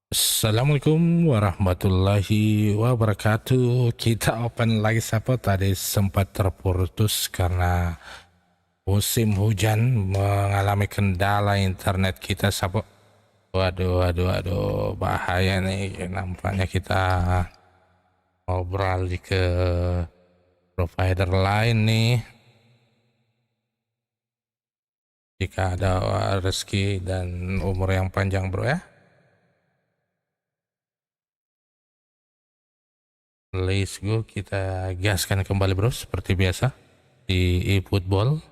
Assalamualaikum warahmatullahi wabarakatuh. Kita open lagi siapa tadi sempat terputus karena musim hujan mengalami kendala internet kita siapa. Waduh, bahaya nih. Nampaknya kita mau beralih ke provider lain nih. Jika ada rezeki dan umur yang panjang bro ya. Let's go, kita gaskan kembali bro seperti biasa di eFootball.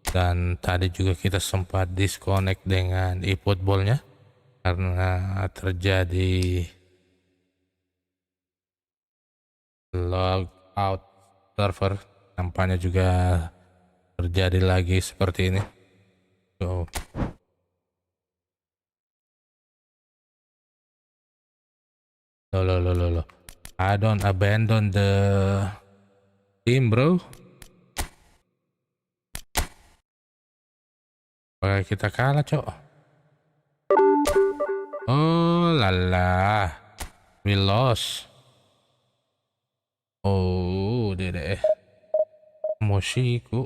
Dan tadi juga kita sempat disconnect dengan eFootballnya karena terjadi logout server. Nampaknya juga terjadi lagi seperti ini. So, loh. I don't abandon the team bro. Kita kalah cok. Oh lala, we lost. Oh dede, Moshiku.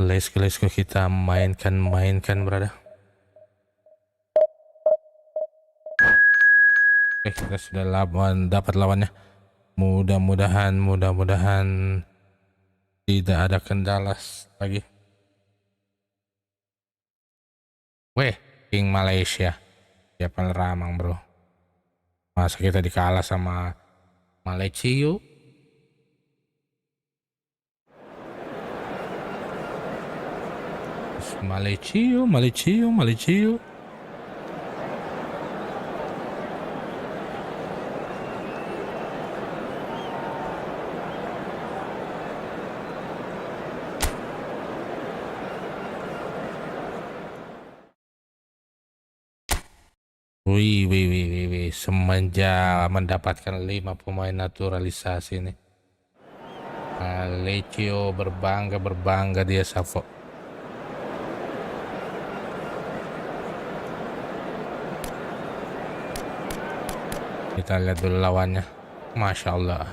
Let's go, kita mainkan berada. Oke, kita sudah dapat lawannya. Mudah-mudahan tidak ada kendala lagi. Weh, King Malaysia. Siapa ramang bro? Masa kita dikalah sama Malaysia? Malaysia. Wih, semenjak mendapatkan 5 pemain naturalisasi nih. Malaysia berbangga dia Safo. Kita lihat dulu lawannya. Masya Allah.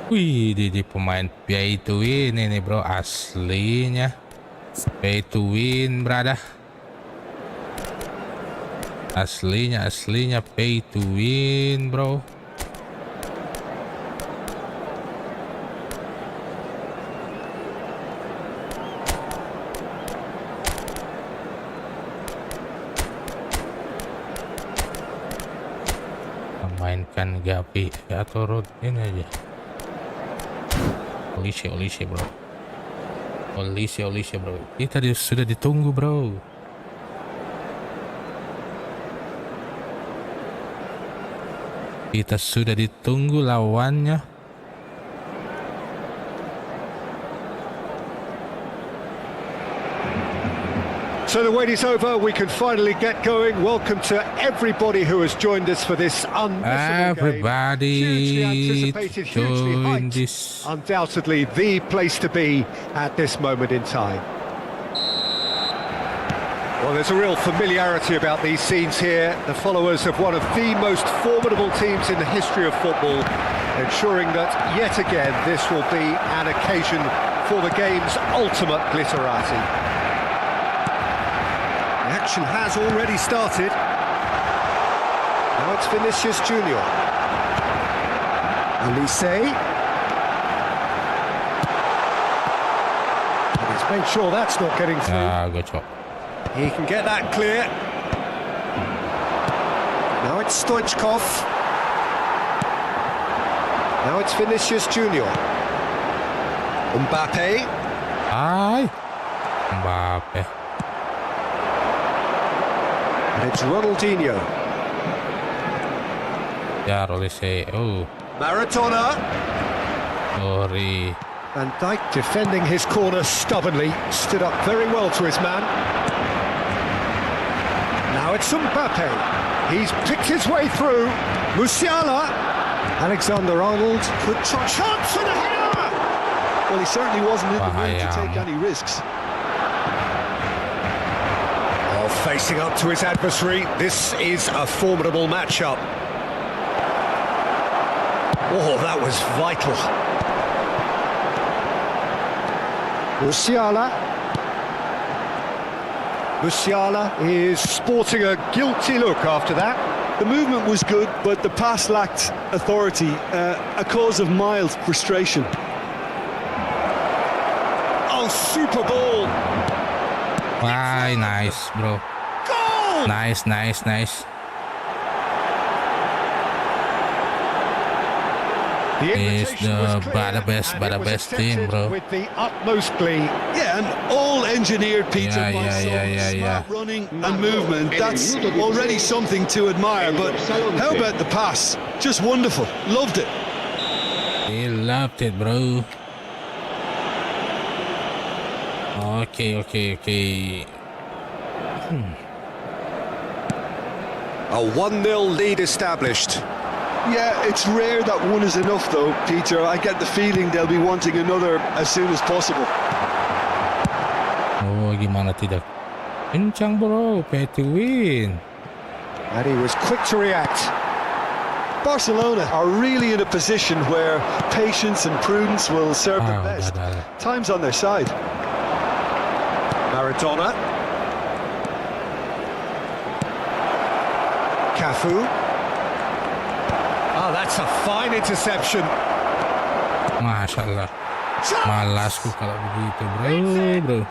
Wih, di pemain pay to win ini bro, aslinya pay to win berada. Aslinya pay to win bro. Mainkan Gapi atau road ini aja. Olise bro. Olise bro. Kita sudah ditunggu bro. Kita sudah ditunggu lawannya. So the wait is over, we can finally get going. Welcome to everybody who has joined us for this Everybody hugely anticipated, hugely hyped. this. Undoubtedly the place to be at this moment in time. Well, there's a real familiarity about these scenes here. The followers of one of the most formidable teams in the history of football, ensuring that yet again this will be an occasion for the game's ultimate glitterati. The action has already started. Now it's Vinicius Junior. Olise. And he's made sure that's not getting through. Good job. He can get that clear. Now it's Stoichkov. Now it's Vinicius Junior. Mbappe. Mbappe. And it's Ronaldinho. Ya, Olise. Oh. Maradona. Sorry. Van Dijk defending his corner stubbornly. Stood up very well to his man. Now it's Mbappe. He's picked his way through. Musiala. Alexander-Arnold could try. Chance for the header! Well, he certainly wasn't in the mood to Bahaya. take any risks. Oh, facing up to his adversary, this is a formidable matchup. Oh, that was vital. Musiala is sporting a guilty look after that. The movement was good, but the pass lacked authority, a cause of mild frustration. Oh, super ball! Why, nice, bro. Goal! Nice. The It's invitation was the clear, best and it was team, accepted bro. with the utmost glee. Yeah, and all engineered, Peter, Yeah, by yeah, some yeah, yeah, smart yeah. running and movement. That's already something to admire, but how about the pass? Just wonderful. Loved it. He loved it, bro. Okay. A 1-0 lead established. Yeah, it's rare that one is enough, though, Peter. I get the feeling they'll be wanting another as soon as possible. Oh, gimana tidak? Kencang, bro. Pay to win. And he was quick to react. Barcelona are really in a position where patience and prudence will serve them best. Time's on their side. Maradona. Cafu. Oh, that's a fine interception. Masya Allah. Malas ku kalau begitu, bro.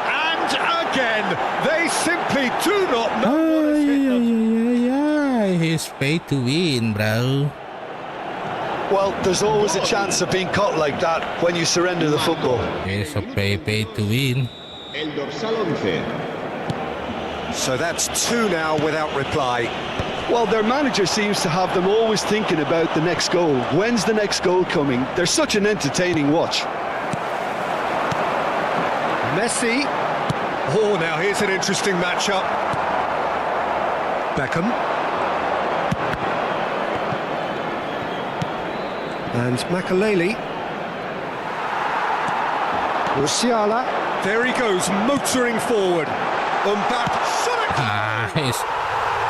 And again, they simply do not know what has hit them. He's paid to win, bro. Well, there's always a chance of being caught like that when you surrender the football. He's a paid to win. So that's 2 now without reply. Well, their manager seems to have them always thinking about the next goal. When's the next goal coming? They're such an entertaining watch. Messi. Oh, now here's an interesting matchup. Beckham. And Makaleli. Musiala. There he goes, motoring forward. Mbappe. Nice.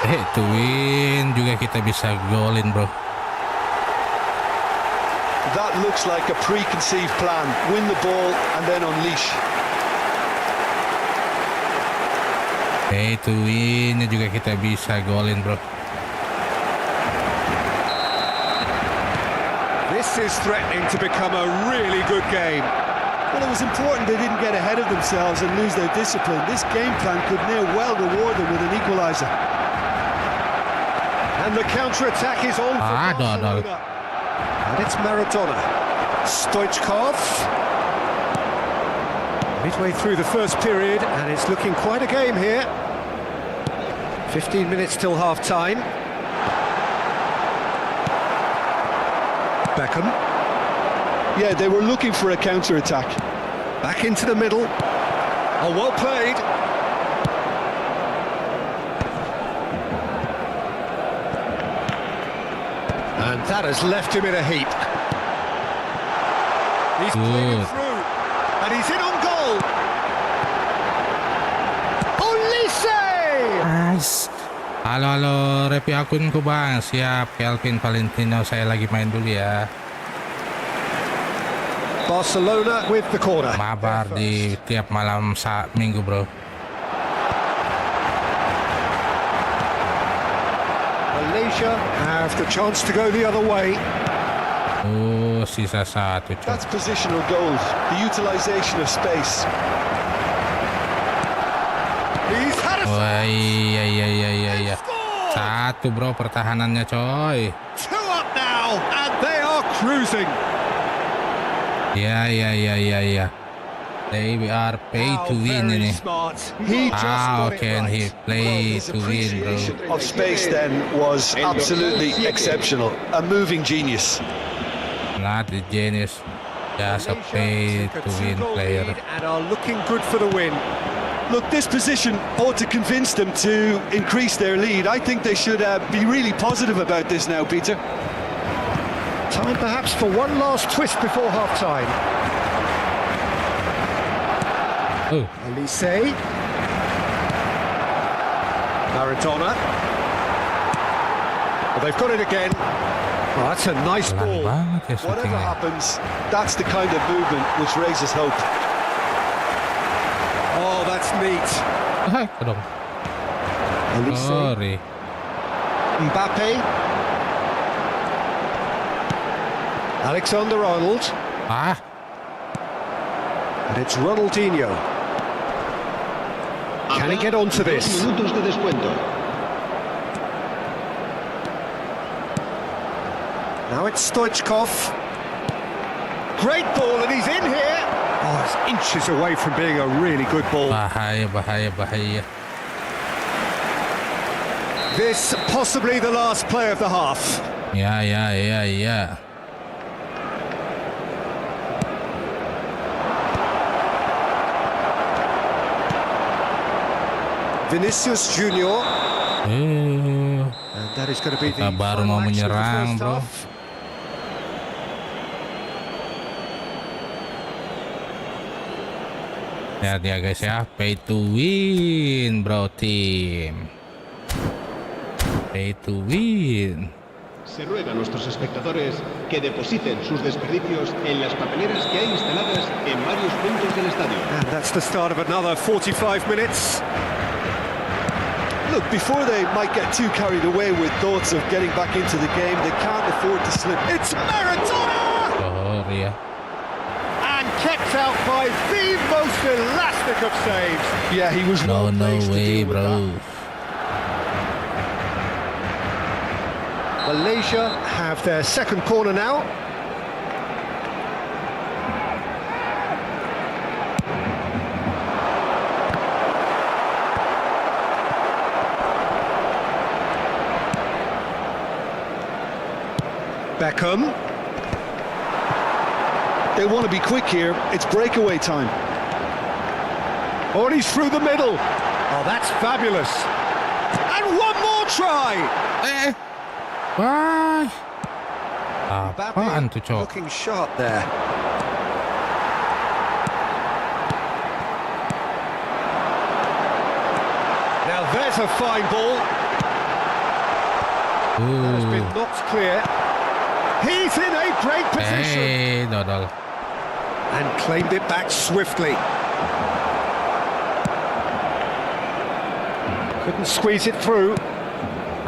To win juga kita bisa golin, bro. That looks like a preconceived plan. Win the ball and then unleash. To win juga kita bisa golin, bro. This is threatening to become a really good game. Well, it was important they didn't get ahead of themselves and lose their discipline. This game plan could near well reward them with an equaliser. And the counter-attack is on for Barcelona. And it's Maradona. Stoichkov. Midway through the first period, and it's looking quite a game here. 15 minutes till half-time. Beckham. Yeah, they were looking for a counter-attack. Back into the middle. Oh, well played. And that has left him in a heap. He's playing it through. And he's in on goal. Olise! Nice. Halo, review akunku, bang. Siap, Kelvin Valentino. Saya lagi main dulu ya. Barcelona with the corner. Mabar di tiap malam minggu, bro. Malaysia have the chance to go the other way. Oh, sisa satu. That's positional goals, the utilisation of space. He's had a Iya. Satu, bro, pertahanannya, coy. 2 up now, and they are cruising. Ya. They are paid to win ini. He play to win, bro. Of space then was absolutely exceptional. A moving genius. Not the genius, just a pay to win player. And are looking good for the win. Look, this position ought to convince them to increase their lead. I think they should be really positive about this now, Peter. Time perhaps for one last twist before half-time. Elise. Maradona. Well, they've got it again. Oh, that's a nice ball. Whatever happens, that's the kind of movement which raises hope. Oh, that's neat. Elise. Sorry. Mbappe. Alexander-Arnold. And it's Ronaldinho. Can he get onto this? Minutos de descuento. Now it's Stoichkov. Great ball, and he's in here. Oh, it's inches away from being a really good ball. Bahaya. This possibly the last play of the half. Ya. Vinicius Junior. And that is going to be the baru mau menyerang, bro. Lihat ya guys ya, pay to win, bro team. Pay to win. Se ruega a nuestros espectadores que depositen sus desperdicios en las papeleras que hay instaladas en varios puntos del estadio. And that's the start of another 45 minutes. Look, before they might get too carried away with thoughts of getting back into the game, they can't afford to slip. It's Maradona! Sorry ya. And kept out by the most elastic of saves. Yeah, he was No well-placed to way, deal with bro. that. Malaysia have their second corner now. Beckham. They want to be quick here. It's breakaway time. Oh, and he's through the middle. Oh, that's fabulous. And one more try. Why? Apaan tuh, Cok? Looking sharp there. Now there's a fine ball. That has been knocked clear. He's in a great position. Hey, dodol. And claimed it back swiftly. Couldn't squeeze it through.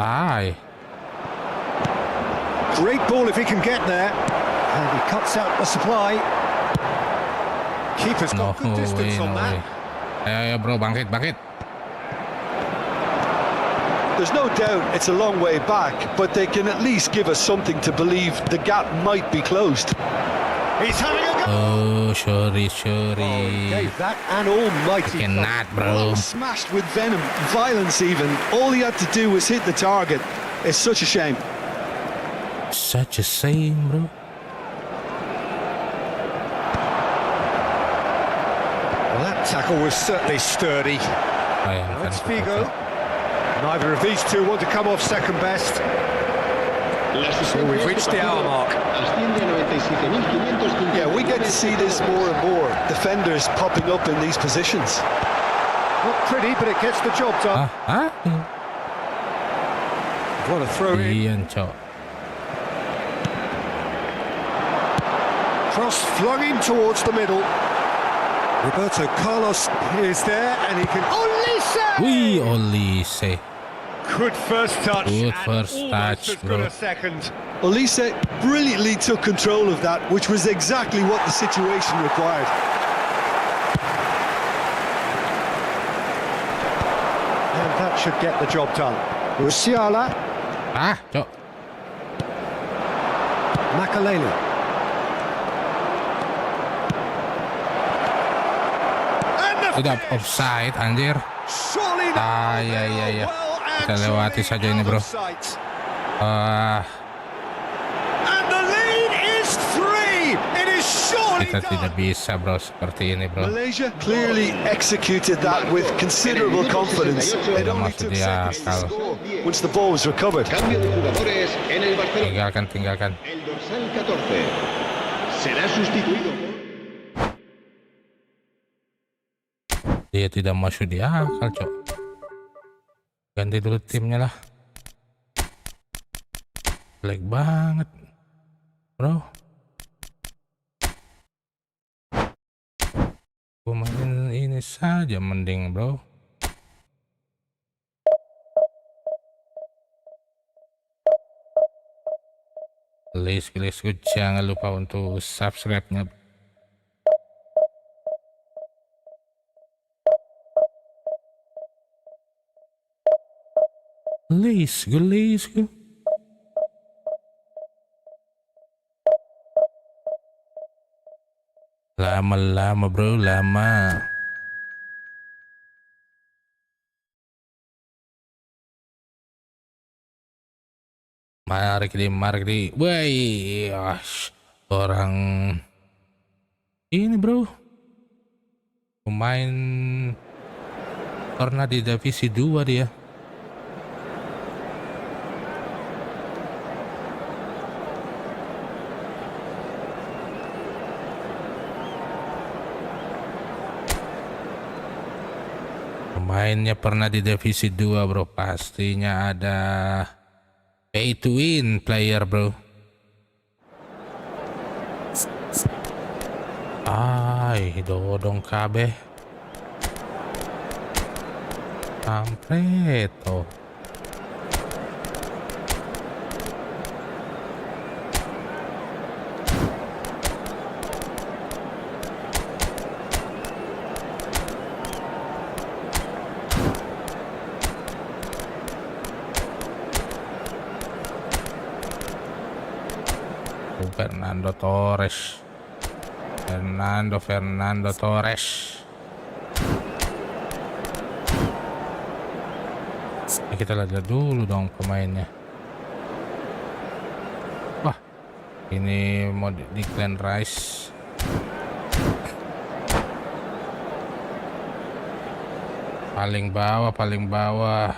Ay. Great ball if he can get there. And he cuts out the supply. Keeper's got good distance on that. Ayo bro, bangkit. There's no doubt it's a long way back, but they can at least give us something to believe the gap might be closed. He's having a go. Oh, sorry. Oh, he gave that an almighty Cannot, bro. Smashed with venom, violence even. All he had to do was hit the target. It's such a shame. Such a shame, bro. Well, that tackle was certainly sturdy. Now it's Figo. Neither of these two want to come off second best. So we've reached the hour mark. Yeah, we get to see this more and more. Defenders popping up in these positions. Not pretty, but it gets the job done. What a throw in. Iyan, Cok. Cross flung in towards the middle. Roberto Carlos is there, and he can. Olise! We Olise. Good first touch. Good and first almost touch, as good bro. a second. Olise brilliantly took control of that, which was exactly what the situation required. And that should get the job done. Musiala. Cok. Makaleli. And the Tidak finish. offside, anjir. Surely not. Ya. Well, Kita lewati saja ini, bro. And the lead is 3. It is surely kita tidak bisa bro seperti ini bro. Malaysia clearly executed that with considerable confidence. It only took seconds to score once the ball was recovered. Cambio de jugadores en el Barcelona. Tinggalkan. El dorsal 14 será sustituido por... Dia tidak masuk di akal, cok. Ganti dulu timnya lah. Jelek banget, bro. Gue mainin ini saja mending, bro. Please, jangan lupa untuk subscribe-nya. Please go. Lama bro, lama. Mari. Woi, orang ini bro. Pemain pernah di divisi 2 dia. Pemainnya pernah di divisi 2 bro, pastinya ada pay to win player bro. Dodong kabeh. Kampreto. Fernando Torres. Kita lihat dulu dong pemainnya. Wah, ini mau di Glen Rice. Paling bawah.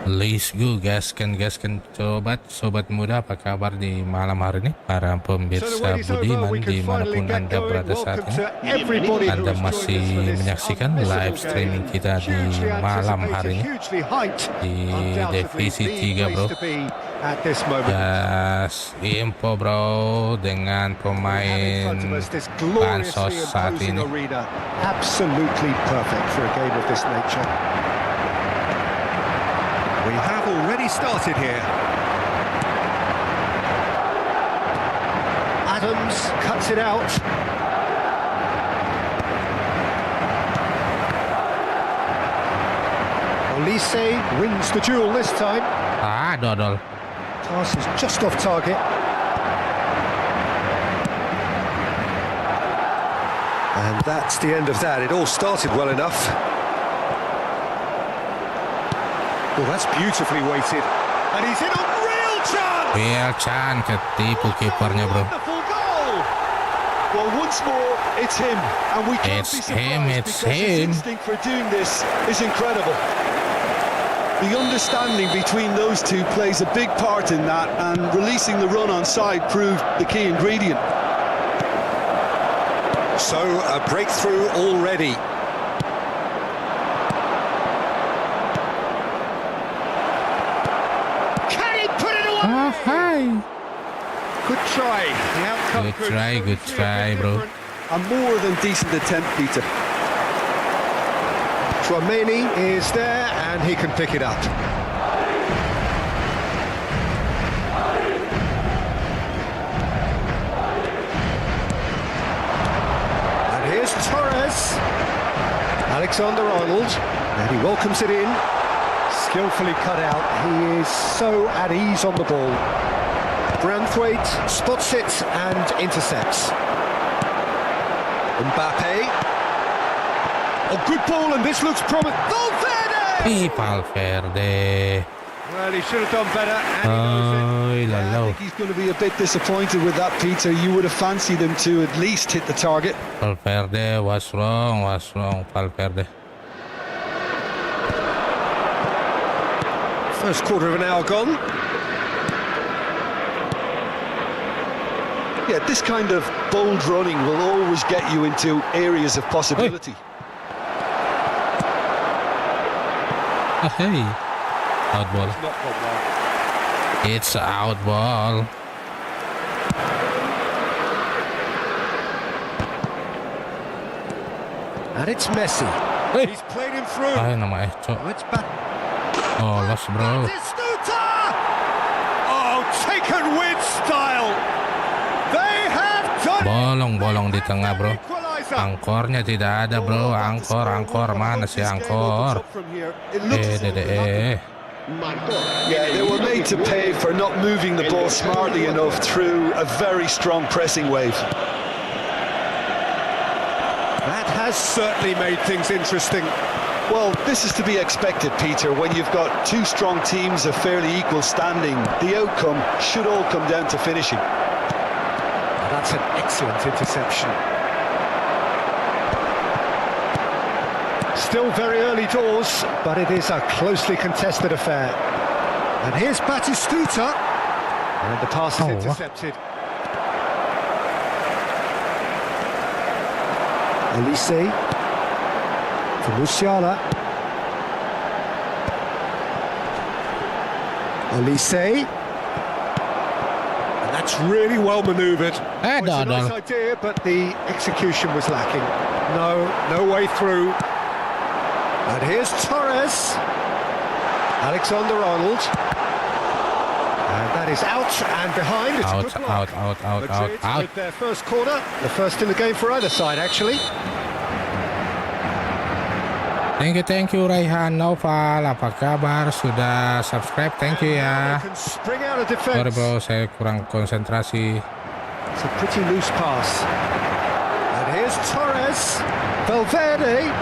Let's go, gaskan sobat muda, apa kabar di malam hari ini? Para pemirsa budiman dimanapun Anda berada saat ini, Anda masih menyaksikan live streaming kita di malam hari ini di divisi 3 bro. Info bro dengan pemain Bansos saat ini. Absolutely perfect for a game of this nature. We have already started here. Adams cuts it out. Olise wins the duel this time. Dodol. Pass is just off target. And that's the end of that. It all started well enough. Well, that's beautifully weighted. And he's in a real chance! Real chance, ketipu kipernya bro. Wonderful goal! Well, once more, it's him. And we can't be surprised because his instinct for doing this is incredible. The understanding between those two plays a big part in that, and releasing the run on side proved the key ingredient. So, a breakthrough already. Good try. The outcome Good try, bro. A more than decent attempt, Peter. Chouameni is there, and he can pick it up. And here's Torres. Alexander-Arnold, and he welcomes it in. Skillfully cut out. He is so at ease on the ball. Branthwaite spots it and intercepts. Mbappe. Oh, good ball, and this looks promising. Valverde! Valverde. Well, he should have done better, and he knows it. I think he's going to be a bit disappointed with that, Peter. You would have fancied him to at least hit the target. Valverde, what's wrong, Valverde. First quarter of an hour gone. Yeah, this kind of bold running will always get you into areas of possibility. Hey, out ball. Not gone well. It's out ball. And it's Messi. Hey. He's played him through. Ay, nama Echo. Oh, it's back. Oh, lost bro. Batistuta! Oh, taken with style. They have done Bolong di tengah, bro. Equalizer. Angkornya tidak ada, bro. Angkor. Mana sih angkor? Yeah, they were made to pay for not moving the ball smartly enough through a very strong pressing wave. That has certainly made things interesting. Well, this is to be expected, Peter. When you've got two strong teams of fairly equal standing, the outcome should all come down to finishing. That's an excellent interception. Still very early doors, but it is a closely contested affair. And here's Batistuta. And the pass is intercepted. Elise to Musiala. Elise. And that's really well manoeuvred. It's a nice idea, but the execution was lacking. No way through. And here's Torres. Alexander-Arnold. And that is out and behind. It's a good block. Out. With their first corner. The first in the game for either side, actually. Thank you Raihan Noval. Apa kabar? Sudah subscribe? Thank you ya. Sorry bro, saya kurang konsentrasi. It's a pretty loose pass. And here's Torres. Valverde.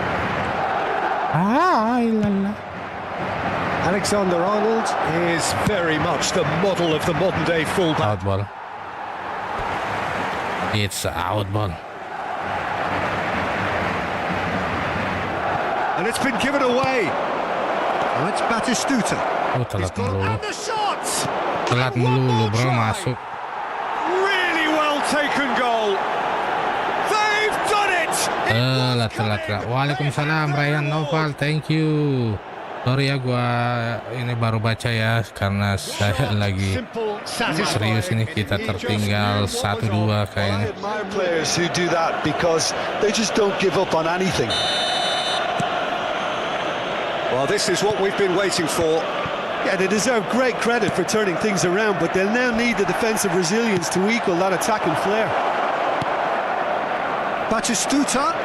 Alexander-Arnold is very much the model of the modern-day fullback. Out ball. It's out ball. And it's been given away. Oh, it's Batistuta. Oh, telat melulu. And the shot! Telat melulu bro, masuk. Really well taken goal. They've done it! Telat. Waalaikumsalam Raihan Noval, thank you. Sorry ya, gua ini baru baca ya karena saya lagi serius ini, kita tertinggal 1-2 kayaknya. Players who do that because they just don't give up on anything. Well, this is what we've been waiting for. Yeah, they deserve great credit for turning things around, but they'll now need the defensive resilience to equal that attacking flair. Batistuta.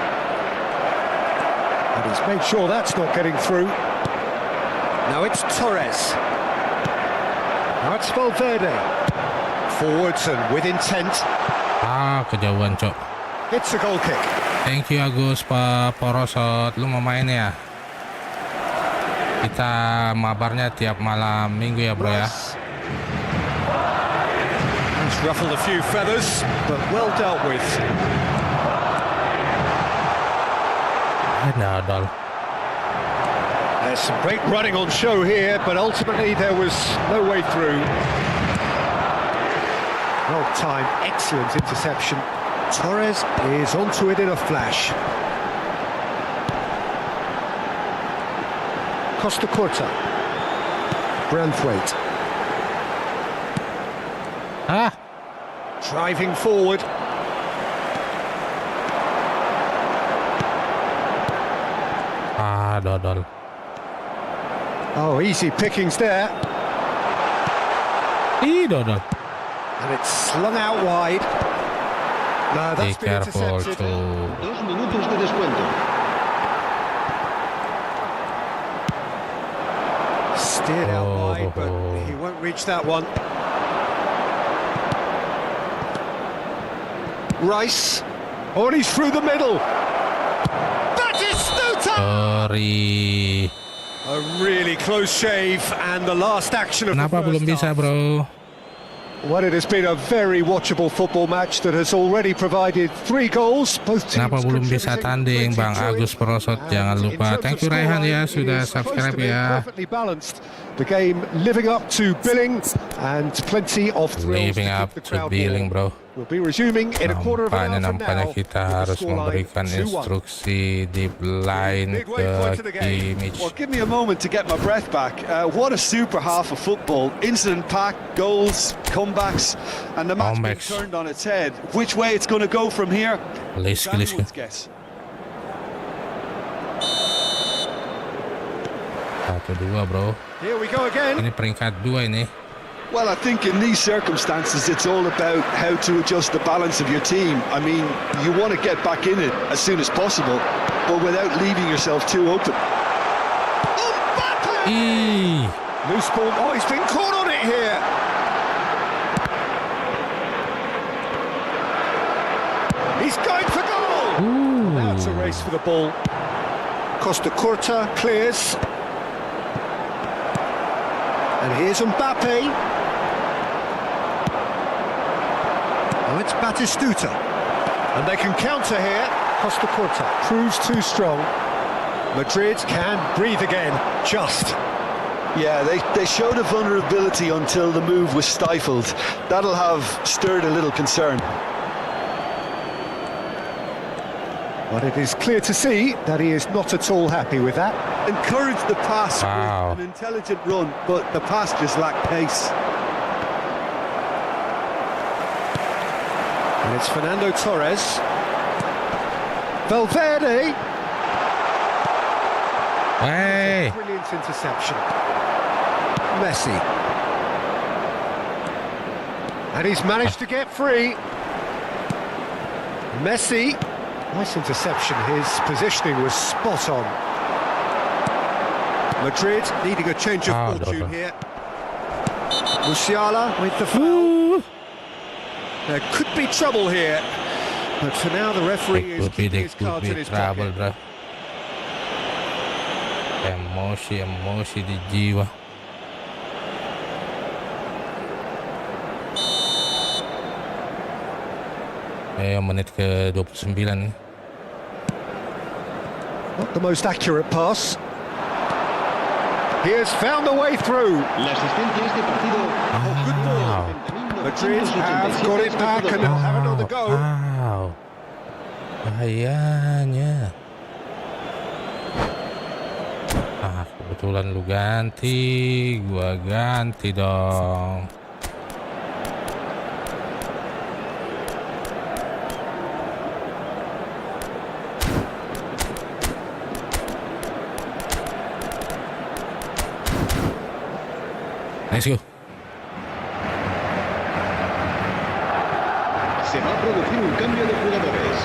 And he's made sure that's not getting through. Now it's Torres. Now it's Valverde. Forwards and with intent. Kejauhan, Cok. It's a goal kick. Thank you Agus Porosot. Lu mau main ya? Kita mabarnya tiap malam minggu ya bro ya. He's ruffled a few feathers, but well dealt with. There's some great running on show here, but ultimately there was no way through. Well timed, excellent interception. Torres is onto it in a flash. Costa Curta. Branthwaite. Driving forward. Dodol. Oh, easy pickings there. Dodol. And it's slung out wide. No, that's been intercepted. 2 minutos de descuento. Steered out wide, but he won't reach that one. Rice. Oh, and he's through the middle. Batistuta! Sorry. A really close shave and the last action of Kenapa the belum first bisa, half. bro? Well, it has been a very watchable football match that has already provided 3 goals. Both teams Kenapa belum bisa contributing tanding, great Bang joy. Agus Perosot? Jangan And lupa. in terms Thank of you Raihan scoreline, ya, it sudah is supposed subscribe to be ya. perfectly balanced. The game living up to billing and plenty of thrills Living to up keep the to crowd billing, warm. bro. We'll be resuming in a quarter of an hour from Nampaknya now. kita with the harus scoreline memberikan 2-1. instruksi deep line Big ke waypoint of the game. Kimmich. Well, give me a moment to get my breath back. What a super half of football. Incident-packed, goals, comebacks, and the match being Comebacks. turned on its head. Which way it's going to go from here? Let's It's go. anyone's guess. 1-2, bro. Here we go again. Ini peringkat 2 ini. Well, I think in these circumstances, it's all about how to adjust the balance of your team. I mean, you want to get back in it as soon as possible, but without leaving yourself too open. Ih, Loose ball. Oh, he's been caught on it here. He's going for goal. Now it's a race for the ball. Costa Curta clears. And here's Mbappe. Oh, it's Batistuta. And they can counter here. Costa Curta proves too strong. Madrid can breathe again. Just. Yeah, they showed a vulnerability until the move was stifled. That'll have stirred a little concern. But it is clear to see that he is not at all happy with that. Encouraged the pass Wow. with an intelligent run, but the pass just lacked pace. And it's Fernando Torres. Valverde. hey, Brilliant interception. Messi. And he's managed to get free. Messi. Nice interception. His positioning was spot on. Madrid needing a change of fortune no. here. Musiala with the foul. There could be trouble here. But for now, the referee is keeping his cards in his trouble, pocket. bro. Emosi di jiwa. Menit ke 29. Not the most accurate pass. He has found a way through. La asistencia a este partido. Good ball. Madrid have got it back and they'll have another go. Wow. Bahayanya. Kebetulan lu ganti, gua ganti dong. Let's go. Se va a producir un cambio de jugadores.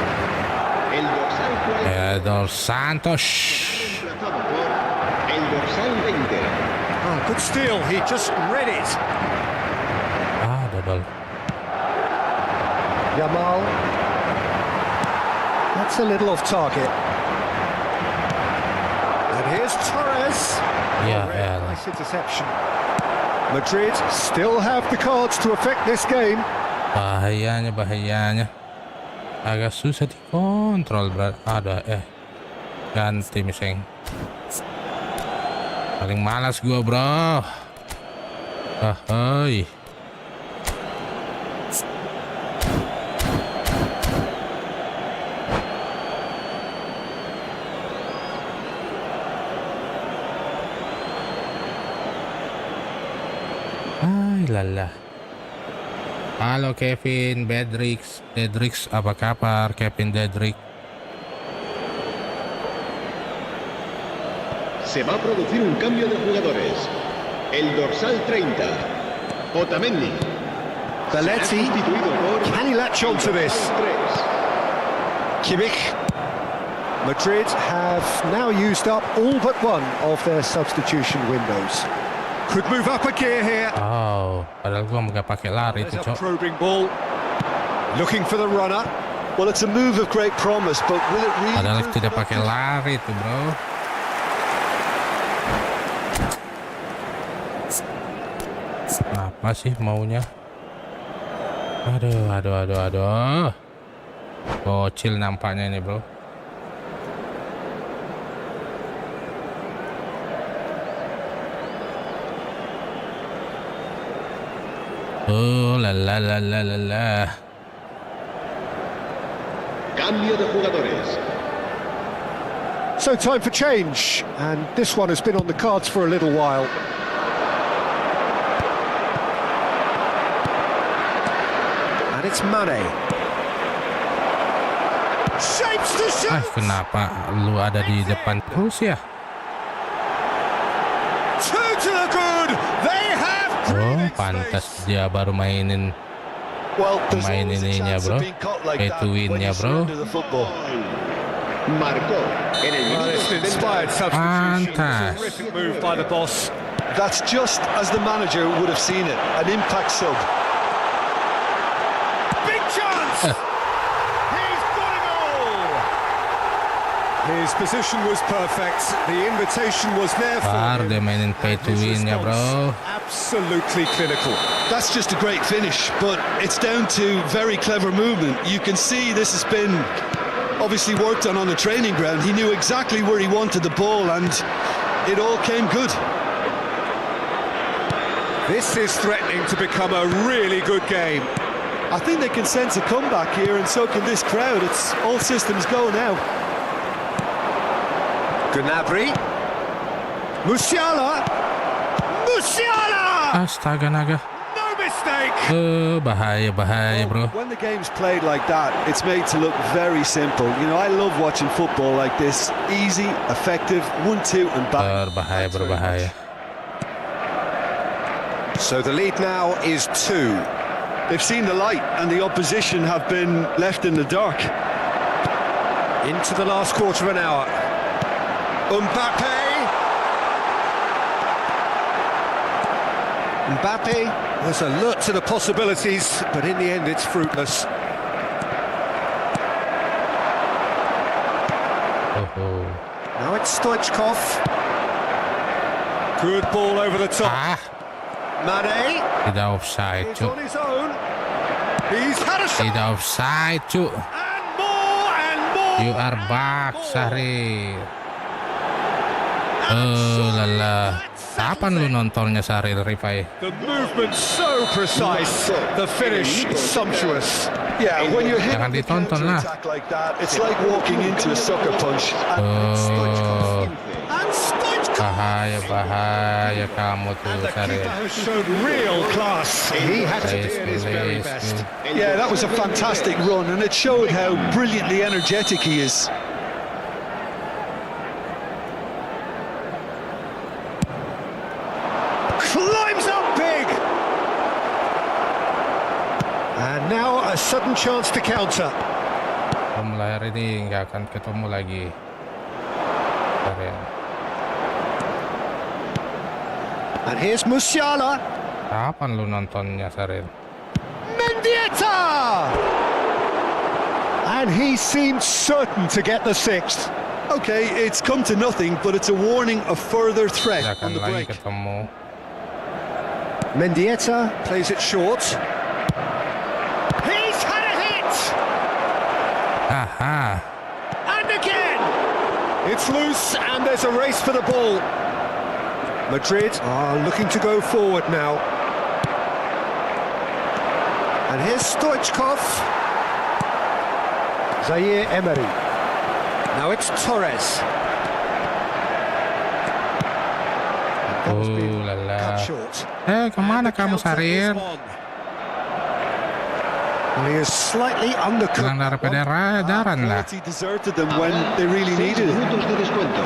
El dorsal 40 Dos Santos. reemplazado por el dorsal 20. Oh, good steal. He just read it. Double. Yamal. That's a little off target. And here's Torres. Yeah, Really yeah. Nice interception. Madrid still have the cards to affect this game. Bahayanya. Agak susah dikontrol, bro. Ganti miseng. Paling malas gua, bro. Hai. Ay, lala. Halo Kevin, Dedrix, apa kabar Kevin Dedrix? Se va a producir un cambio de jugadores. El dorsal 30. Otamendi. Belletti. Será sustituido por Can he latch on to this? el 3. Kimmich. Madrid have now used up all but one of their substitution windows. Could move up a gear here. Oh, padahal gua nggak pakai lari There's tuh, a Cok. probing ball. Looking for the runner. Well, it's a move of great promise, but will it really Padahal prove tidak productive? pakai lari tuh, bro. masih maunya. Aduh. Bocil nampaknya ini, bro. Oh, la. Cambio de jugadores. So time for change, and this one has been on the cards for a little while. And it's Mane. Shapes to shoot. Kenapa lu ada di depan terus ya? Two to the good. They have. Oh, pantas dia baru mainin main ininya, bro. Pay to win-nya, bro. Marcó en el minuto It's an inspired substitution. Terrific move by the boss. That's just as the manager would have seen it, an impact sub. Big chance. He's got it all. His position was perfect. The invitation was there for Baru him. dia mainin pay to And his win-nya, bro. response, absolutely clinical. That's just a great finish, but it's down to very clever movement. You can see this has been obviously worked on the training ground. He knew exactly where he wanted the ball, and it all came good. This is threatening to become a really good game. I think they can sense a comeback here, and so can this crowd. It's all systems go now. Gnabry. Musiala. Astaga naga. No mistake. Bahaya, bro. When the game's played like that, it's made to look very simple. You know, I love watching football like this. Easy, effective, 1-2 and back. Berbahaya. So the lead now is 2. They've seen the light, and the opposition have been left in the dark. Into the last quarter of an hour. Mbappe was alert to the possibilities, but in the end it's fruitless. Now it's Stoichkov. Good ball over the top. Mane. Tidak offside, He's cuk. on his own. He's had a shot. Tidak offside, cuk. And more. You are back, Sahrir. Lala. Kapan lu nontonnya, Sahrir, Rifai? The movement so precise, the finish sumptuous. Yeah, when you're hitting Jangan the ditonton lah. counter-attack like that, it's like walking into a sucker punch. And Stoichkov. Bahaya kamu tuh, The Sahrir. keeper has shown real class. He had to do his very best. Yeah, that was a fantastic run, and it showed how brilliantly energetic he is. Climbs up big. And now a sudden chance to counter. Mulai hari ini nggak akan ketemu lagi. Sahrir. And here's Musiala. Kapan lu nontonnya, Sahrir? Mendieta! And he seemed certain to get the 6th. Okay, it's come to nothing, but it's a warning of further threat Nggak akan on the lagi break. ketemu. Mendieta plays it short. He's had a hit! Aha. And again! It's loose and there's a race for the ball. Madrid are looking to go forward now. And here's Stoichkov. Zaire Emery. Now it's Torres. Lala. Cut short. Kemana And the kamu, counter is Sahrir? on. Well, he is slightly undercooked. Bilang daran lah. Quality deserted them when they really 6 needed it. minutos de descuento.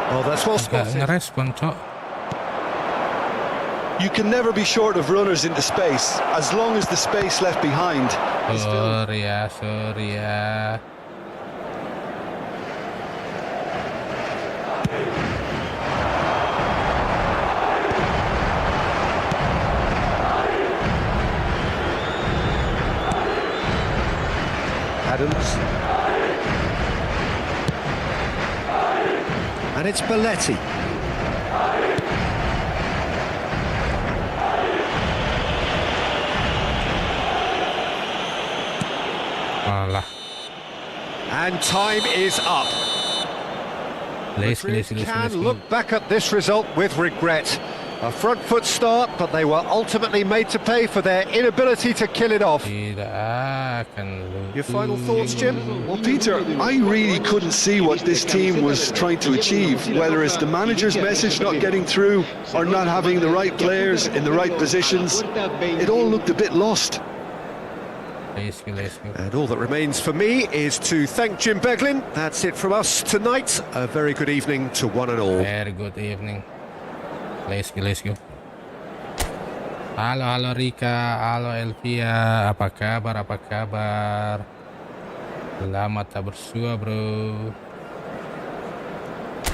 Oh, that's well Nggak spotted. ngerespon, cok. You can never be short of runners into space, as long as the space left behind is filled. Sorry ya. Adams. And it's Belletti. Alah. And time is up. Let's Can look back at this result with regret. A front foot start, but they were ultimately made to pay for their inability to kill it off. Tidak akan Your final thoughts, Jim? Well, Peter, I really couldn't see what this team was trying to achieve, whether it's the manager's message not getting through or not having the right players in the right positions. It all looked a bit lost. Let's go. And all that remains for me is to thank Jim Beglin. That's it from us tonight. A very good evening to one and all. Very good evening. Let's go. Halo Rika, halo Elvia, apa kabar? Selamat tak bersua, bro.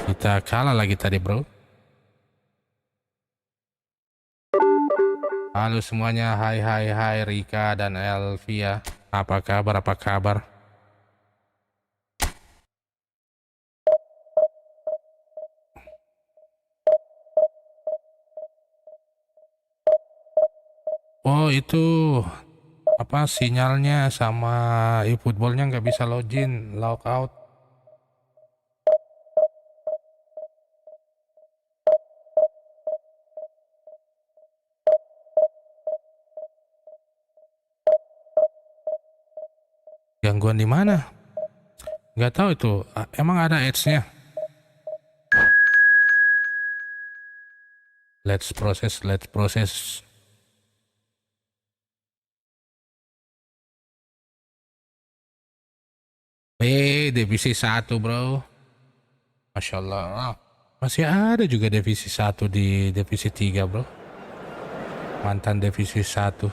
Kita kalah lagi tadi, bro. Halo semuanya, hai Rika dan Elvia. Apa kabar? Oh, itu apa sinyalnya sama eFootballnya nggak bisa login, logout. Gangguan di mana? Nggak tahu itu. Emang ada ads-nya? Let's process. Divisi 1, bro. Masya Allah. Masih ada juga divisi 1 di divisi 3, bro. Mantan divisi 1.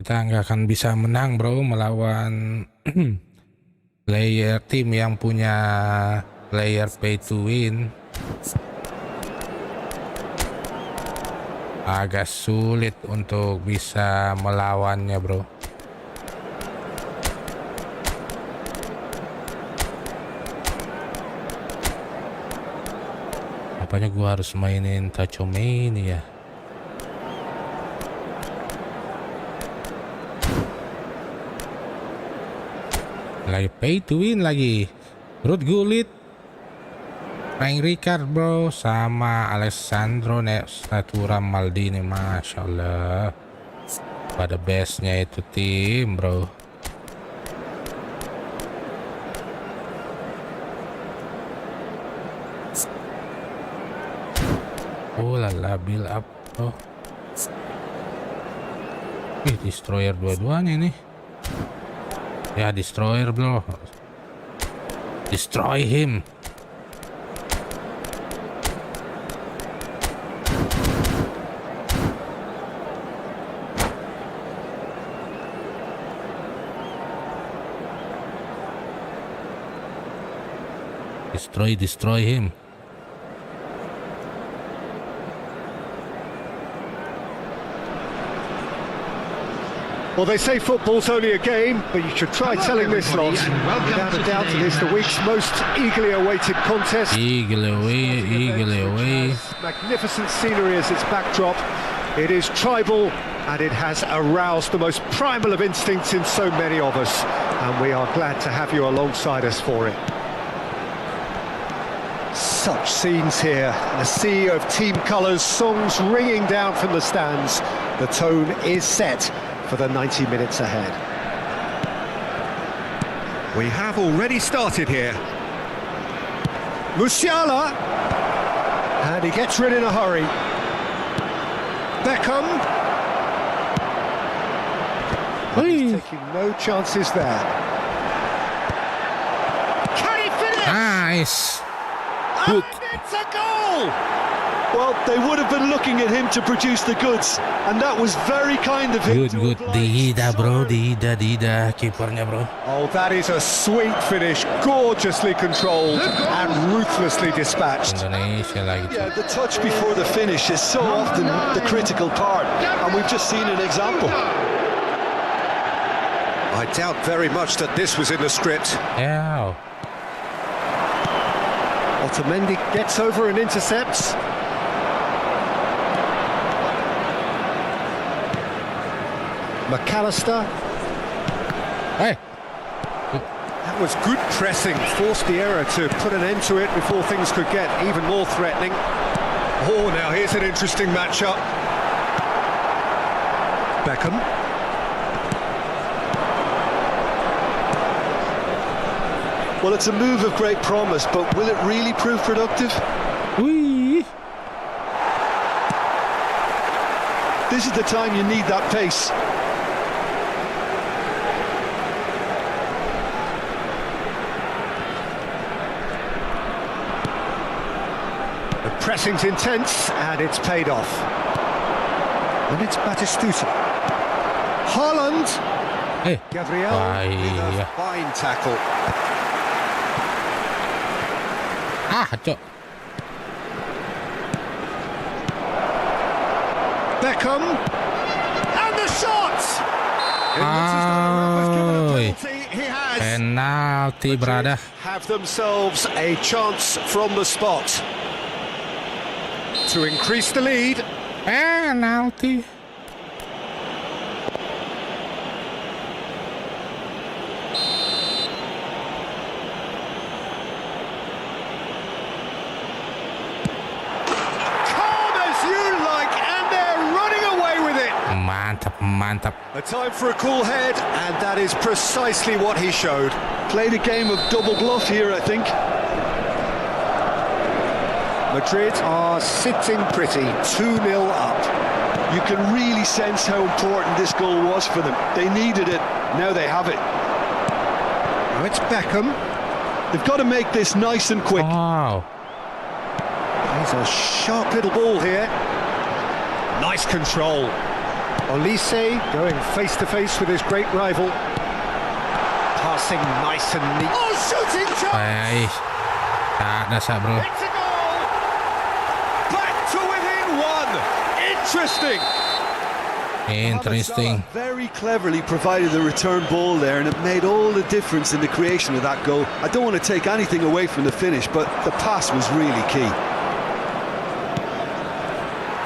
Kita nggak akan bisa menang, bro, melawan player tim yang punya player pay to win. Agak sulit untuk bisa melawannya, bro. Apanya gua harus mainin Tachomania ya? Lagi pay to win lagi. Ruth Gullit, Frank Ricard, bro, sama Alessandro Natura Maldini. Masya Allah, pada bestnya itu tim, bro. Oh lala, build up, bro. Destroyer dua-duanya nih. Ya, destroyer, bro. Destroy him. Destroy him. Well, they say football's only a game, but you should try telling this lot. Without a doubt, it is the week's most eagerly awaited contest. Eagerly away. Magnificent scenery as its backdrop. It is tribal, and it has aroused the most primal of instincts in so many of us. And we are glad to have you alongside us for it. Such scenes here, a sea of team colours, songs ringing down from the stands. The tone is set for the 90 minutes ahead. We have already started here. Musiala, and he gets rid in a hurry. Beckham, he's taking no chances there. Can he finish? Nice. And it's a goal! Well, they would have been looking at him to produce the goods, and that was very kind of him. Good. Dida, bro. Dida. Keepernya, bro. Oh, that is a sweet finish, gorgeously controlled and ruthlessly dispatched. Indonesia lagi. Yeah, the touch before the finish is so often the critical part, and we've just seen an example. I doubt very much that this was in the script. Yeah. Otamendi gets over and intercepts. McAllister. Hey. That was good pressing, forced the error to put an end to it before things could get even more threatening. Oh, now here's an interesting matchup. Beckham. Well, it's a move of great promise, but will it really prove productive? Whee. This is the time you need that pace. The pressing's intense, and it's paid off. And it's Batistuta. Haaland. Hey. Gabriel with a fine tackle. Cok. Beckham. And the shot! He has. Penalty, brother. Have themselves a chance from the spot to increase the lead. Penalty. Mantap. A time for a cool head, and that is precisely what he showed. Played a game of double bluff here, I think. Madrid are sitting pretty, 2-0 up. You can really sense how important this goal was for them. They needed it, now they have it. Now it's Beckham. They've got to make this nice and quick. Wow. There's a sharp little ball here. Nice control. Olise going face-to-face with his great rival. Passing nice and neat. Oh, shooting chance! That's it, bro. It's a goal! Back to within one! Interesting. Very cleverly provided the return ball there, and it made all the difference in the creation of that goal. I don't want to take anything away from the finish, but the pass was really key.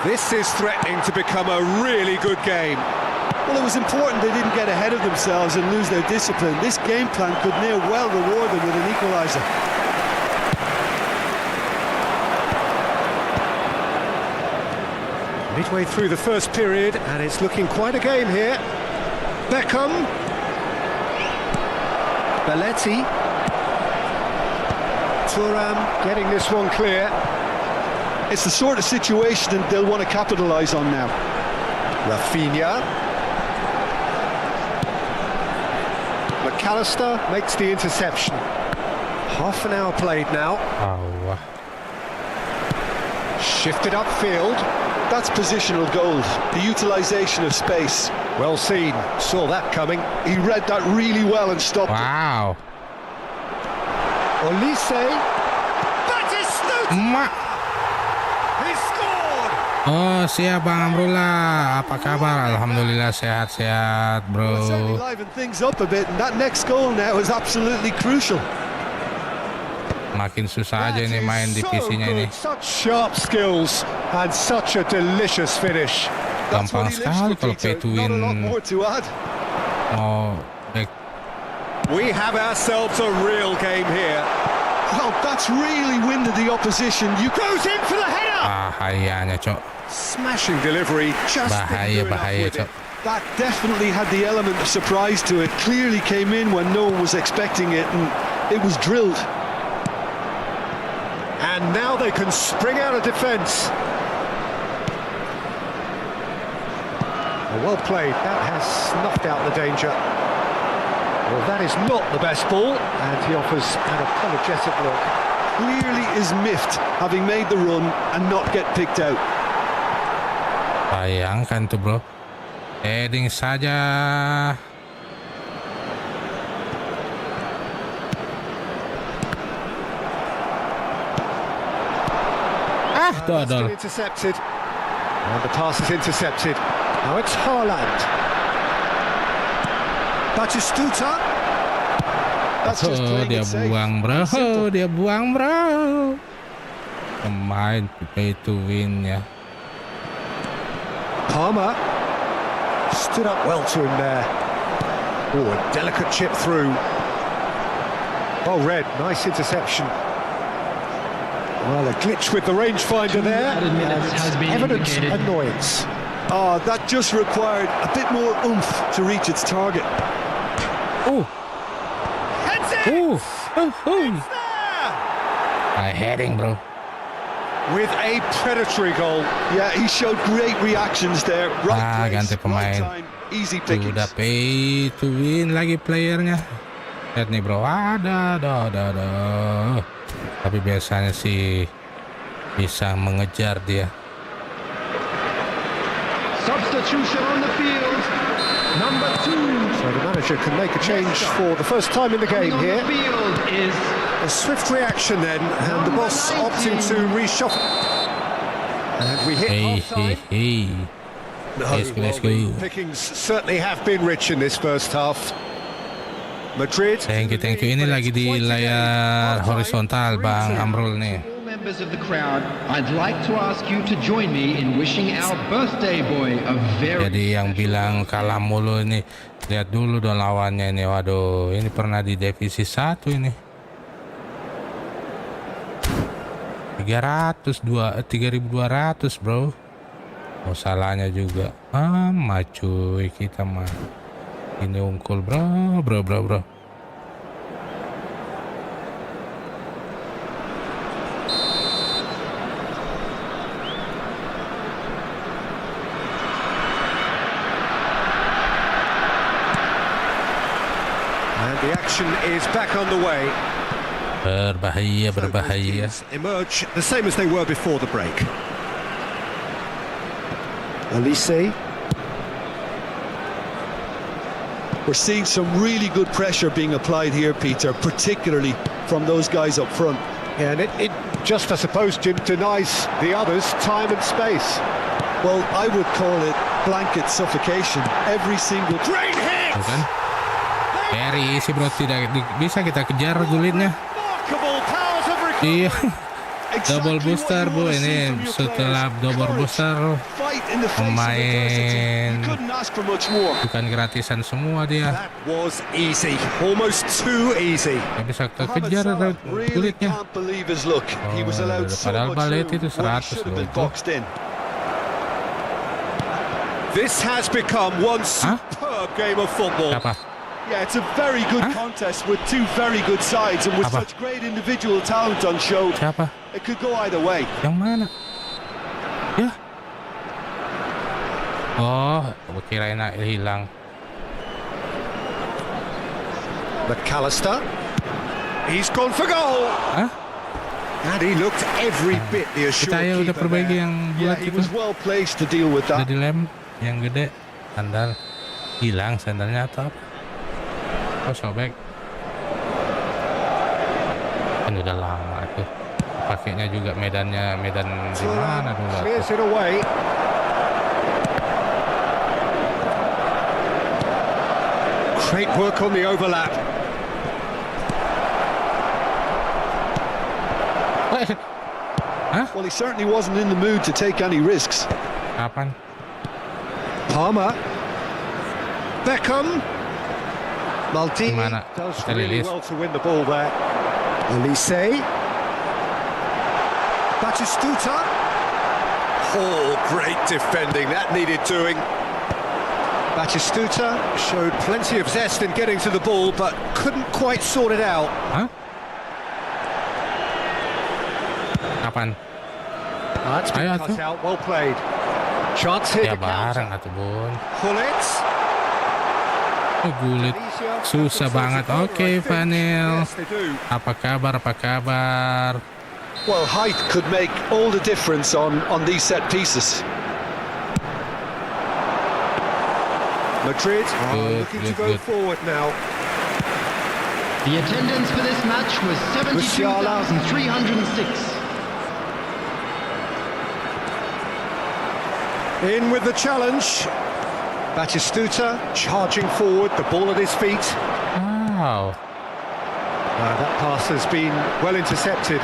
This is threatening to become a really good game. Well, it was important they didn't get ahead of themselves and lose their discipline. This game plan could near well reward them with an equaliser. Midway through the first period, and it's looking quite a game here. Beckham. Belletti. Thuram getting this one clear. It's the sort of situation that they'll want to capitalise on now. Rafinha. McAllister makes the interception. Half an hour played now. Oh. Shifted upfield. That's positional gold, the utilisation of space. Well seen, saw that coming. He read that really well and stopped it. Wow. Olise. Batistuta! He scored! Oh, siap Bang Amrullah. Apa kabar? Alhamdulillah sehat-sehat, bro. Certainly liven things up a bit, and that next goal now is absolutely crucial. Makin susah aja nih main di PC-nya ini. Such sharp skills and such a delicious finish. Gampang sekali kalau pay to win. Oh, back. We have ourselves a real game here. Well, that's really winded the opposition. You Goes in for the header. Bahayanya, Cok. Smashing delivery. Just Bahaya, Cok. That definitely had the element of surprise to it. Clearly came in when no one was expecting it, and it was drilled. And now they can spring out of defence. Well played. That has snuffed out the danger. Well, that is not the best ball, and he offers an apologetic look. Clearly is miffed, having made the run and not get picked out. Bayangkan tuh, bro. Heading saja. Still intercepted. And the pass is intercepted. Now it's Haaland. Batistuta. That's just playing dia it safe. buang bro, Simple. dia buang bro. Pemain pay to win ya. Palmer stood up well to him there. Oh, a delicate chip through. Well read, nice interception. Well, a glitch with the rangefinder there. Added minutes has been Evident indicated. annoyance. Oh, that just required a bit more oomph to reach its target. Oh, Heads it! oh, oh, oh. There! High heading bro. With a predatory goal. Yeah, he showed great reactions there. Right place, ganti right pemain. time, easy pickings. Udah pay to win lagi playernya. Lihat nih bro, ada. Tapi biasanya sih bisa mengejar dia. Substitution on the field. Number 2. So the manager can make a change for the first time in the game On the here. field is A swift reaction then, and the boss opting to reshuffle. And we hit half-time. Hey. No, Let's go. the pickings certainly have been rich in this first half. Madrid. Thank you. Ini lagi di layar horizontal Bang Amrul nih. all members of the crowd. I'd like to ask you to join me in wishing our birthday boy a very Jadi yang bilang kalah mulu ini, lihat dulu dong lawannya ini. Waduh, ini pernah di divisi 1 ini. 3.200 bro. Oh, salahnya juga. Cuy kita mah. Ini unggul bro. And the action is back on the way. Berbahaya. Teams emerge the same as they were before the break. Elise. We're seeing some really good pressure being applied here, Peter, particularly from those guys up front. And it just, I suppose, Jim, denies the others time and space. Well, I would call it blanket suffocation. Every single... Great hit! Bukan? Very easy bro, tidak bisa kita kejar gulitnya. Remarkable powers of recovery. Iya. Double booster bu, ini setelah double booster pemain bukan gratisan semua dia. That was easy, almost too easy. Gak bisa kekejar kulitnya. Padahal balet itu 100 loh itu. This has become one superb game of football. Siapa? Yeah, it's a very good contest with two very good sides and with such great individual talent on show. Siapa? It could go either way. Yang mana? Ya. Oh, aku kirain hilang. McAllister. He's gone for goal. Hah? And he looked every bit the assured Kita ya udah keeper perbaiki there. yang Yeah, bulat he itu. was well placed to deal with Udah that. dilem yang gede. Sandal hilang sandalnya atau apa? Oh, sobek. Kan udah lama tuh. Pakainya juga medan di mana dulu? Clears it away. Great work on the overlap. Well, he certainly wasn't in the mood to take any risks. Kapan? Palmer. Beckham. Maldini Gimana? does Kita really lilis. well to win the ball there. Elise. Batistuta. Oh, great defending. That needed doing. Batistuta showed plenty of zest in getting to the ball, but couldn't quite sort it out. Hah? Kapan? That's been Ayo, cut tuh. out. Well played. Chance here Ya to bareng counter. atuh bun. Pullet. Oh, gulit. Susah banget. Oke, Vanil. Yes, they do. Apa kabar? Well, height could make all the difference on these set pieces. Madrid are Good, looking to good, go good. forward now. The attendance for this match was 72,306. In with the challenge. Batistuta charging forward, the ball at his feet. Wow. That pass has been well intercepted.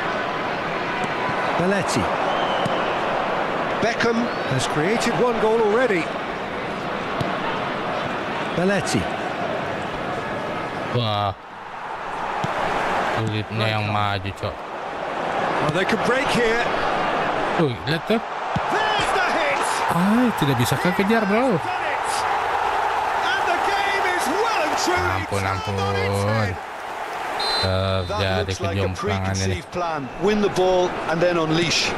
Belletti. Beckham has created one goal already. Belletti. Wah. Kulitnya yang maju, Cok. Well, they could break here. Lihat tuh. There's the hit. Tidak bisa kekejar, bro. And the game is well and truly Ampun. That Terjadi looks like a kejomplangan ini. preconceived plan. Win the ball and then unleash.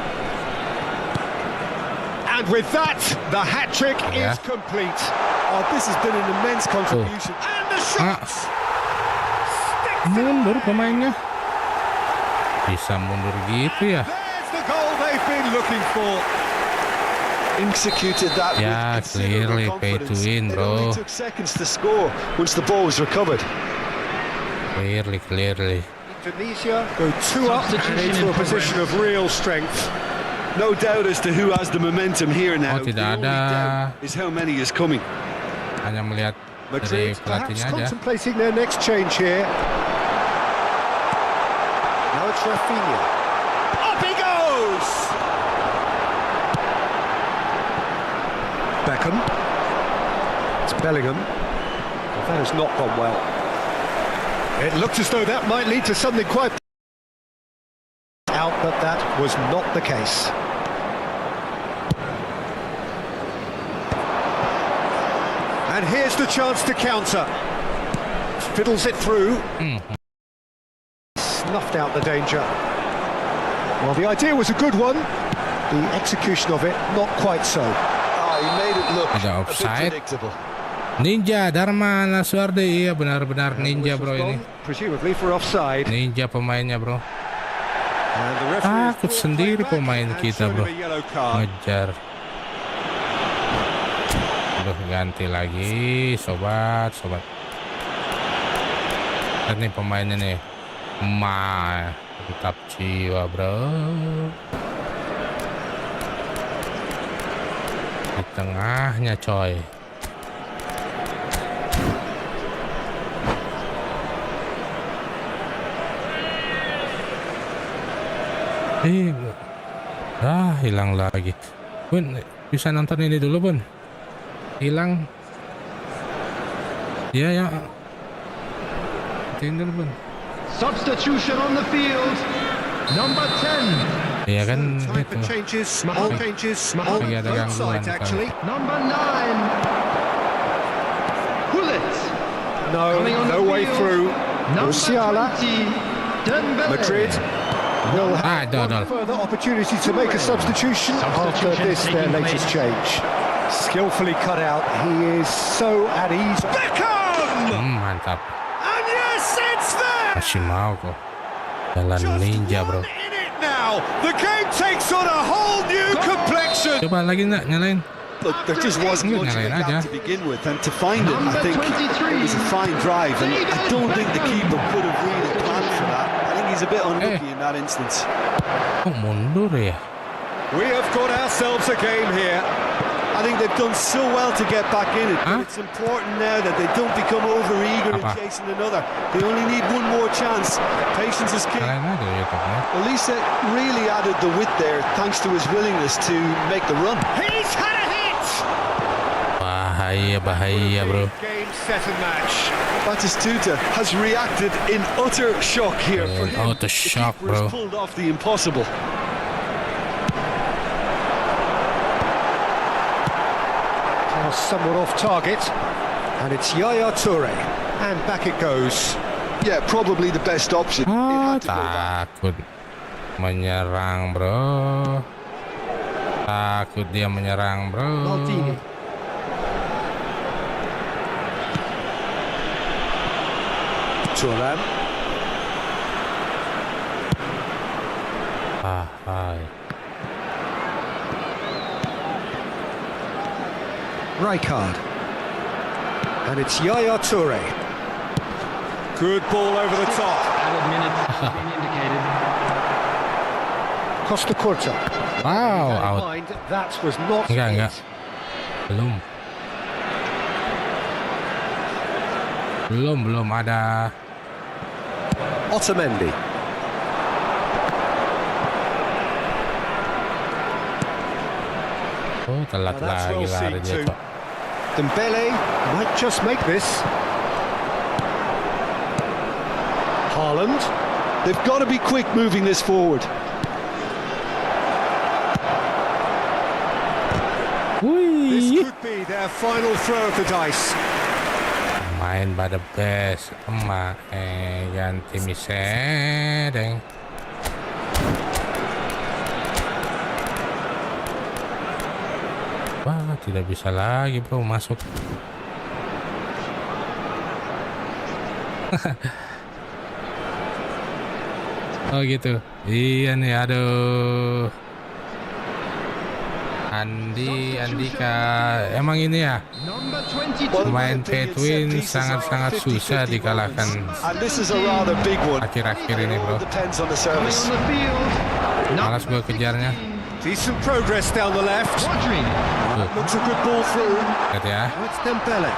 And with that, the hat-trick Yeah. is complete. Oh, this has been an immense contribution. And the shots! Mundur pemainnya. Bisa mundur gitu ya. There's the goal they've been looking for. Executed that Yeah, with considerable clearly pay to confidence. win, It bro. only took seconds to score once the ball was recovered. Clearly. Indonesia go 2 up and into a position of real strength. No doubt as to who has the momentum here now. Oh, tidak The only ada. doubt is how many is coming. Hanya melihat dari Madrid perhaps pelatihnya aja. contemplating their next change here. Now it's Rafinha. Up he goes! Beckham. It's Bellingham. Well, that has not gone well. It looked as though that might lead to something quite out, but that was not the case. And here's the chance to counter. Fiddles it through. Snuffed out the danger. Well, the idea was a good one. The execution of it, not quite so. Oh, he made it look Ada a bit offside. predictable. Ninja Dharma Laswardi, iya benar-benar ninja, bro, ini. Presumably for offside. Ninja pemainnya, bro. And the referee Takut sendiri pemain kita, bro. a yellow card. Ngejar. Udah ganti lagi, sobat. Lihat nih pemainnya nih. Tetap jiwa, bro. Di tengahnya, coy. Hilang lagi. Bun, bisa nonton ini dulu, Bun. Hilang. Ya. Tinggal, Bun. Substitution on the field. Number 10. Iya kan, Time itu. for changes, all changes on Lagi ada both gangguan sides kali. actually. Number 9. Gullit. No, Coming on no the way field. through. Number Musiala. 20. Dembele. Madrid will have Donald. further opportunity to make a substitution after this, their latest change. Skillfully cut out, he is so at ease. Beckham! Mantap. And yes, it's there! Masih mau kok. Jalan Just ninja, bro. one in it now. The game takes on a whole new complexion. Coba lagi nak nyalain. Look, there just wasn't much of a gap to begin with, and to find it, I think it was a fine drive, and I don't think the keeper could have really planned for that. I think he's a bit unlucky in that instance. Kok mundur ya? We have got ourselves a game here. I think they've done so well to get back in it, but it's important now that they don't become over-eager in chasing another. They only need one more chance. Patience is key. Nyalain aja YouTube-nya. Elisa really added the width there, thanks to his willingness to make the run. He's had a hit! Bahaya, bro. Game, set and match. Batistuta has reacted in utter shock here. For him, Utter shock, the keeper has bro. pulled off the impossible. Somewhat off target, and it's Yaya Toure, and back it goes. Yeah, probably the best option. It had to go back. Takut menyerang, bro. Takut dia menyerang, bro. Maldini. Thuram. Hai. Rijkaard. And it's Yaya Toure. Good ball over the top. Added minutes have been indicated. Costa Curta. Wow, out. Mind, that was not Enggak. Belum. Belum ada. Otamendi. Oh, telat lagi lari dia, Cok. Dembele might just make this. Haaland. They've got to be quick moving this forward. This Wih. could be their final throw of the dice. Main pada best. Emak ganti misedeng. Wah, tidak bisa lagi bro masuk. Oh gitu. Iya nih, aduh. Andika, emang ini ya Number 22. pemain Petwin sangat-sangat susah dikalahkan And this is a rather big one. akhir-akhir ini bro. Depends on the Coming service. on the field. Malas gue kejarnya. Decent progress down the left. Rodri. Looks a good ball through. Lihat ya, Now it's Dembele.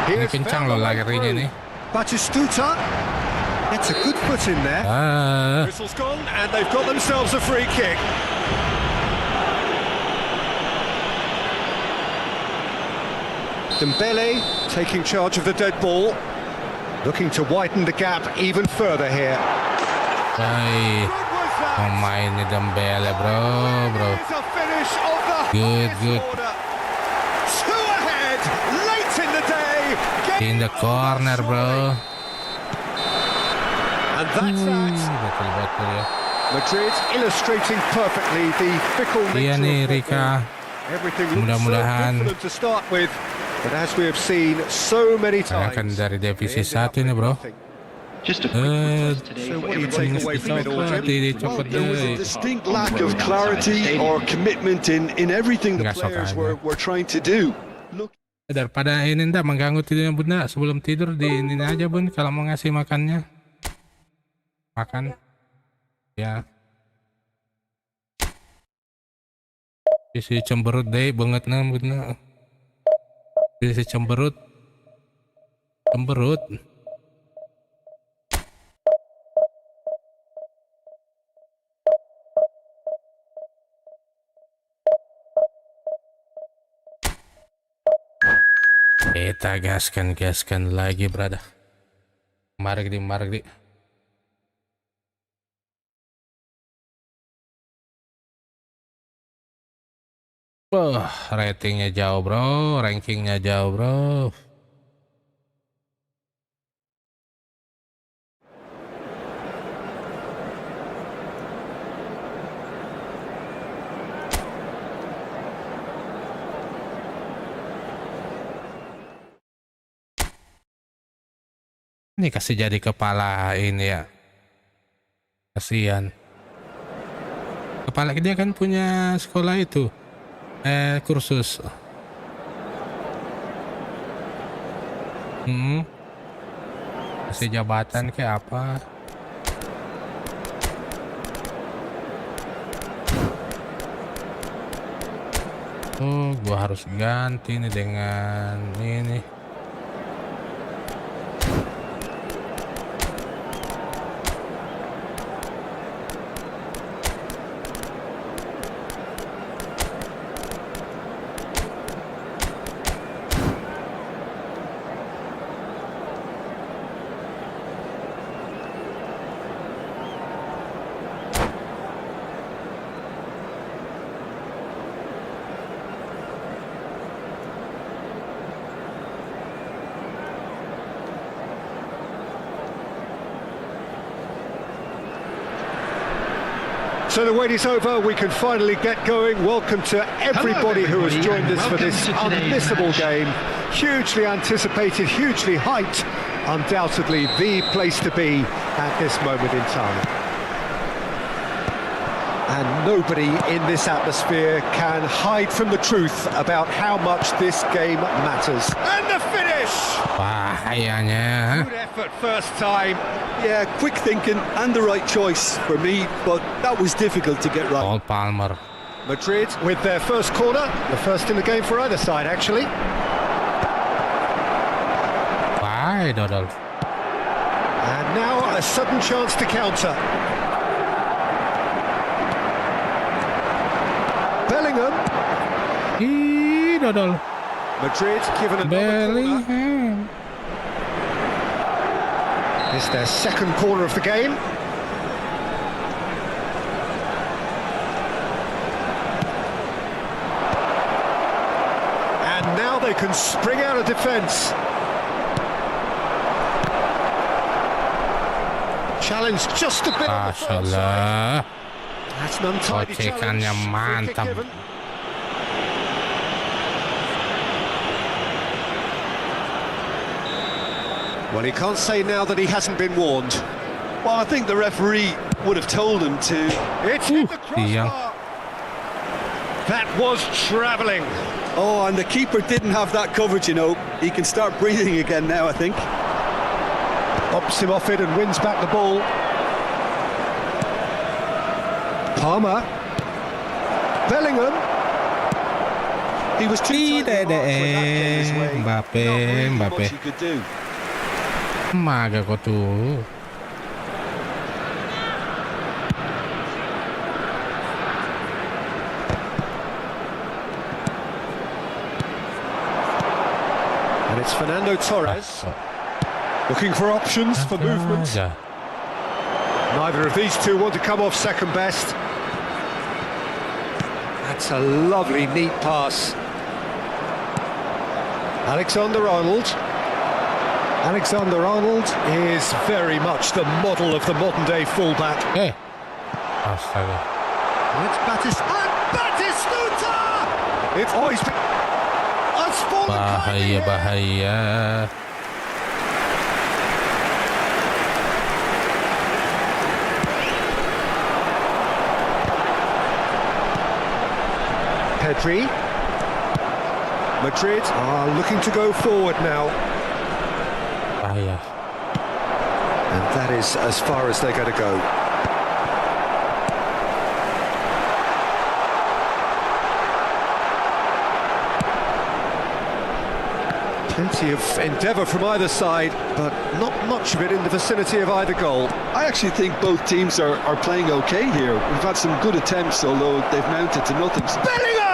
ini Here's kencang loh larinya nih. Batistuta. Gets a good foot in there. Whistle's gone and they've got themselves a free kick. Dembele taking charge of the dead ball. Looking to widen the gap even further here. Baik, Good was that. pemainnya Dembele bro. Here's a finish of the Good, highest good. order. Two ahead, late in the day. In the corner bro. And that's that. Betul-betul ya. Madrid illustrating perfectly the fickle Iya nature nih of Rika. football. Everything looks so Mudah-mudahan. confident to start with, but as we have seen so many Saya akan times, dari they divisi ended up 1 ini with bro. nothing. Just a quick request today So for what do you everybody take away from it all, Jim? Dicopot There was a deh. distinct lack of clarity or commitment in everything the Nggak sok players aja. were trying to do. Look, Daripada ini ndak mengganggu tidurnya bunda, sebelum tidur di ini aja bun kalau mau ngasih makannya. Makan. Ya. Isi cemberut deh banget nah bunda. Isi cemberut. Cemberut. Kita gaskan lagi, brother. Mari di. Ratingnya jauh, bro. Rankingnya jauh, bro. Ini kasih jadi kepala ini ya. Kasihan. Kepala dia kan punya sekolah itu. Kursus. Kasih jabatan kayak apa? Oh, gua harus ganti nih dengan ini. So the wait is over, we can finally get going. Welcome to everybody who has joined us for this unmissable game. Hugely anticipated, hugely hyped, undoubtedly the place to be at this moment in time. And nobody in this atmosphere can hide from the truth about how much this game matters. And the finish! Bahayanya. Good effort first time. yeah, quick thinking and the right choice for me, but that was difficult to get right. Paul Palmer. Madrid with their first corner, the first in the game for either side actually. Hai dodol. And now a sudden chance to counter. Bellingham. Dodol. Madrid given another corner. Bellingham. It's their second corner of the game. And now they can spring out of defence. Challenge just a bit on the far side. That's an untidy challenge. Free kick given. Well, he can't say now that he hasn't been warned. Well, I think the referee would have told him to. It's hit the crossbar. That was travelling. Oh, and the keeper didn't have that coverage, you know. He can start breathing again now, I think. Pops him off it and wins back the ball. Palmer. Bellingham. He was too tight to mark for that game this way. Not really much he could do. Maga kau tu. And it's Fernando Torres looking for options for movement. Neither of these two want to come off second best. That's a lovely, neat pass. Alexander-Arnold. Alexander-Arnold is very much the model of the modern-day fullback. Hey. Astaga. It's Batistuta! It's he's been... Bahaya. Pedri. Madrid are looking to go forward now. Bahaya. And that is as far as they're going to go. Plenty of endeavour from either side, but not much of it in the vicinity of either goal. I actually think both teams are playing okay here. We've had some good attempts, although they've mounted to nothing. Bellingham!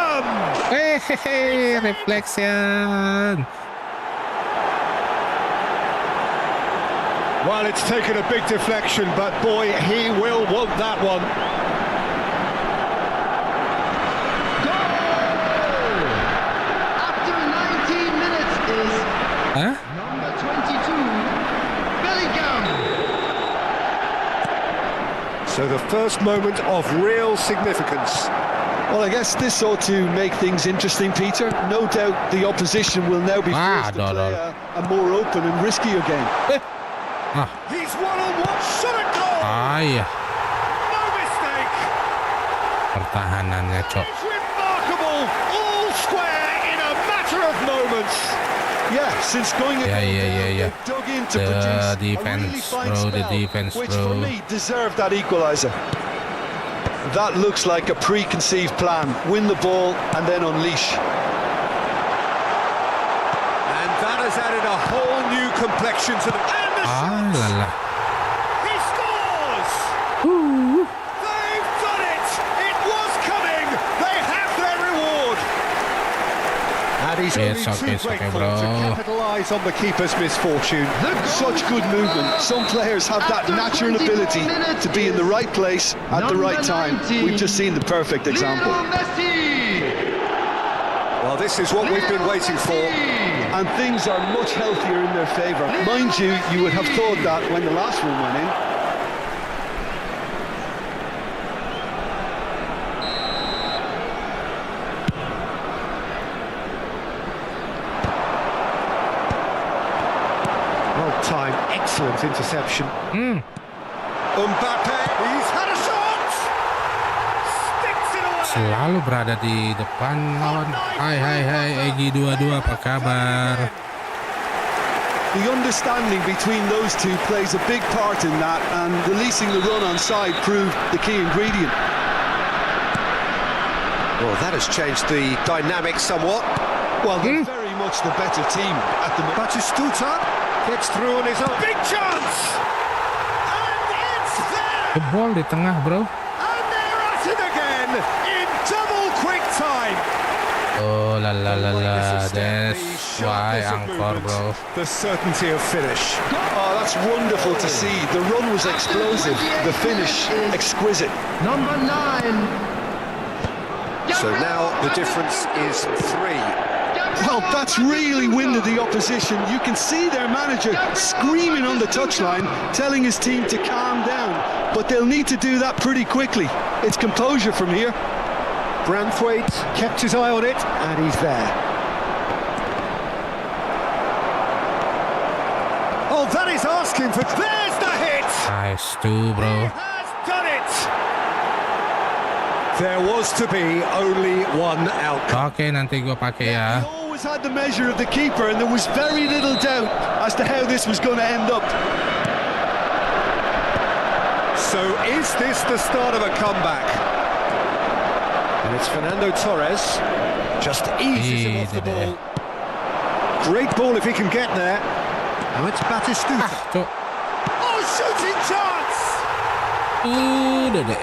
Hey, reflection. Well, it's taken a big deflection, but boy, he will want that one. Goal! After 19 minutes is number 22, Bellingham. So the first moment of real significance. Well, I guess this ought to make things interesting, Peter. No doubt the opposition will now be forced to play a more open and riskier game. He's one-on-one, shot at goal! No mistake! Pertahanannya, Cok. It's remarkable! All square in a matter of moments! Yeah, since going Yeah. dug in to The produce defense, a really fine bro, the spell, defense, which bro. for me deserved that equaliser. That looks like a preconceived plan. Win the ball and then unleash. And that has added a whole new complexion to the... And the shots! He scores! They've done it! It was coming! They have their reward! And he's only too grateful to capitalise on the keeper's misfortune. Such good movement. Some players have that natural ability to be in the right place at the right time. We've just seen the perfect example. Well, this is what we've been waiting for. And things are much healthier in their favour. Mind you, you would have thought that when the last one went in. Well-timed, excellent interception. Mbappe, he's had a shot! Sticks it away! Selalu berada di depan lawan. Hai Egi 22, apa kabar? The understanding between those two plays a big part in that, and releasing the run on side proved the key ingredient. Well, that has changed the dynamic somewhat. Well, they're very much the better team at the moment. Batistuta Gets through on his own. Big chance! And it's there! Jebol di tengah, bro. And they're at it again in double quick time. Oh la la la la, that's why Angkor, bro. The certainty of finish. Oh, that's wonderful to see. The run was explosive, the finish exquisite. Number 9. So now the difference is 3. Well, that's really winded the opposition. You can see their manager screaming on the touchline, telling his team to calm down. But they'll need to do that pretty quickly. It's composure from here. Branthwaite kept his eye on it, and he's there. Oh, that is asking for... There's the hit! Nice too, bro. He has done it! There was to be only one outcome. Oke, nanti gue pakai ya. He always had the measure of the keeper, and there was very little doubt as to how this was going to end up. So is this the start of a comeback? And it's Fernando Torres. Just eases him off the ball. Great ball if he can get there. Now it's Batistuta. Cok. Oh, shooting chance! Udah deh.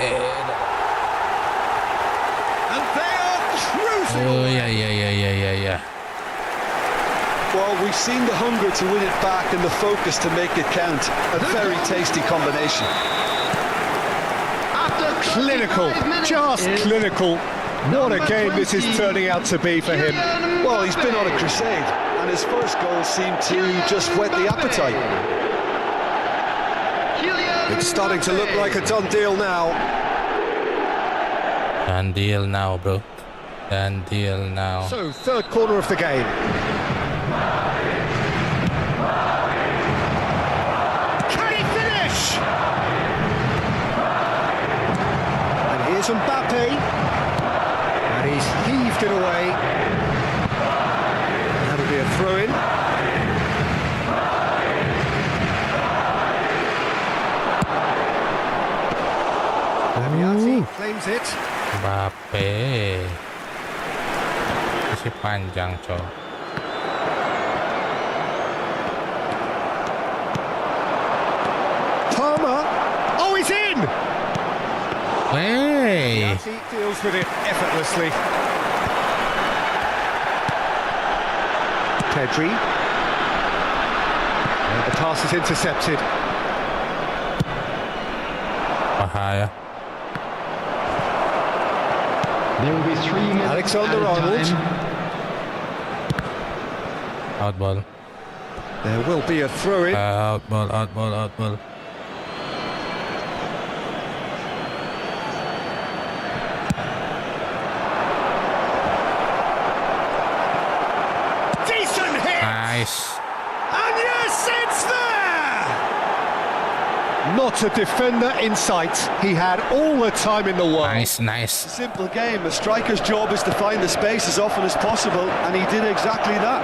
And they are cruising. Oh ya. Well, we've seen the hunger to win it back and the focus to make it count. A very tasty combination. Clinical, just clinical. What a game this is turning out to be for him. Well, he's been on a crusade, and his first goal seemed to just whet the appetite. It's starting to look like a done deal now. Done deal now, bro. Done deal now. So, third corner of the game. Can he finish? And here's Mbappe. And he's heaved it away. That'll be a throw-in. Lamiati claims it. Mbappe. Masih panjang, coy. Palmer. Oh, he's in! Hey. He deals with it effortlessly. Pedri. And the pass is intercepted. Bahaya. There will be 3 minutes Alexander-Arnold. Out ball. There will be a throw-in. Out ball. Decent hit! Nice. And yes, it's there! Not a defender in sight. He had all the time in the world. Nice. It's a simple game. A striker's job is to find the space as often as possible, and he did exactly that.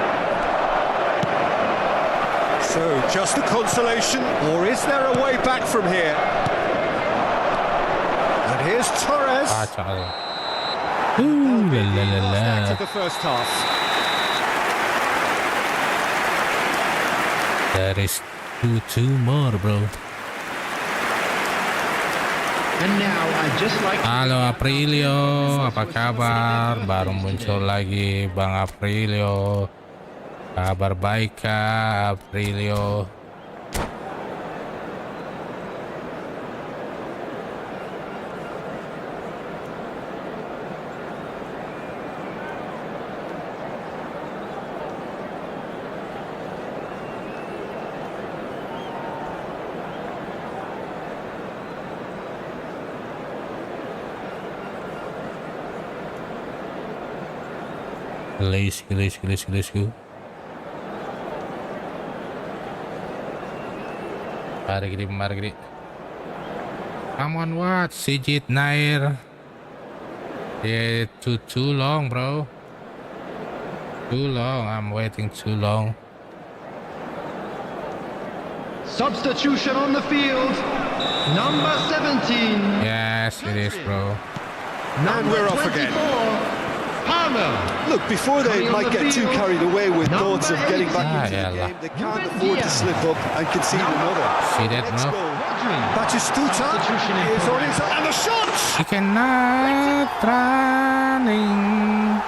So, just a consolation, or is there a way back from here? And here's Torres. Kacau. La. After the first half. There is two more, bro. And now I'd just like to... Halo Aprilio, apa kabar? Baru muncul lagi Bang Aprilio. Kabar baik kah Aprilio? Let's go. Mari gini. Come on, what? Sijit Nair. Yeah, too long, bro. Too long. I'm waiting too long. Substitution on the field. Number 17. Yes, it is, bro. And we're off again. Look, before they might get too carried away with thoughts of getting back into the game, they can't afford to slip up and concede another. See that, no? Batistuta is on his... And the shot! He cannot running.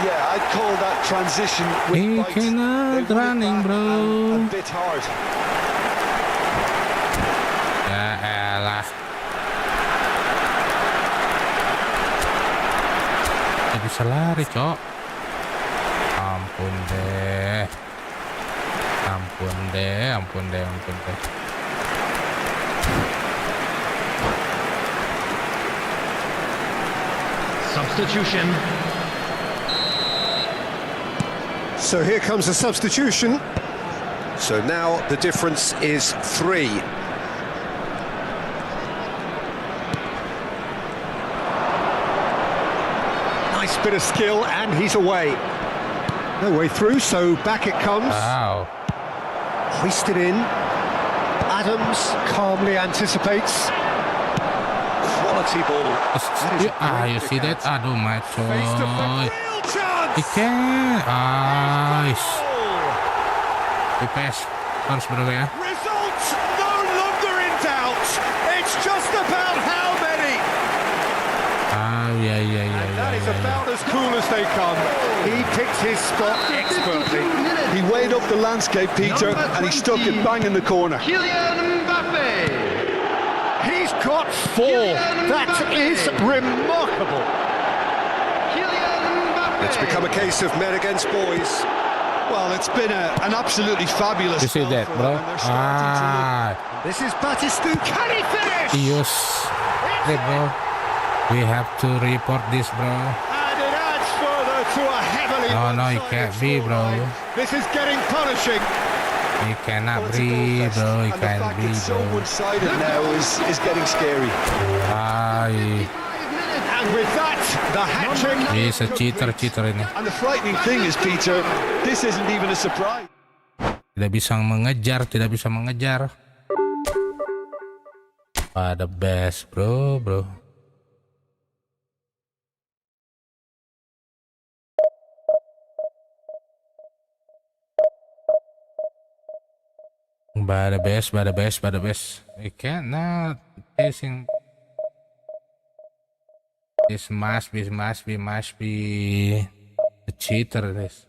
Yeah, I'd call that transition with He bite. cannot They win it running, back bro. and a bit hard. Ya elah. Gak bisa lari, cok. Ampun deh. Ampun deh, ampun deh, ampun deh. Substitution. So here comes a substitution. So now the difference is 3. Nice bit of skill, and he's away. No way through, so back it comes. Wow. Hoisted in. Adams calmly anticipates. Quality ball. You see that? Aduh, maco. Face to face. Real chance. He can. He pass. Harus bro ya. Results no longer in doubt. It's just about how many. Yeah. That is about as cool as they come. He picked his spot expertly. He weighed up the landscape, Peter, and he stuck it bang in the corner. Kylian Mbappe. He's got 4. That is remarkable. Kylian Mbappe. It's become a case of men against boys. Well, it's been an absolutely fabulous. You see spell that, for bro? them, and they're starting to look This is Batistu. Can he finish? Yes. Hey, bro. We have to report this, bro. And it adds further to a heavily... No, it can't be, bro. This is getting punishing. He cannot Well, it's a breathe, goal fest, bro. He and the can't fact breathe, it's so bro. one-sided now is getting scary. And with that, the hat-trick... He's a cheater ini. And the frightening thing is, Peter, this isn't even a surprise. Tidak bisa mengejar. The best, bro. By the best. We cannot chasing. This must be a cheater. This.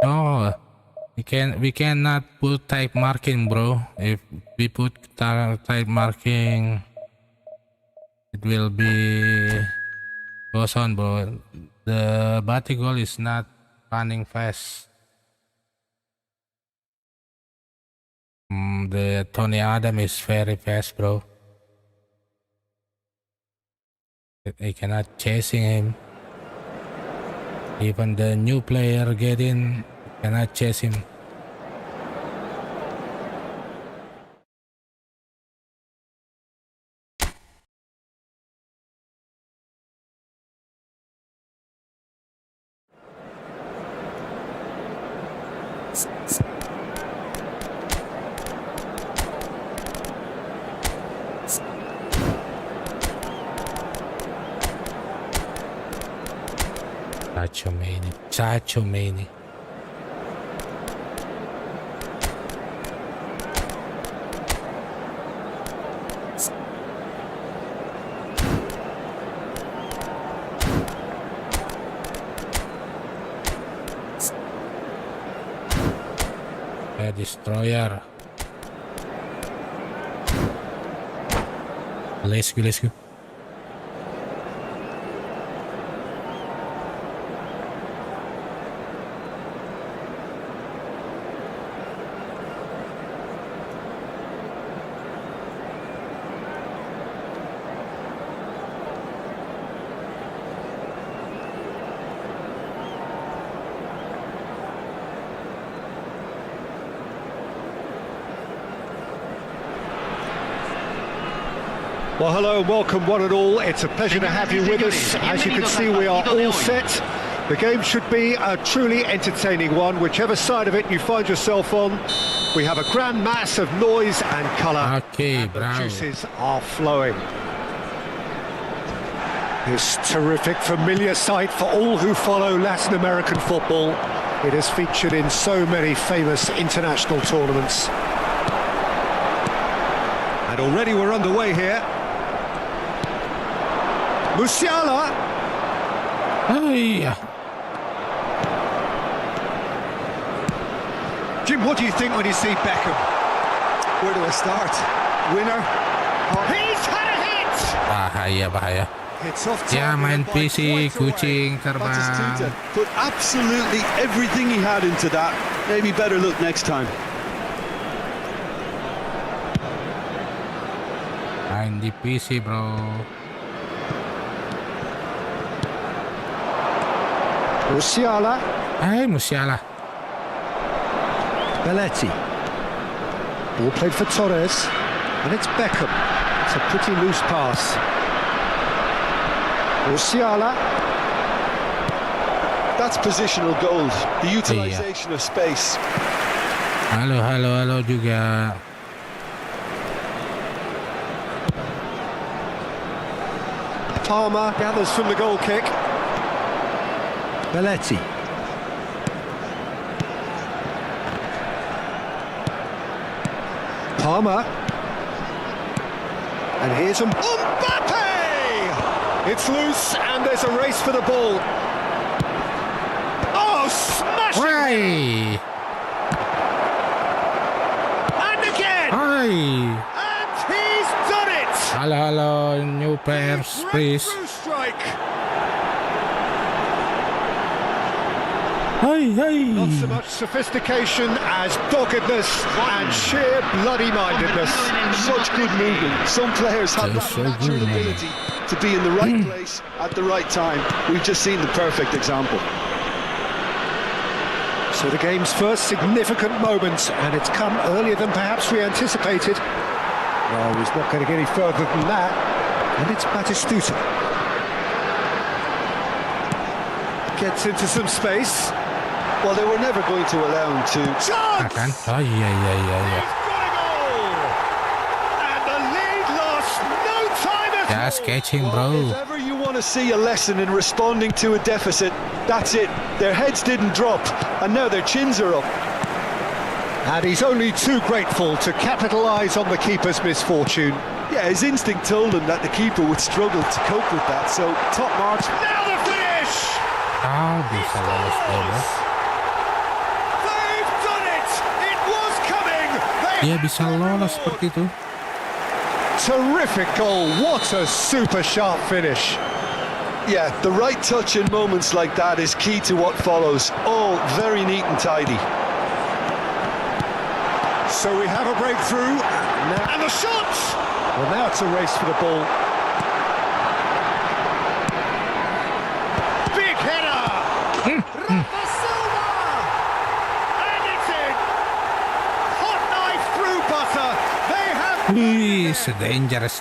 No, we cannot put type marking, bro. If we put type marking, it will be goes on, bro. The Batigol is not running fast. The Tony Adam is very fast, bro. They cannot chasing him. Even the new player cannot chase him. Chacho Mani. A destroyer. Let's go. Well, hello and welcome one and all. It's a pleasure to have you with us. As you can see, we are all set. The game should be a truly entertaining one, whichever side of it you find yourself on. We have a grand mass of noise and colour. Okay, and the bravo. juices are flowing. This terrific, familiar sight for all who follow Latin American football. It has featured in so many famous international tournaments. And already we're underway here. Musiala. Ay, Jim, what do you think when you see Beckham? Where do I start? Winner. He's had a hit! bahaya. It's off Ya, target main by PC, quite a way. kucing terbang. Batistuta put absolutely everything he had into that. Maybe better look next time. Main di PC, bro. Musiala. Ay, Musiala. Belletti. Ball played for Torres. And it's Beckham. It's a pretty loose pass. Musiala. That's positional gold. The utilisation of space. Halo juga. Palmer gathers from the goal kick. Belletti. Palmer. And here's Mbappe! It's loose and there's a race for the ball. Oh, smashing! Ay! And again! Ay! And he's done it! Halo, new pairs, please. Breakthrough strike. Not so much sophistication as doggedness and sheer bloody-mindedness. Such good movement. Some players have that So natural good, man. ability to be in the right place at the right time. We've just seen the perfect example. So the game's first significant moment, and it's come earlier than perhaps we anticipated. No, he's not going to get any further than that. And it's Batistuta. Gets into some space. Well, they were never going to allow him to. Ah, kan? Oh, iya. He's got a goal! And the lead lost no time at all! Just catching, If bro. ever you want to see a lesson in responding to a deficit, that's it. Their heads didn't drop, and now their chins are up. And he's only too grateful to capitalise on the keeper's misfortune. Yeah, his instinct told him that the keeper would struggle to cope with that, so top marks. Now the finish! Ah, bisa lolos bro. They've done it! It was coming! Dia bisa lolos seperti itu. Terrific goal. What a super sharp finish. Yeah, the right touch in moments like that is key to what follows. All very neat and tidy. So we have a breakthrough. And the shot! Well, now it's a race for the ball. Big header! Rafa Silva! And it's in! Hot knife through butter. They have... Wih,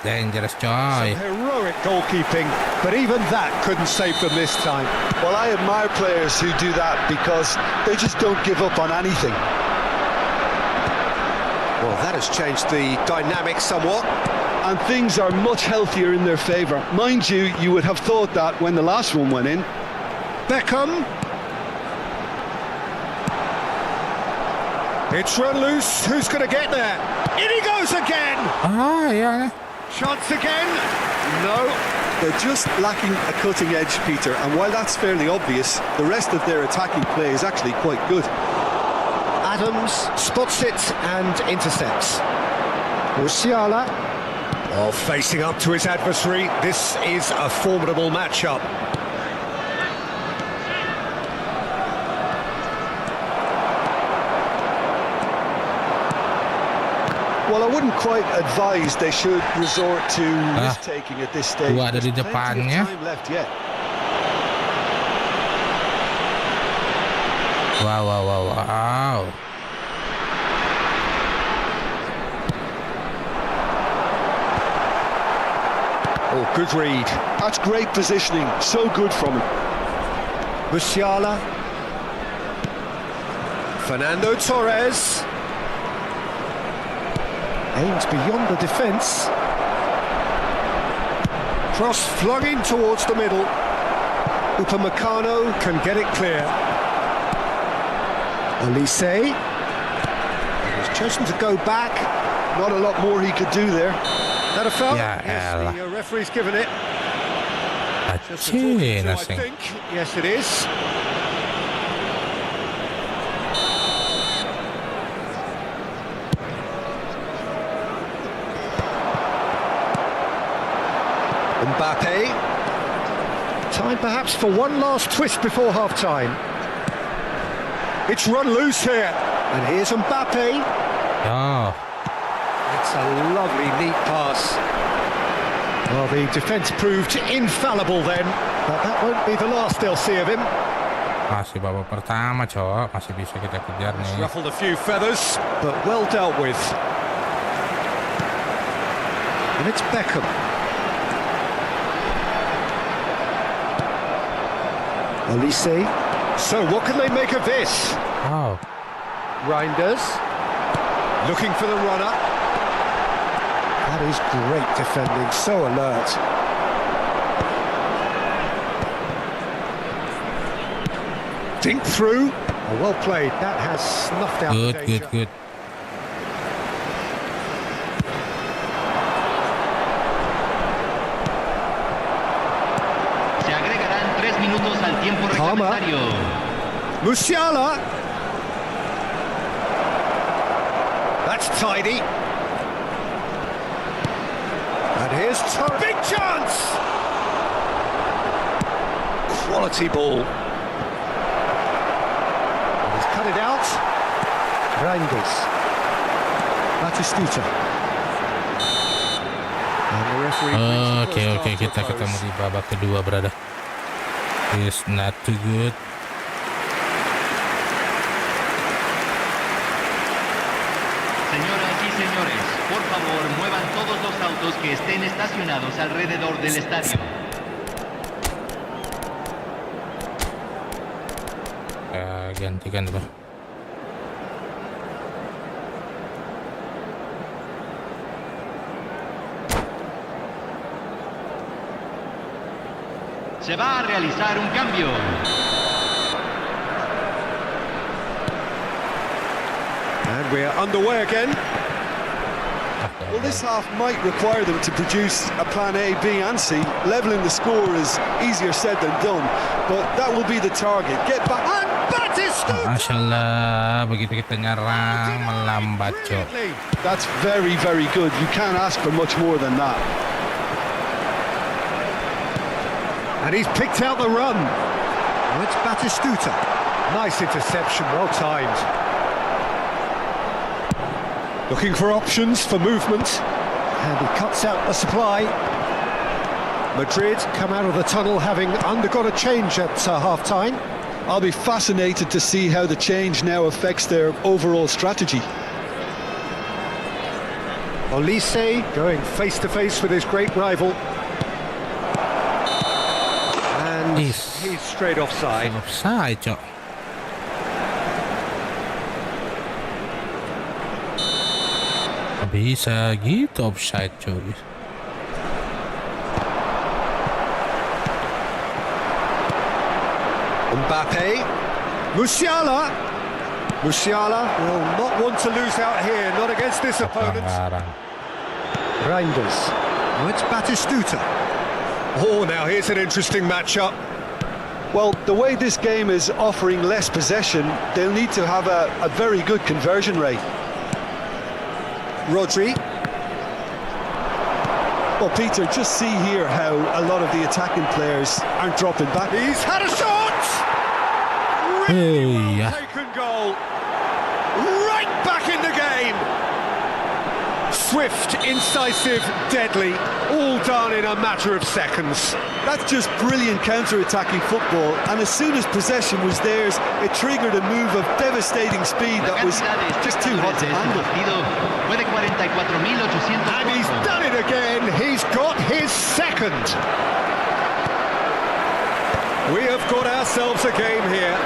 dangerous coy. Heroic goalkeeping, but even that couldn't save them this time. Well, I admire players who do that because they just don't give up on anything. Well, that has changed the dynamic somewhat. And things are much healthier in their favour. Mind you, you would have thought that when the last one went in. Beckham. It's run loose. Who's going to get there? In he goes again. Ah, ya. Chance again. No. They're just lacking a cutting edge, Peter. And while that's fairly obvious, the rest of their attacking play is actually quite good. Adams spots it and intercepts. Musiala. Oh, facing up to his adversary. This is a formidable matchup. Well, I wouldn't quite advise they should resort to risk-taking at this stage. Dua ada di There's plenty of depannya. time left yet. Wow. Oh, good read. That's great positioning. So good from him. Musiala. Fernando Torres. Aims beyond the defence. Cross flung in towards the middle. Upamecano can get it clear. Olise. He's chosen to go back. Not a lot more he could do there. That a foul? Yeah, Yes, the referee's given it. Just a talking to, I think. Yes, it is. Mbappe. Time perhaps for one last twist before half-time. It's run loose here. And here's Mbappe. Oh, It's a lovely, neat pass. Well, the defence proved infallible then, but that won't be the last they'll see of him. masih babak pertama, cowok. Masih bisa kita kejar nih. Ruffled a few feathers, but well dealt with. And it's Beckham. Olise. So what can they make of this? Oh, Reinders. Looking for the runner. That is great defending, so alert. Dink through. Oh, well played. That has snuffed out the danger. good. Se agregarán 3 minutos al tiempo Palmer. reglamentario. Musiala. That's tidy. And here's big chance. Quality ball. He's cut it out. Reinders. Batistuta. And the referee. Oke, kita ketemu di babak kedua, brother. It's not too good. Señoras y señores, por favor, muevan todos los autos que estén estacionados alrededor del estadio. Gantikan dulu. Se va a realizar un cambio. And we're underway again. Well, this half might require them to produce a plan A, B and C. Levelling the score is easier said than done, but that will be the target. Get back. And Batistuta! Masya Allah, begitu kita nyerang melambat, cok. That's very, very good. You can't ask for much more than that. And he's picked out the run. Well, it's Batistuta. Nice interception, well timed. Looking for options for movement. And he cuts out the supply. Madrid come out of the tunnel having undergone a change at half-time. I'll be fascinated to see how the change now affects their overall strategy. Olise going face-to-face with his great rival. And He's straight offside. offside, cok. Bisa gitu offside, cuy. Mbappe. Musiala. Musiala will not want to lose out here, not against this opponent. Pelanggaran. Reinders. Oh, it's Batistuta. Oh, now here's an interesting matchup. Well, the way this game is offering less possession, they'll need to have a very good conversion rate. Rodri. Well, Peter, just see here how a lot of the attacking players aren't dropping back. He's had a shot! Really well taken goal. Right back in the game. Swift, incisive, deadly, all done in a matter of seconds. That's just brilliant counter-attacking football, and as soon as possession was theirs, it triggered a move of devastating speed that was just too hot to handle. And he's done it again. He's got his second. We have got ourselves a game here.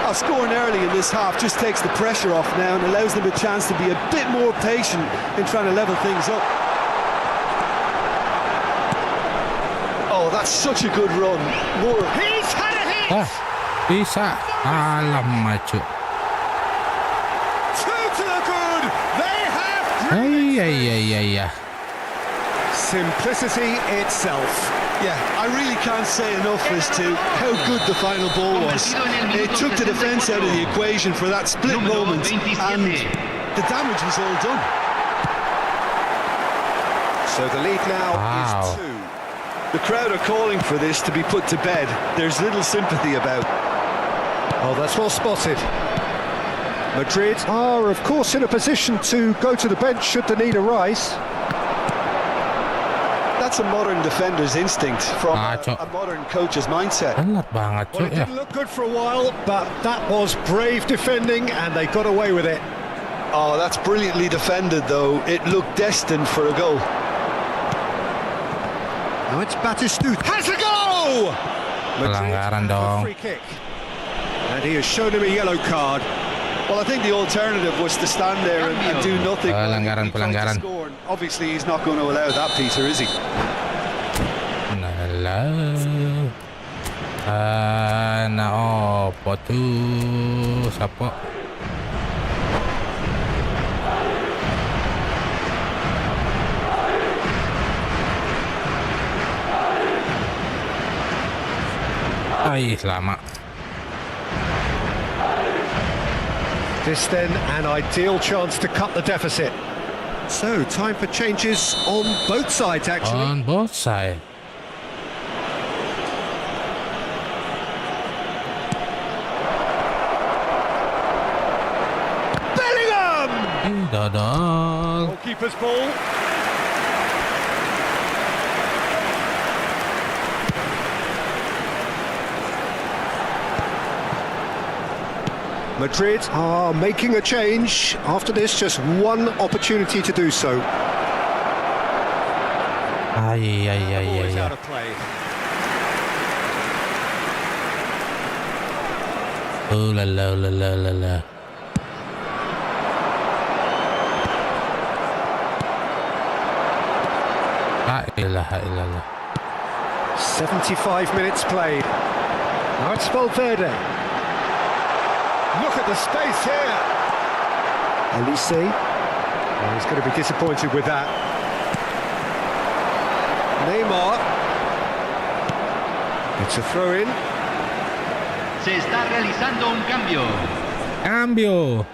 A scoring early in this half just takes the pressure off now and allows them a chance to be a bit more patient in trying to level things up. Oh, that's such a good run. More. He's had a hit! Bisa. Alamak, cu. Two to the good! They have Ay. simplicity itself. Yeah, I really can't say enough as to how good the final ball was. It took the defence out of the equation for that split moment, and the damage was all done. So the lead now Wow. is 2. The crowd are calling for this to be put to bed. There's little sympathy about. Oh, that's well spotted. Madrid are, of course, in a position to go to the bench should the need arise. That's a modern defender's instinct from Cok. a modern coach's mindset. Telat banget, cu, Well, it ya. didn't look good for a while, but that was brave defending, and they got away with it. Oh, that's brilliantly defended, though. It looked destined for a goal. Now it's Batistuta. Has a goal! Pelanggaran dong. Free kick. And he has shown him a yellow card. Well, I think the alternative was to stand there and do nothing. Pelanggaran. Score. Obviously, he's not going to allow that, Peter, is he? Opo tuh? Sapo? Ay, lama. This then an ideal chance to cut the deficit. So time for changes on both sides, actually. On both sides. Bellingham! Dodol. Goalkeeper's ball. Madrid are making a change. After this, just one opportunity to do so. Ay. Ball is out of play. Oh la la. La ilaha illallah. 75 minutes played. Now it's Valverde. Look at the space here. Elise. Oh, he's going to be disappointed with that. Neymar. It's a throw-in. Se está realizando un cambio. Cambio.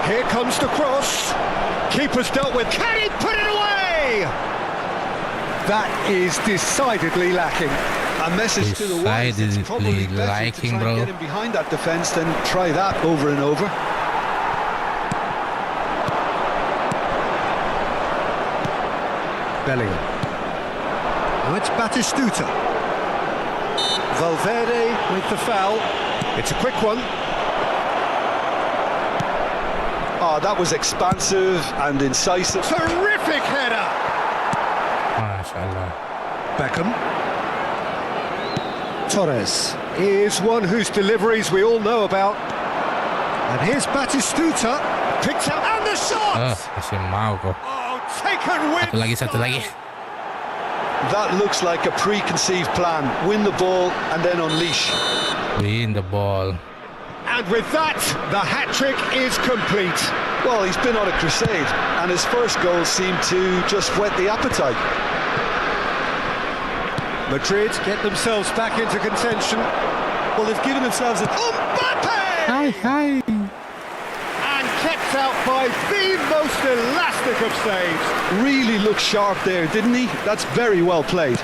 Here comes the cross. Keeper's dealt with. Can he put it away? That is decidedly lacking. A message to the wise. It's probably Decidedly better lacking, to try bro. and get him behind that defence than try that over and over. Bellingham. Now it's Batistuta. Valverde with the foul. It's a quick one. Oh, that was expansive and incisive. Terrific header. Mashallah. Beckham. Torres is one whose deliveries we all know about. And here's Batistuta. Picks up and the shot! Masih mau kok. Oh, taken with... Satu lagi. That looks like a preconceived plan. Win the ball and then unleash. Win the ball. And with that, the hat-trick is complete. Well, he's been on a crusade, and his first goal seemed to just whet the appetite. Madrid get themselves back into contention. Well, they've given themselves a... Mbappe! Hi. And kept out by the most elastic of saves. Really looked sharp there, didn't he? That's very well played.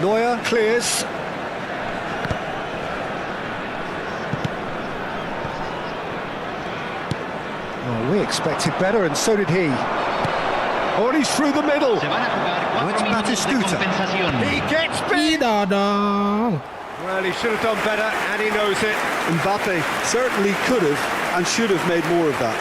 Neuer clears. Oh, we expected better, and so did he. Oh, and he's through the middle. Se van a jugar 4 It's minutos de Batistuta. compensación. He gets big. Dodol. Well, he should have done better, and he knows it. Mbappe certainly could have and should have made more of that.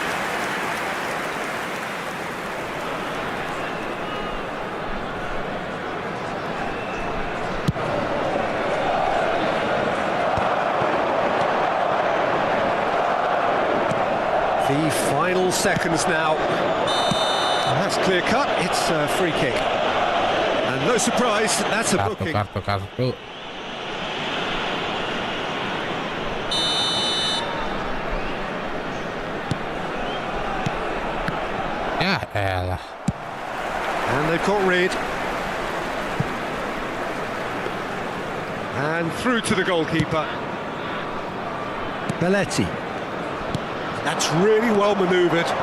The final seconds now. And that's clear cut. It's a free kick. And no surprise, that's a booking. Kartu. Ya elah. And they've got rid. And through to the goalkeeper. Belletti. That's really well manoeuvred. So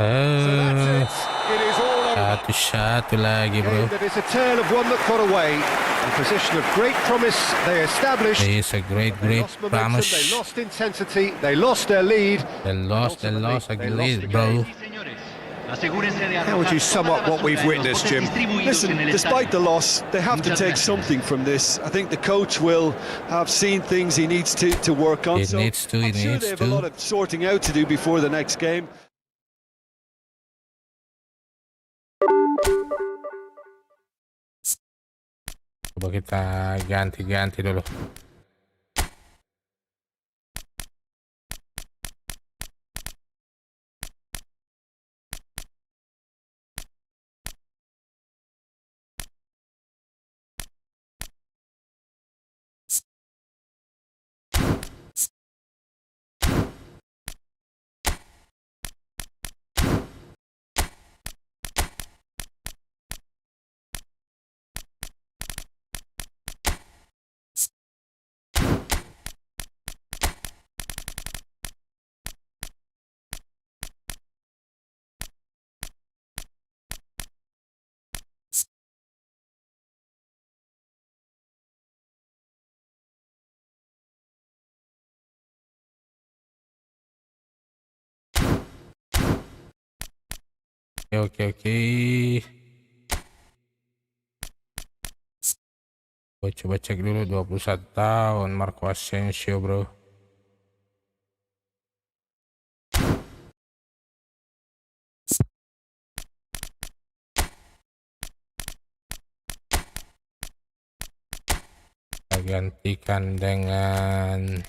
that's it. It is all over. Satu lagi, bro. That is a tale of one that got away. A position of great promise they established. It is a great Momentum, promise. they lost intensity, they lost their lead. They lost a lead, bro. How would you sum up what we've witnessed, Jim? Listen, despite the loss, they have to take something from this. I think the coach will have seen things he needs to work on. He needs to. They have a lot of sorting out to do before the next game. Coba kita ganti dulu. Oke. Gua coba cek dulu 21 tahun Marco Asensio, bro. Kita gantikan dengan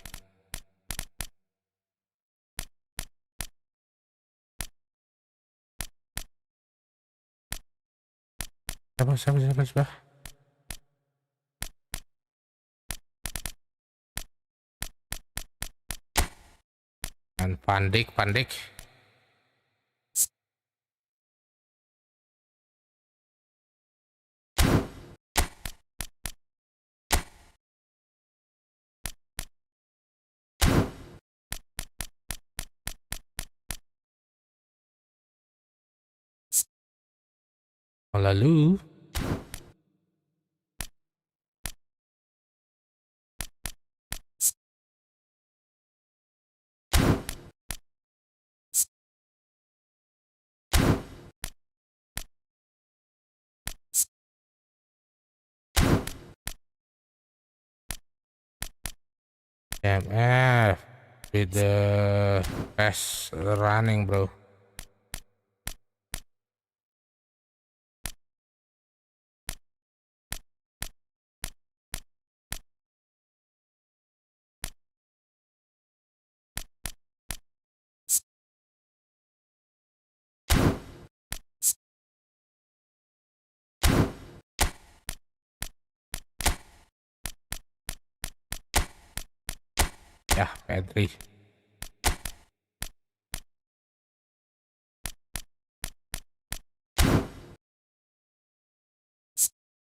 siapa? Dan Pandik. Lalu MF with the pass running, bro. Ya, Pedri.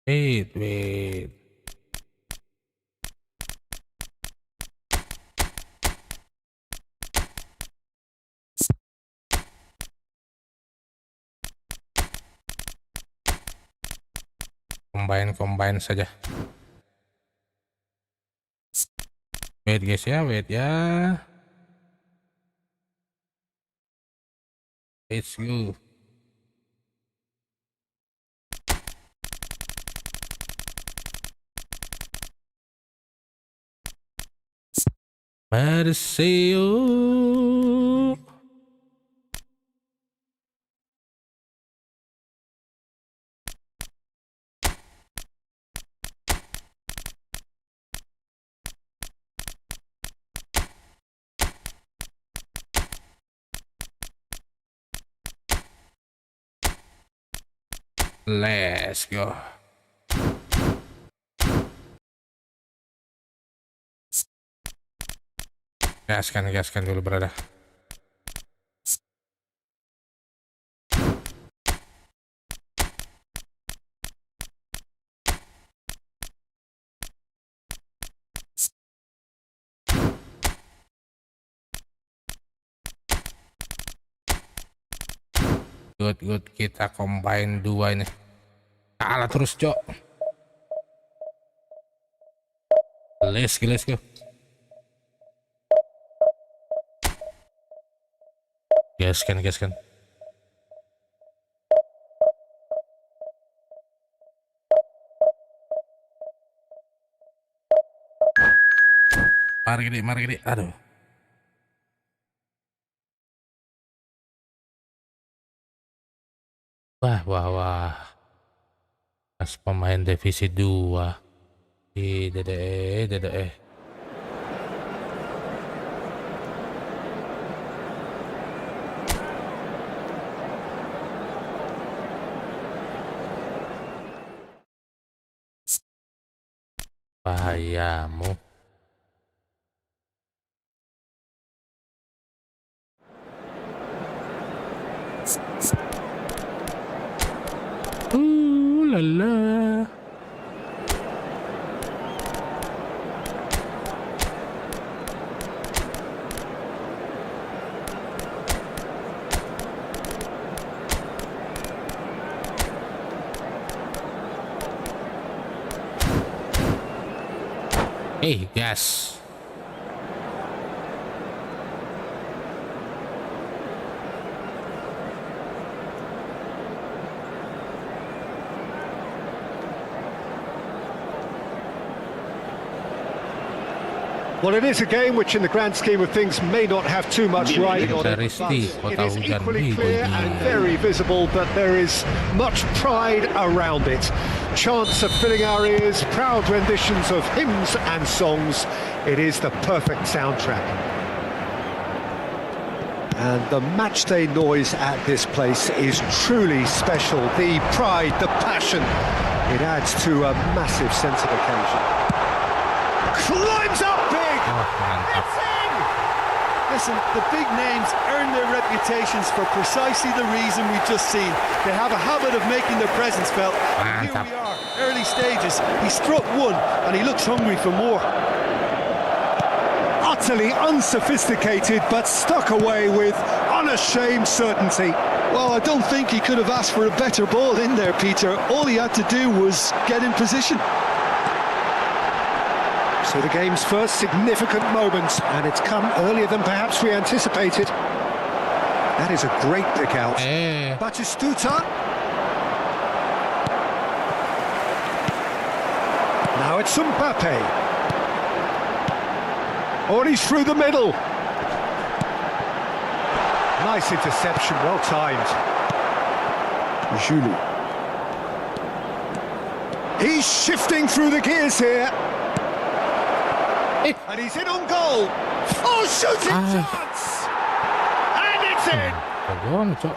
Wait. Combine saja. Wait guys ya, Let's go. Marcelo. Let's go. Gaskan dulu, brother. Good. Kita combine 2 ini. Kalah terus, Cok. Let's go. Gaskan. Mari gede. Aduh. Wah. Pas pemain divisi 2. Dede. Bahayamu. Lala. Hey, gas. Well, it is a game which in the grand scheme of things may not have too much riding on it, but it is equally clear and very visible that there is much pride around it. Chants are filling our ears, proud renditions of hymns and songs. It is the perfect soundtrack. And the matchday noise at this place is truly special. The pride, the passion, it adds to a massive sense of occasion. Climbs up big! It's in! Listen, the big names earn their reputations for precisely the reason we've just seen. They have a habit of making their presence felt. And here we are, early stages. He struck one and he looks hungry for more. Utterly unsophisticated, but stuck away with unashamed certainty. Well, I don't think he could have asked for a better ball in there, Peter. All he had to do was get in position. So the game's first significant moment, and it's come earlier than perhaps we anticipated. That is a great pick out. Batistuta. Now it's Mbappe. Oh, and he's through the middle. Nice interception, well timed. Julie. He's shifting through the gears here. And he's in on goal. Oh, shooting chance! And it's in!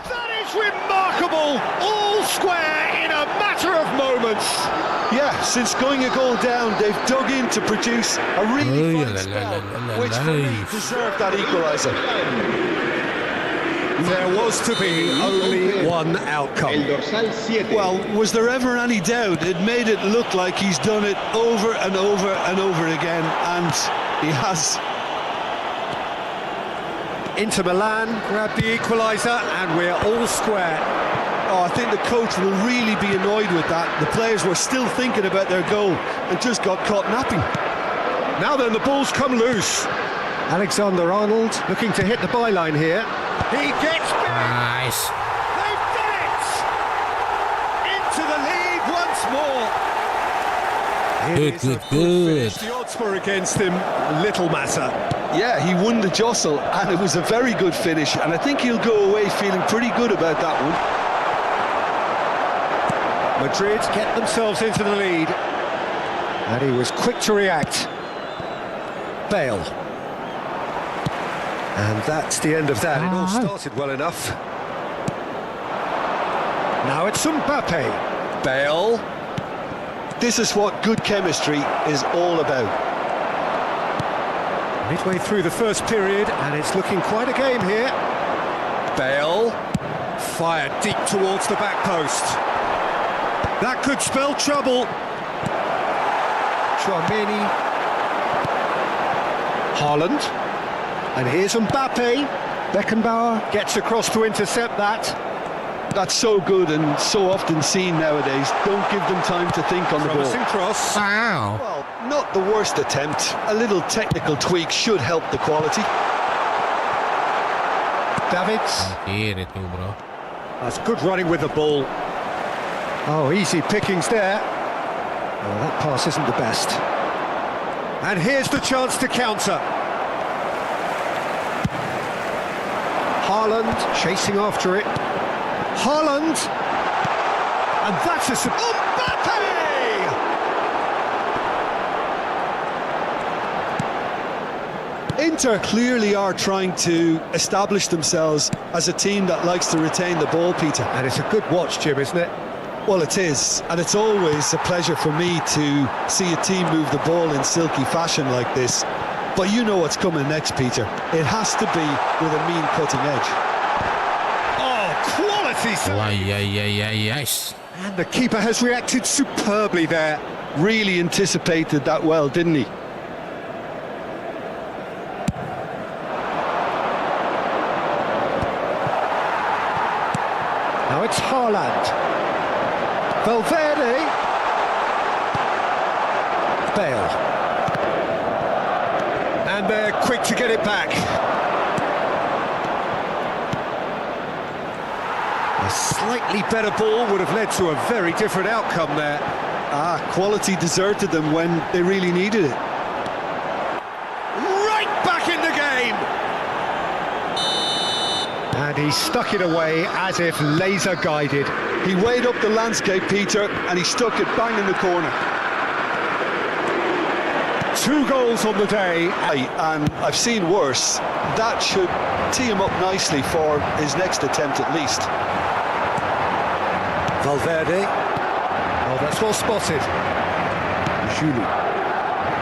That is remarkable! All square in a matter of moments. Yeah, since going a goal down, they've dug in to produce a really fun spell, which for me deserved that equaliser. There was to be only one outcome. Well, was there ever any doubt? It made it look like he's done it over and over and over again, and he has. Inter Milan grabbed the equaliser, and we're all square. Oh, I think the coach will really be annoyed with that. The players were still thinking about their goal and just got caught napping. Now then, the ball's come loose. Alexander-Arnold looking to hit the byline here. He gets back. Nice. They've done it! Into the lead once more. Good. The odds were against him, little matter. Yeah, he won the jostle, and it was a very good finish, and I think he'll go away feeling pretty good about that one. Madrid get themselves into the lead, and he was quick to react. Bale. And that's the end of that. It all started well enough. Now it's Mbappe. Bale. This is what good chemistry is all about. Midway through the first period, and it's looking quite a game here. Bale. Fired deep towards the back post. That could spell trouble. Chouameni. Haaland. And here's Mbappe. Beckenbauer gets across to intercept that. That's so good and so often seen nowadays. Don't give them time to think on the ball. Promising cross. Wow. Well, not the worst attempt. A little technical tweak should help the quality. Davids. Here itu, bro. That's good running with the ball. Oh, easy pickings there. Oh, that pass isn't the best. And here's the chance to counter. Haaland chasing after it. Haaland! And that's a... Mbappe! Inter clearly are trying to establish themselves as a team that likes to retain the ball, Peter. And it's a good watch, Jim, isn't it? Well, it is, and it's always a pleasure for me to see a team move the ball in silky fashion like this. But you know what's coming next, Peter. It has to be with a mean cutting edge. Oh, quality! Yes. And the keeper has reacted superbly there. Really anticipated that well, didn't he? Now it's Haaland. Valverde. Bale. And they're quick to get it back. A slightly better ball would have led to a very different outcome there. Quality deserted them when they really needed it. Right back in the game! And he stuck it away as if laser guided. He weighed up the landscape, Peter, and he stuck it bang in the corner. 2 goals on the day. And I've seen worse. That should tee him up nicely for his next attempt at least. Valverde. Oh, that's well spotted. Juli.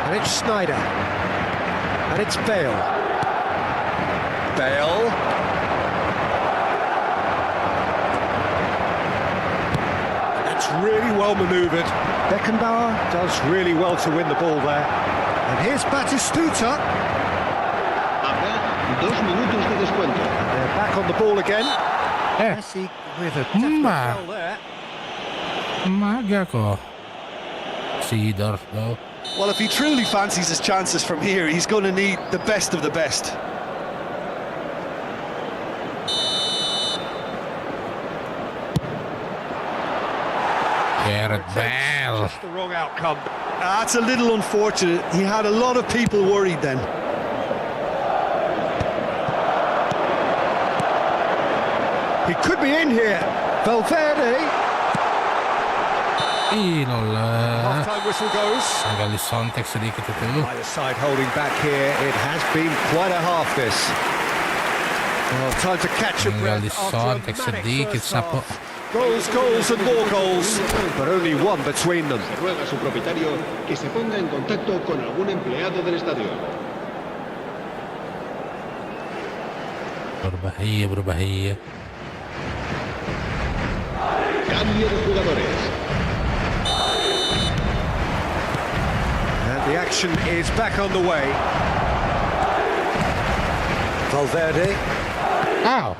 And it's Snyder. And it's Bale. Bale. That's really well manoeuvred. Beckenbauer does really well to win the ball there. And here's Batistuta. Habrá 2 minutos de descuento. And they're back on the ball again. Messi with a definite foul there. Maga ko. Seedorf, though. Well, if he truly fancies his chances from here, he's going to need the best of the best. Gareth Bale. Just the wrong outcome. That's a little unfortunate. He had a lot of people worried then. He could be in here. Valverde. Half-time whistle goes. Agak disontek sedikit itu. Either side holding back here. It has been quite a half this. Well, time to catch a breath after a manic sedikit first sapo. half. Goals, goals and more goals, but only one between them. Se ruega a su propietario que se ponga en contacto con algún empleado del estadio. Berbahaya. Cambio de jugadores. And the action is back on the way. Valverde. Ow.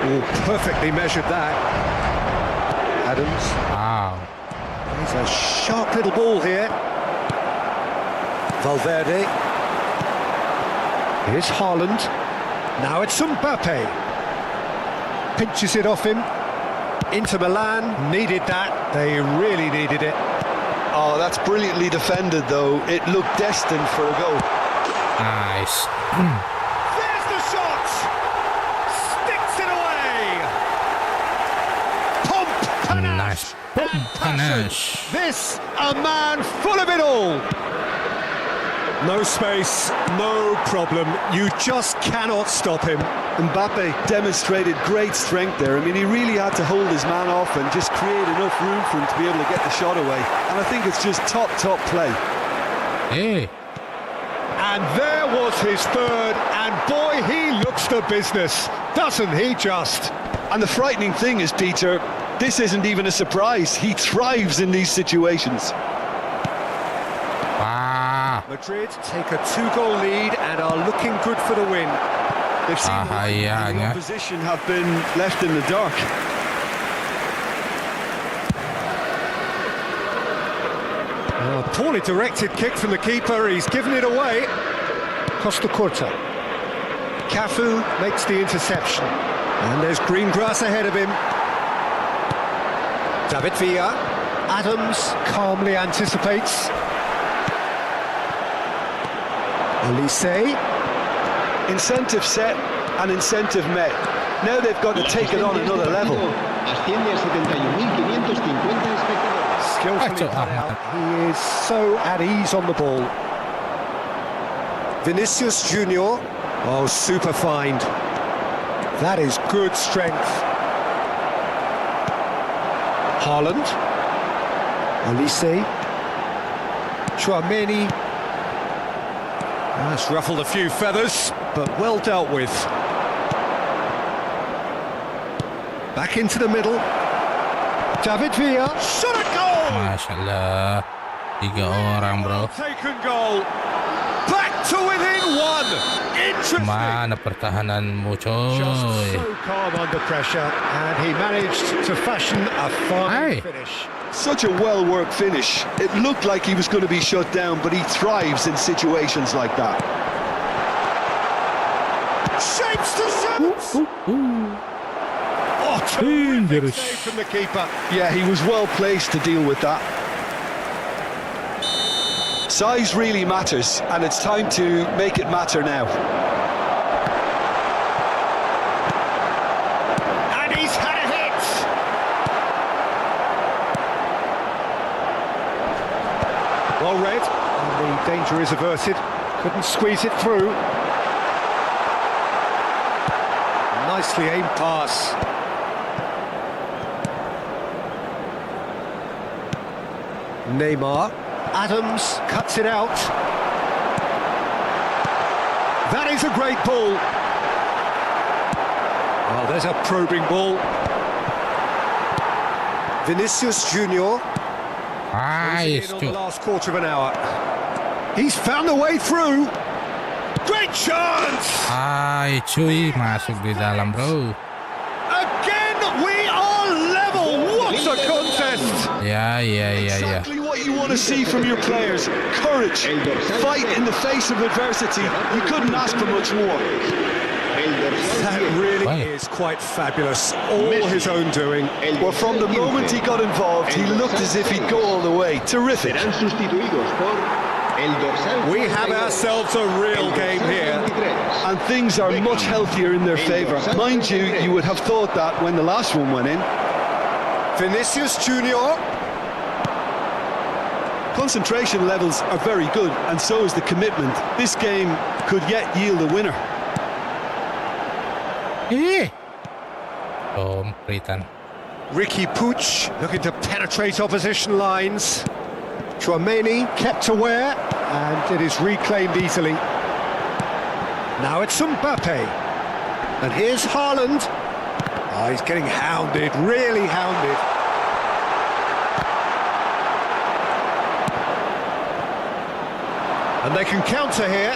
Oh, perfectly measured that. Adams. Wow. He's a sharp little ball here. Valverde. Here's Haaland. Now it's Mbappe. Pinches it off him. Inter Milan needed that. They really needed it. Oh, that's brilliantly defended, though. It looked destined for a goal. Nice. There's the shot! Sticks it away! Pomp panache! Nice. Panache. This, a man full of it all! No space, no problem. You just cannot stop him. Mbappe demonstrated great strength there. I mean, he really had to hold his man off and just create enough room for him to be able to get the shot away. And I think it's just top play. Hey. And there was his third, and boy, he looks the business, doesn't he just? And the frightening thing is, Peter, this isn't even a surprise. He thrives in these situations. Wah. Madrid take a 2-goal lead and are looking good for the win. They've seen the Bahayanya. opposition have been left in the dark. A poorly directed kick from the keeper, he's given it away. Costa Curta. Cafu makes the interception. And there's green grass ahead of him. David Villa. Adams calmly anticipates. Elise. Incentive set and incentive met. Now they've got to take it on another level. Asciende a 71.550 espectadores. Skillfully cut out. He is so at ease on the ball. Vinicius Junior. Oh, super find. That is good strength. Haaland. Elise. Chouameni. That's ruffled a few feathers, but well dealt with. Back into the middle. David Villa. Shot a goal! Masya Allah. 3 orang, bro. Taken goal. Back to within one. Interesting. Mana pertahananmu, Just coy? so calm under pressure, and he managed to fashion a fine Hey. finish. Such a well-worked finish. It looked like he was going to be shut down, but he thrives in situations like that. Shapes to shoot. Oh, terrific save from the keeper. Yeah, he was well placed to deal with that. Size really matters, and it's time to make it matter now. And he's had a hit. Well read, and the danger is averted. Couldn't squeeze it through. Nicely aimed pass. Neymar. Adams cuts it out. That is a great ball. Oh, there's a probing ball. Vinicius Junior. Nice, In on the cuy. last quarter of an hour. He's found the way through. Great chance! Ay, cuy, masuk di dalam, bro. Again, we are level. What a contest! Ya. Exactly what you want to see from your players. Courage, fight in the face of adversity. You couldn't ask for much more. That really Wow. is quite fabulous. All his own doing. Well, from the moment he got involved, he looked as if he'd go all the way. Terrific. Serán sustituidos por el dorsal. We have ourselves a real game here. And things are much healthier in their favour. Mind you, you would have thought that when the last one went in. Vinicius Junior. Concentration levels are very good, and so is the commitment. This game could yet yield a winner. Eh. Komplitan. Ricky Puig looking to penetrate opposition lines. Chouameni kept aware, and it is reclaimed easily. Now it's Mbappe. And here's Haaland. Oh, he's getting hounded, really hounded. And they can counter here.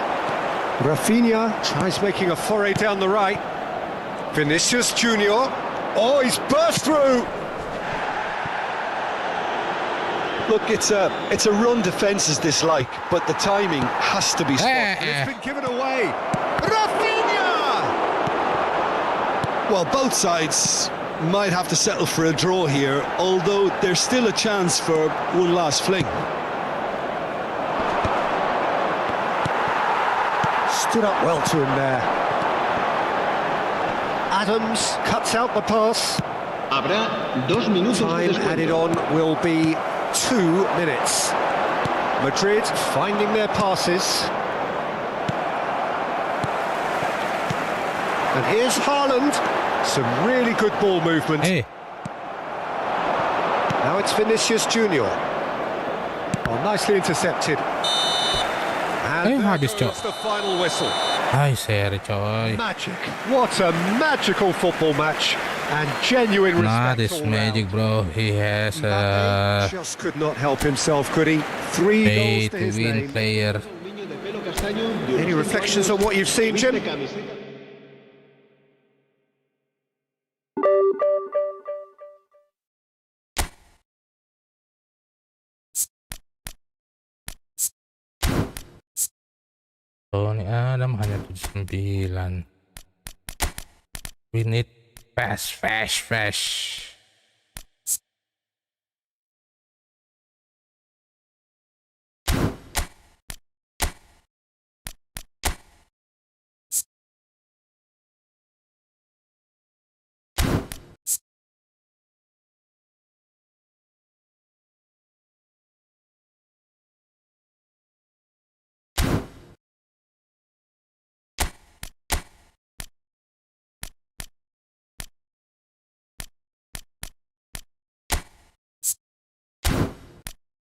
Rafinha tries making a foray down the right. Vinicius Junior. Oh, he's burst through. Look, it's a run defences dislike, but the timing has to be spot. It's been given away. Rafinha! Well, both sides might have to settle for a draw here, although there's still a chance for one last fling. Stood up well to him there. Adams cuts out the pass. Habrá 2 minutos de Time descuento. added on will be 2 minutes. Madrid finding their passes. And here's Haaland. Some really good ball movement. Hey, Now it's Vinicius Junior. Oh, nicely intercepted. And there habis, goes Cok. the final whistle. hai seri coy. Magic. What a magical football match. And genuine Nah, respect this all magic, round. bro. He has Mbappe just could not help himself, could he? 3 pay goals to to his win name. player. Un niño de pelo castaño de Any unos reflections 5 on what you've seen, viste Jim? camiseta. Tony Adam hanya 79. We need fast.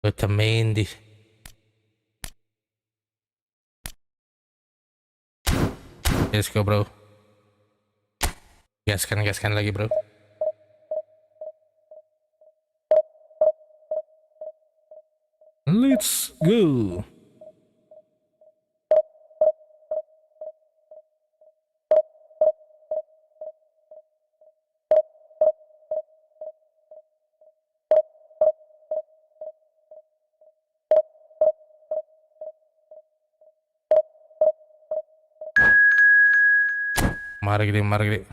Otamendi. Let's go, bro. Gaskan lagi, bro. Let's go. Mari gede.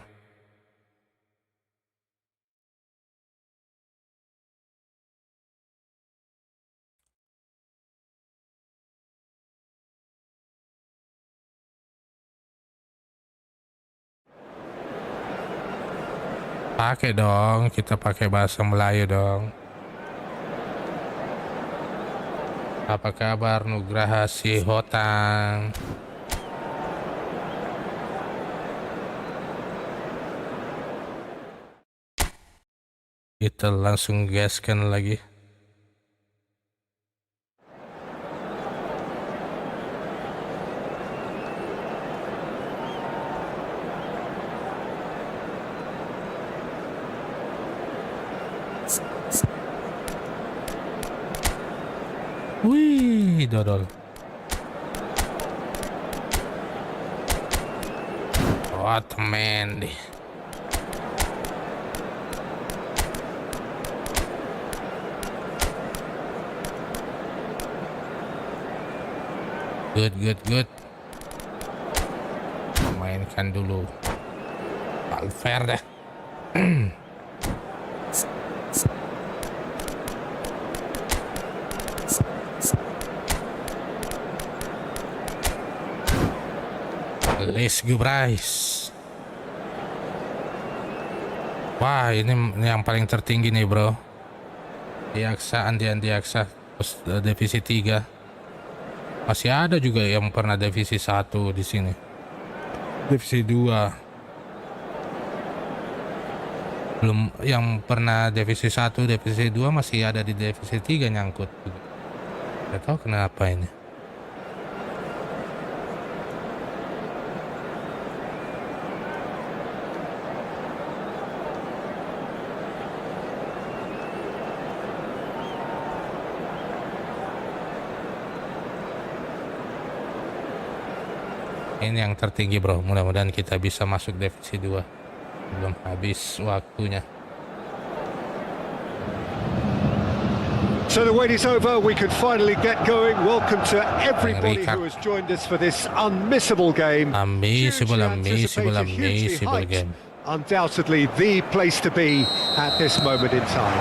Pakai dong, kita pakai bahasa Melayu dong. Apa kabar Nugraha si Hotang? Kita langsung gaskan lagi. Wih, dodol. Otamendi. Good. Mainkan dulu. Valverde. Let's go, Bryce. Wah, ini yang paling tertinggi nih, bro. Andi Aksa terus divisi 3. Masih ada juga yang pernah divisi 1 di sini. Divisi 2. Belum yang pernah divisi 1, divisi 2 masih ada di divisi 3 nyangkut. Gak tahu kenapa ini. Ini yang tertinggi, bro. Mudah-mudahan kita bisa masuk divisi 2. Belum habis waktunya. So the wait is over, we can finally get going. Welcome to everybody who has joined us for this unmissable game. Unmissable Hugely hyped. game. Undoubtedly the place to be at this moment in time.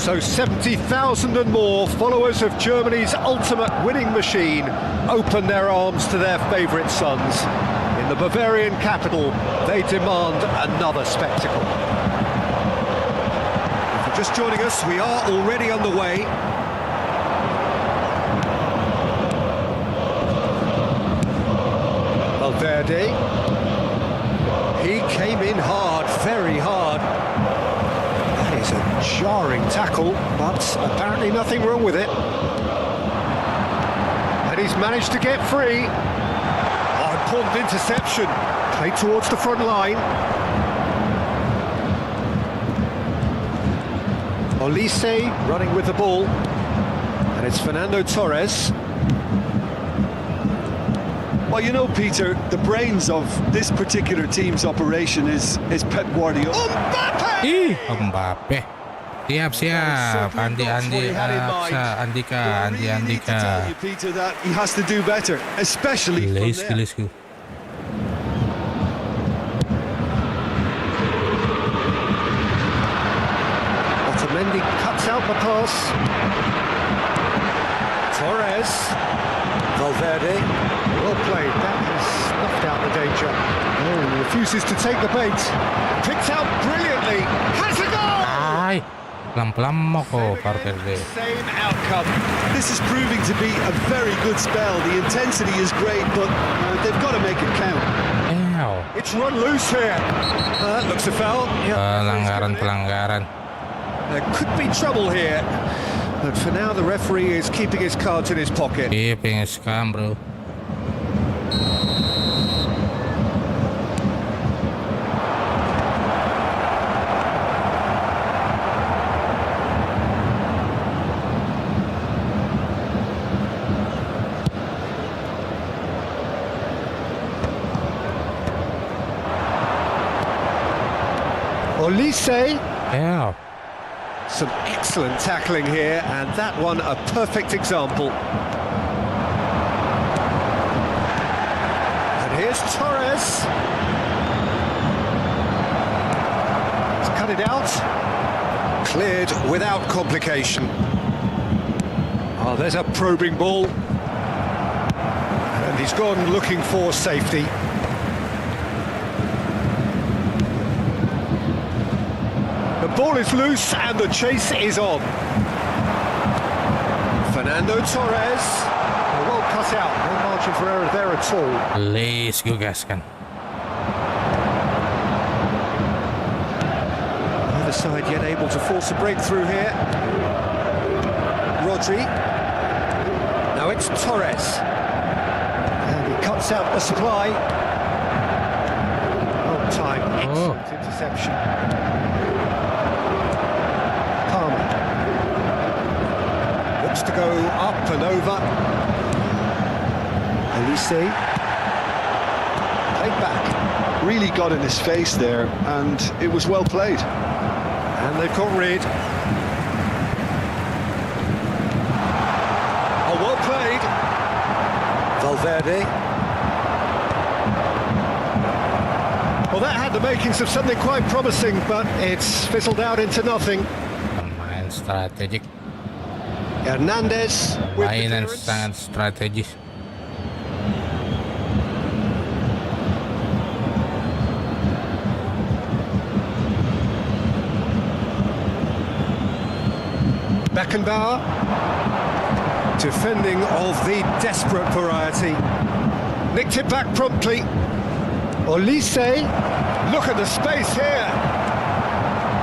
So 70,000 and more followers of Germany's ultimate winning machine open their arms to their favourite sons. In the Bavarian capital, they demand another spectacle. If you're just joining us, we are already underway. Valverde. He came in hard, very hard. That is a jarring tackle, but apparently nothing wrong with it. And he's managed to get free. Oh, important interception. Played towards the front line. Olise running with the ball. And it's Fernando Torres. Well, you know, Peter, the brains of this particular team's operation is Pep Guardiola. Ih, Mbappe. Siap. Andika. Peter, that he has to do better, especially from there. Let's go. Otamendi cuts out the pass. Torres. Valverde. Well played. That has snuffed out the danger. Oh, refuses to take the bait. Picked out brilliantly. Has a goal! Ay, pelan-pelan mo ko, Valverde. Same outcome. This is proving to be a very good spell. The intensity is great, but they've got to make it count. Ew. It's run loose here. Looks a foul. Pelanggaran. There could be trouble here. But for now, the referee is keeping his cards in his pocket. Iya, pengen scam, bro. Olise. Ew. Some excellent tackling here, and that one a perfect example. And here's Torres. He's cut it out. Cleared without complication. Oh, there's a probing ball. And he's gone looking for safety. The ball is loose and the chase is on. Fernando Torres. Well cut out. No margin for error there at all. Let's go, Gaskan. Neither side yet able to force a breakthrough here. Rodri. Now it's Torres. And he cuts out the supply. On time. Excellent interception. Looks to go up and over. Olise. Played back. Really got in his face there, and it was well played. And they've got rid. Oh, well played. Valverde. Well, that had the makings of something quite promising, but it's fizzled out into nothing. Pemain strategik. Hernandez with the Mainan clearance. sangat strategis. Beckenbauer, defending of the desperate variety. Nicked it back promptly. Olise, look at the space here.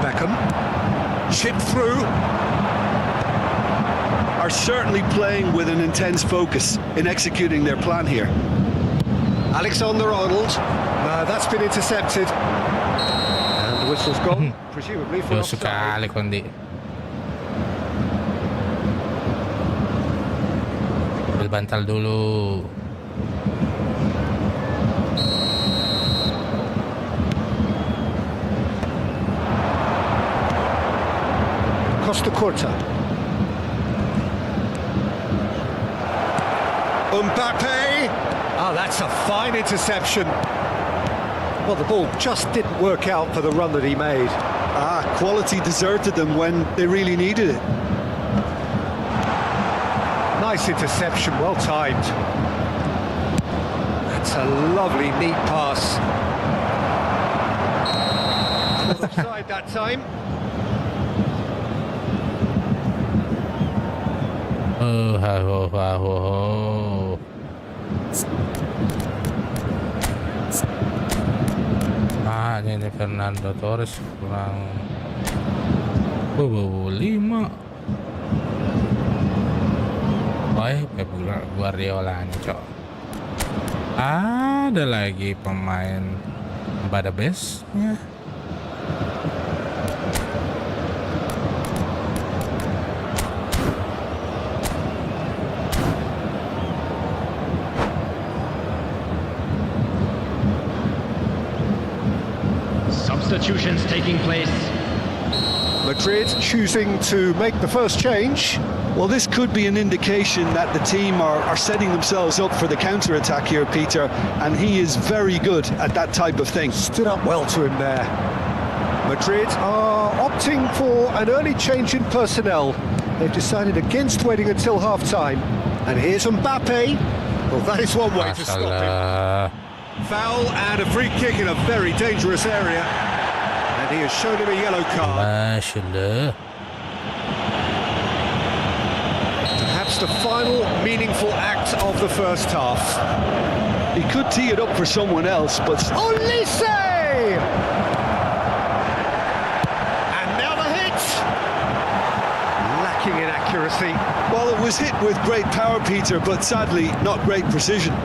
Beckham, chipped through. Are certainly playing with an intense focus in executing their plan here. Alexander-Arnold, that's been intercepted. And the whistle's gone, presumably for Jauh offside. sekali Kondi. Ambil bantal dulu. Costa Curta. Mbappe! Oh, that's a fine interception. Well, the ball just didn't work out for the run that he made. Quality deserted them when they really needed it. Nice interception, well timed. That's a lovely, neat pass. Offside that time. bolanya ini Fernando Torres kurang 5. Pep Guardiola nih, cok. Ada lagi pemain pada base-nya. Substitutions taking place. Madrid choosing to make the first change. Well, this could be an indication that the team are setting themselves up for the counter-attack here, Peter, and he is very good at that type of thing. Stood up well to him there. Madrid are opting for an early change in personnel. They've decided against waiting until half-time. And here's Mbappe. Well, that is one way to stop him. Foul and a free kick in a very dangerous area. And he has shown him a yellow card. Perhaps the final meaningful act of the first half. He could tee it up for someone else, but... Olise! And now the hit! Lacking in accuracy. Well, it was hit with great power, Peter, but sadly, not great precision.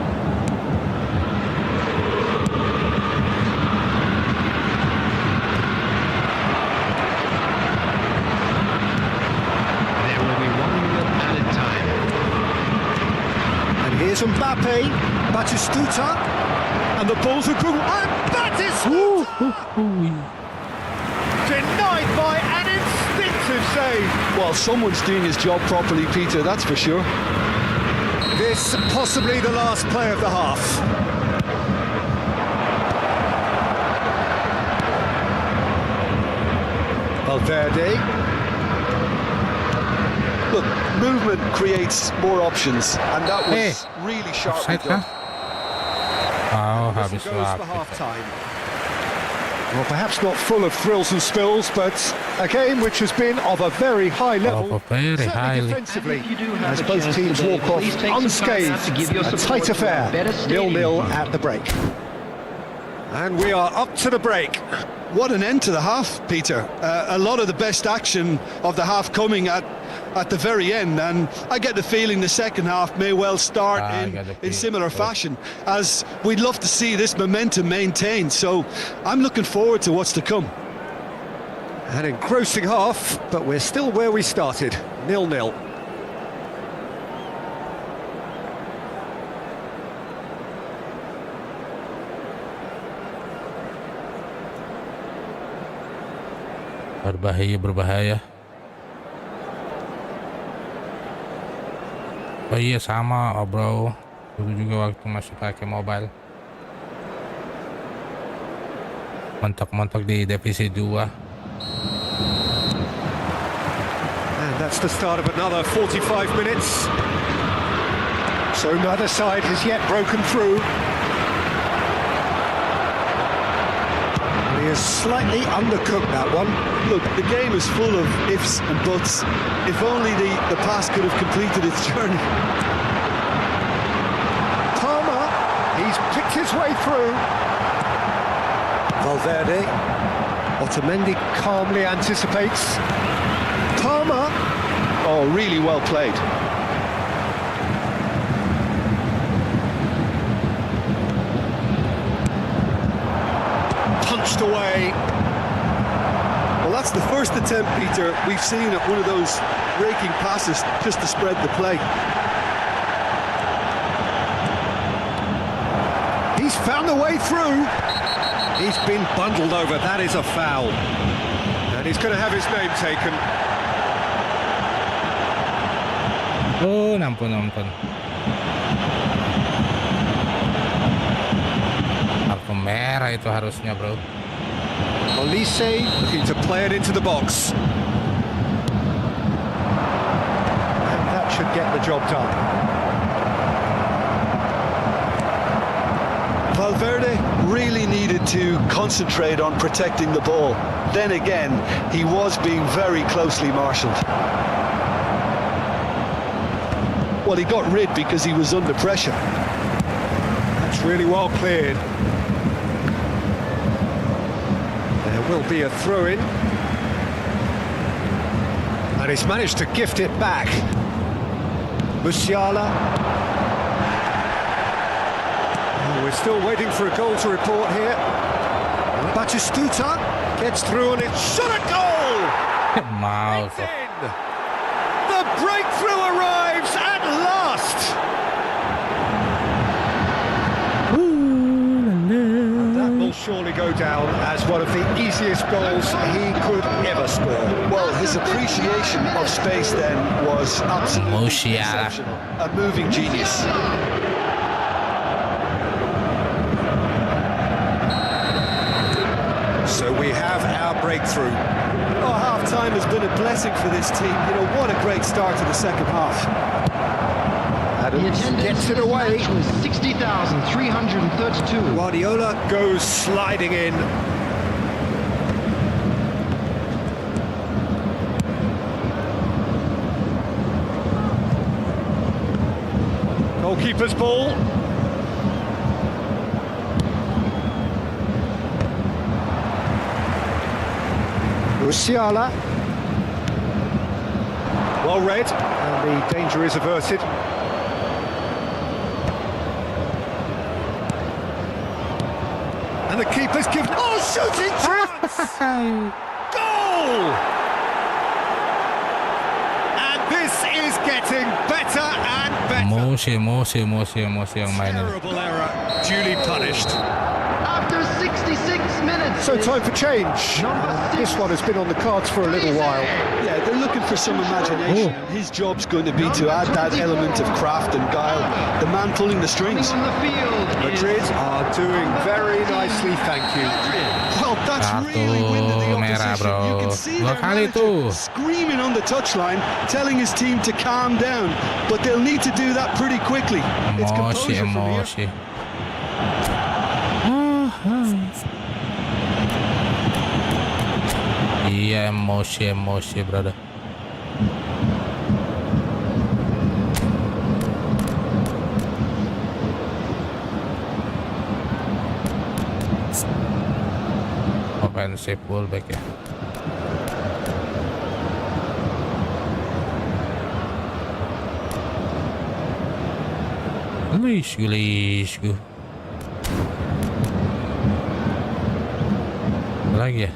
Here's Mbappe, Batistuta, and the ball's a good one. And Batistuta! Denied by an instinctive save. Well, someone's doing his job properly, Peter, that's for sure. This possibly the last play of the half. Valverde. Look, movement creates more options, and that was really sharply done. Habis Goes for waktu. half-time. Well, perhaps not full of thrills and spills, but a game which has been of a very high level. Very highly. Defensively, as both teams walk off unscathed. A tight affair, 0-0 at the break. And we are up to the break. What an end to the half, Peter. A lot of the best action of the half coming at the very end, and I get the feeling the second half may well start in similar fashion, as we'd love to see this momentum maintained, so I'm looking forward to what's to come. An engrossing half, but we're still where we started, 0-0. Berbahaya. Oh iya sama, bro. Dulu juga waktu masih pakai mobile. Mentok-mentok di divisi 2. And that's the start of another 45 minutes. So neither side has yet broken through. He has slightly undercooked that one. Look, the game is full of ifs and buts. If only the pass could have completed its journey. Palmer, he's picked his way through. Valverde. Otamendi calmly anticipates. Palmer. Oh, really well played. Punched away. Well, that's the first attempt, Peter, we've seen at one of those raking passes just to spread the play. He's found a way through. He's been bundled over. That is a foul. And he's going to have his name taken. Oh, ampun. Kartu merah itu harusnya, bro. Olise looking to play it into the box. And that should get the job done. Valverde really needed to concentrate on protecting the ball. Then again, he was being very closely marshalled. Well, he got rid because he was under pressure. That's really well cleared. will be a throw-in. And he's managed to gift it back. Musiala. Oh, we're still waiting for a goal to report here. Batistuta gets through and it's shot at goal! Mouse. It's in. The breakthrough arrives at last! That will surely go down as one of the easiest goals he could ever score. Well, his appreciation of space then was absolutely exceptional. A moving genius. So we have our breakthrough. Oh, half-time has been a blessing for this team. You know, what a great start to the second half. The Adams attendance gets it this away. match was 60,332. Guardiola goes sliding in. Goalkeeper's ball. Musiala. Well read, and the danger is averted. And the keeper's given... Oh, shooting chance! Goal! And this is getting better and better. Emosi yang main ini. Terrible error, duly punished. After 66 minutes. So time for change. This one has been on the cards for a little while. Yeah, they're looking for some imagination. His job's going to be to add that element of craft and guile. The man pulling the strings. On the field Madrid are doing very nicely, thank you. Well, that's really winded the opposition. You can see their manager screaming on the touchline, telling his team to calm down. But they'll need to do that pretty quickly. It's composure from here. Iya, emosi, brother. Offensive fullback ya. Lisku. Lagi ya.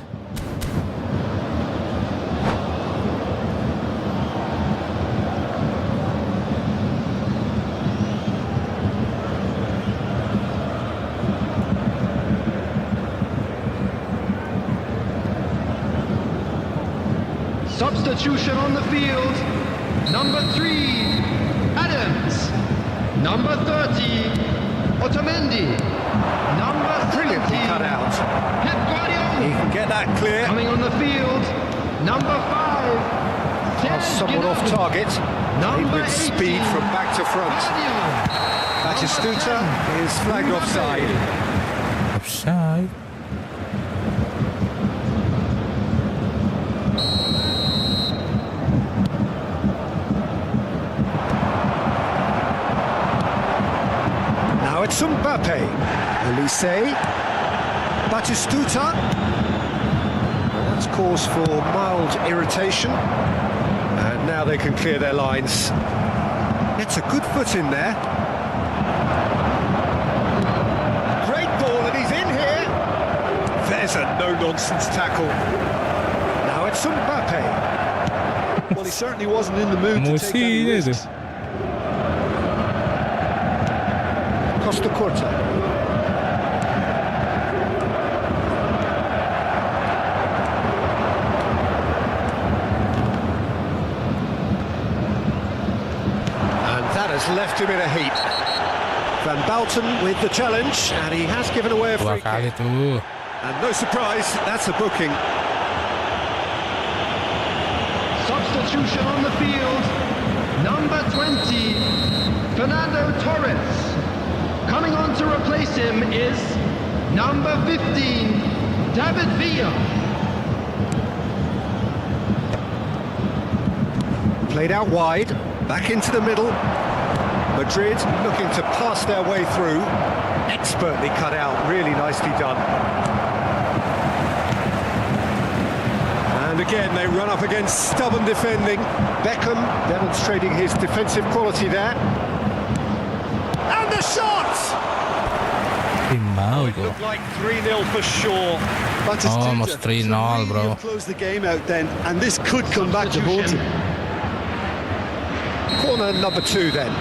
Substitution on the field. Number 3, Adams. Number 30, Otamendi. Number 17, Brilliantly cut out. Pep He Guardiola. can get that clear. Coming on the field. Number 5, That's someone off target. Played with speed from back to front. Batistuta is flagged offside. Offside. Now it's Mbappe. Elise. Batistuta. Well, that's cause for mild irritation. And now they can clear their lines. Gets a good foot in there. Great ball, and he's in here. There's a no-nonsense tackle. Now it's Mbappe. Well, he certainly wasn't in the mood to take any risks. Costa Curta. And that has left him in a heap. Van Bouten with the challenge, and he has given away a free Dua kali kick. tuh. And no surprise, that's a booking. Substitution on the field. Number 20, Fernando Torres. Coming on to replace him is number 15, David Villa. Played out wide, back into the middle. Madrid looking to pass their way through. Expertly cut out, really nicely done. again, they run up against stubborn defending. Beckham demonstrating his defensive quality there. And the shot! It looked like 3-0 for sure. Almost 3-0, bro. Close the game out then, and this could come back to haunt him. Corner number 2 then.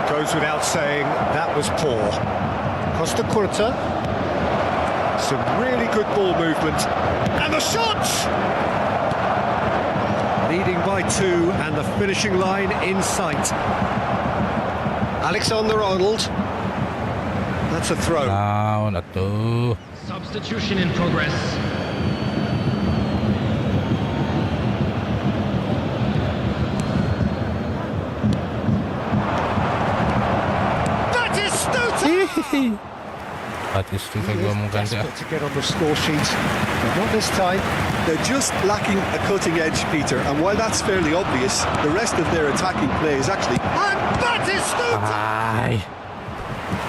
Goes without saying, that was poor. Costa Curta. Some really good ball movement. And the shot! Leading by 2 and the finishing line in sight. Alexander-Arnold. That's a throw. No, not two. Substitution in progress. Batistuta gua mau ganti. To get on the score sheet, but not this time. They're just lacking a cutting edge, Peter, and while that's fairly obvious, the rest of their attacking play is actually... And Batistuta! Ay.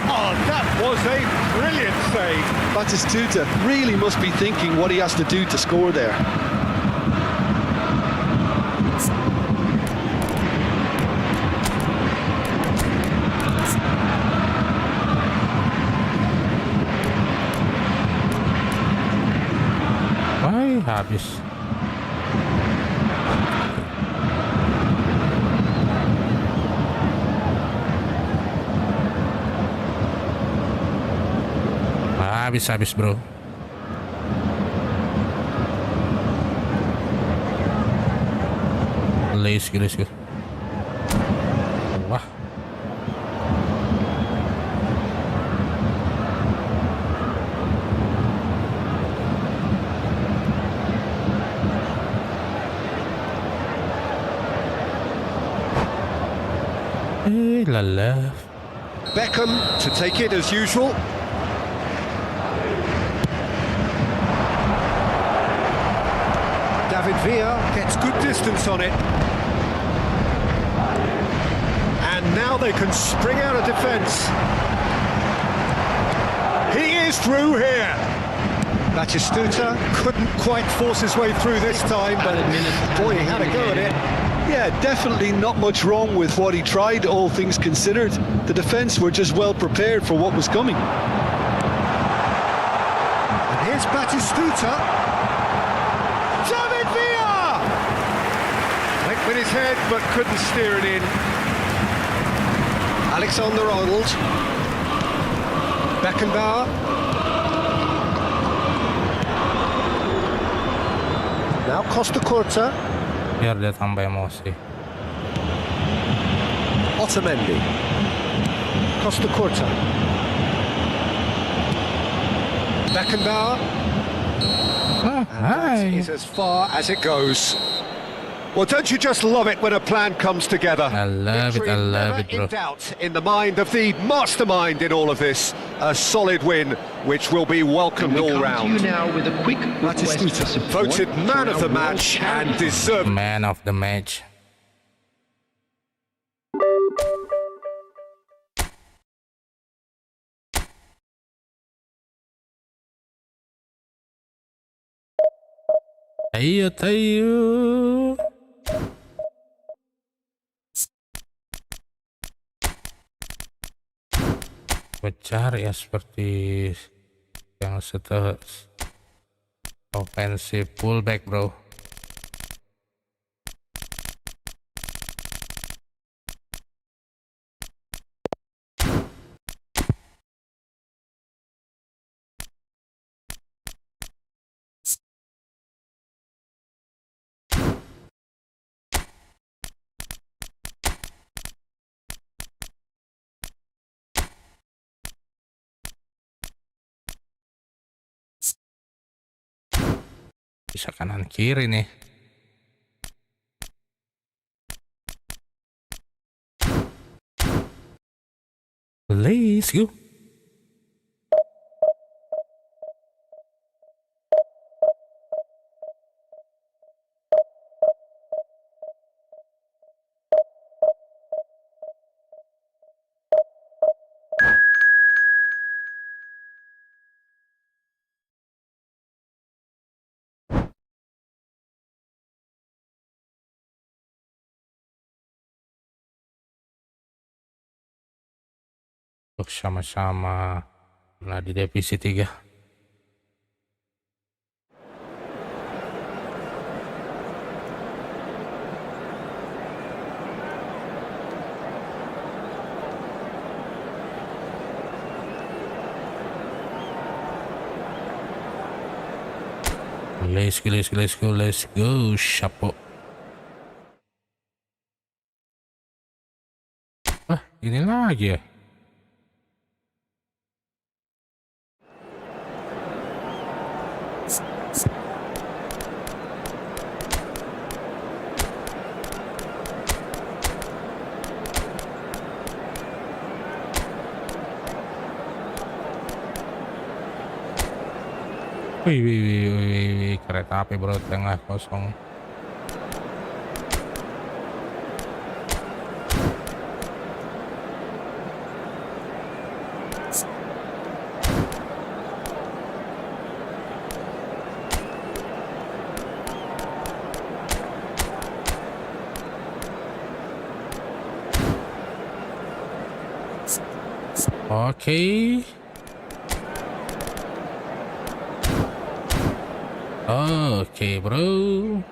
Oh, that was a brilliant save. Batistuta really must be thinking what he has to do to score there. Ay, habis. Habis, bro. Let's go. Wah. La left. Beckham to take it as usual. David Villa gets good distance on it. And now they can spring out of defence. He is through here. Batistuta couldn't quite force his way through this time, but boy, he had a go at it. Yeah, definitely not much wrong with what he tried, all things considered. The defence were just well prepared for what was coming. And here's Batistuta. David Villa! Went with his head, but couldn't steer it in. Alexander-Arnold. Beckenbauer. Now Costa Curta. Biar dia tambah emosi. Otamendi. Costa Curta. Beckenbauer. That is as far as it goes. Well, don't you just love it when a plan comes together? I love it, bro. In doubt in the mind of the mastermind in all of this. A solid win, which will be welcomed all round. We come to you now with a quick request for support Voted man for of the our match world and charity. deserved. Man of the match. Ayo. Cari ya seperti yang setelah offensive fullback, bro. Bisa kanan kiri nih. Let's go. untuk sama-sama di divisi 3. Let's go, Chapo. Ini lagi ya. Wih, kereta api bro, tengah kosong. Oke. Oke, bro.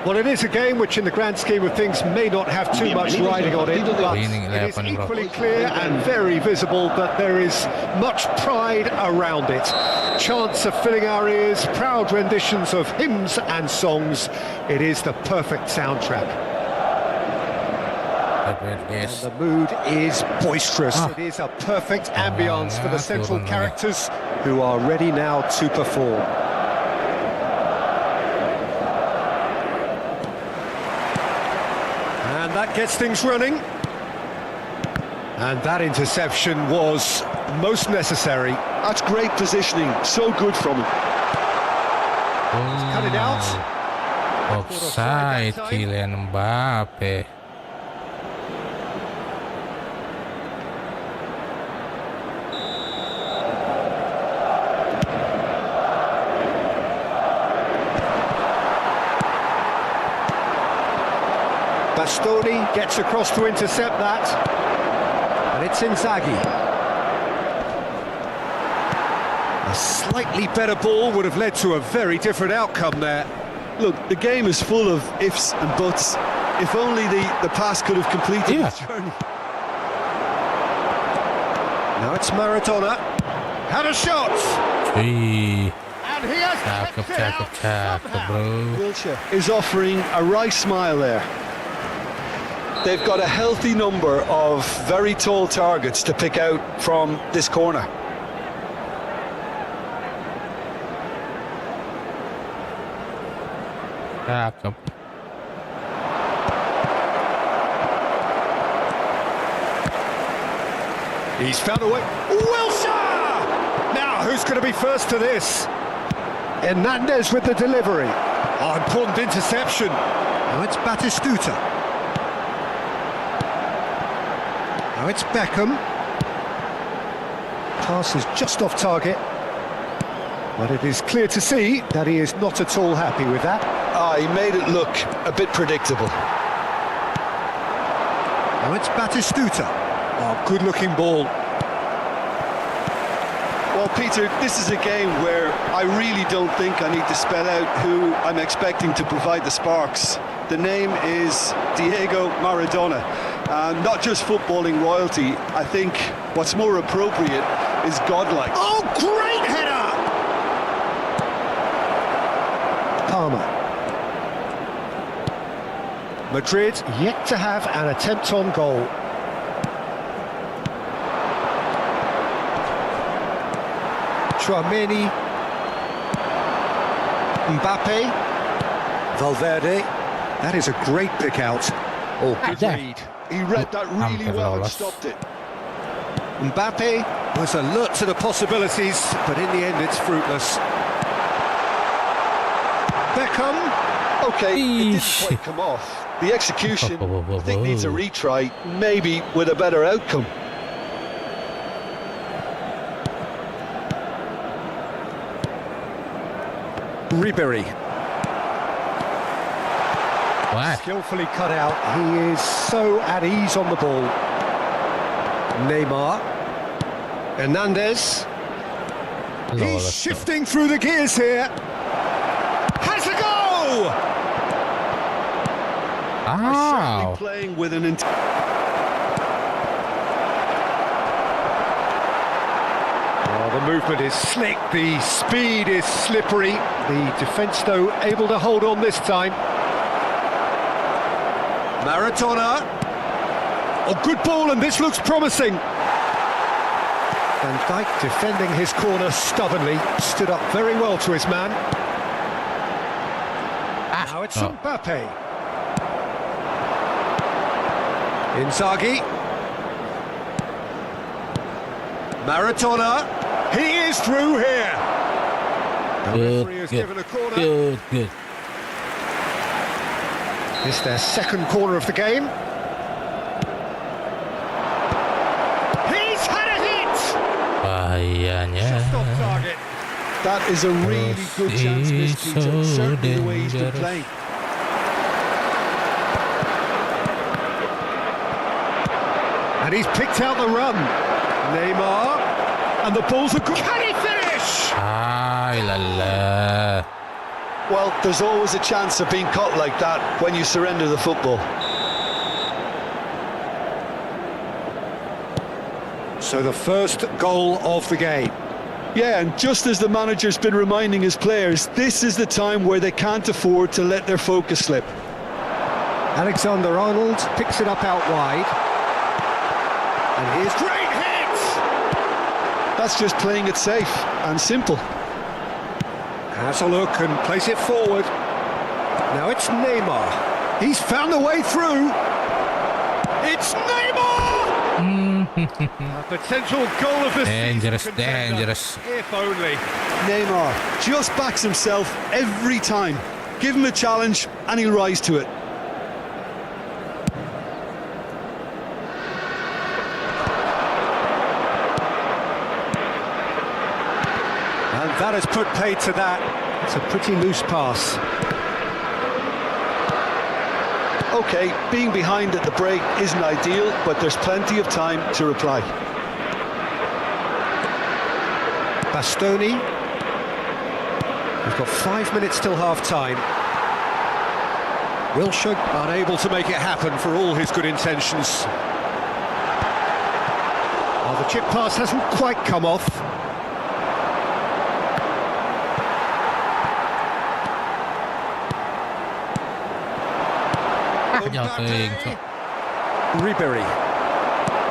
Well, it is a game which in the grand scheme of things may not have too much riding on it, but it is equally clear and very visible that there is much pride around it. Chants are filling our ears, proud renditions of hymns and songs. It is the perfect soundtrack. Yes. And the mood is boisterous. It is a perfect ambience for the central characters who are ready now to perform. And that gets things running. And that interception was most necessary. That's great positioning, so good from him. Cut it out. Offside, Kylian Mbappe. Bastoni gets across to intercept that, and it's Inzaghi. A slightly better ball would have led to a very different outcome there. Look, the game is full of ifs and buts. If only the pass could have completed its journey. Now it's Maradona. Had a shot! Wih, And he has cakep, bro. Wilshere is offering a right smile there. They've got a healthy number of very tall targets to pick out from this corner. Cakep. He's found a way. Wilshere! Now, who's going to be first to this? Hernandez with the delivery. Oh, important interception. Now it's Batistuta. Now it's Beckham. Pass is just off target. But it is clear to see that he is not at all happy with that. He made it look a bit predictable. Now it's Batistuta. Oh, good-looking ball. Well, Peter, this is a game where I really don't think I need to spell out who I'm expecting to provide the sparks. The name is Diego Maradona. Not just footballing royalty, I think what's more appropriate is godlike. Oh, great header! Palmer. Madrid yet to have an attempt on goal. Tchouaméni. Mbappe. Valverde. That is a great pick out. Oh, good read. He read that really well and stopped it. Mbappe was alert to the possibilities, but in the end it's fruitless. Beckham. Okay, it didn't quite come off, The execution, I think, needs a retry, maybe with a better outcome. Ribery. What? Skillfully cut out. He is so at ease on the ball. Neymar. Hernandez. He's shifting through the gears here. Has a go! Ow. Playing with an The movement is slick, the speed is slippery. The defence, though, able to hold on this time. Maradona. Oh, good ball, and this looks promising. Van Dijk defending his corner stubbornly, stood up very well to his man. Now it's Mbappe. Inzaghi. Maradona. He is through here. The referee has given a corner. Good. It's their second corner of the game. He's had a hit! Just off target. That is a really good chance, Miss Peter. Certainly the way he's been playing. And he's picked out the run. Neymar. And the ball's a good... Can he finish? Ay, la la. Well, there's always a chance of being caught like that when you surrender the football. So the first goal of the game. Yeah, and just as the manager's been reminding his players, this is the time where they can't afford to let their focus slip. Alexander-Arnold picks it up out wide. And here's great hit! That's just playing it safe and simple. Has a look and plays it forward. Now it's Neymar. He's found a way through. It's Neymar! A potential goal of the season. Dangerous. If only. Neymar just backs himself every time. Give him a challenge and he'll rise to it. And that has put paid to that. It's a pretty loose pass. OK, being behind at the break isn't ideal, but there's plenty of time to reply. Bastoni. We've got 5 minutes till half-time. Wilshere unable to make it happen for all his good intentions. Well, the chip pass hasn't quite come off. Ribery.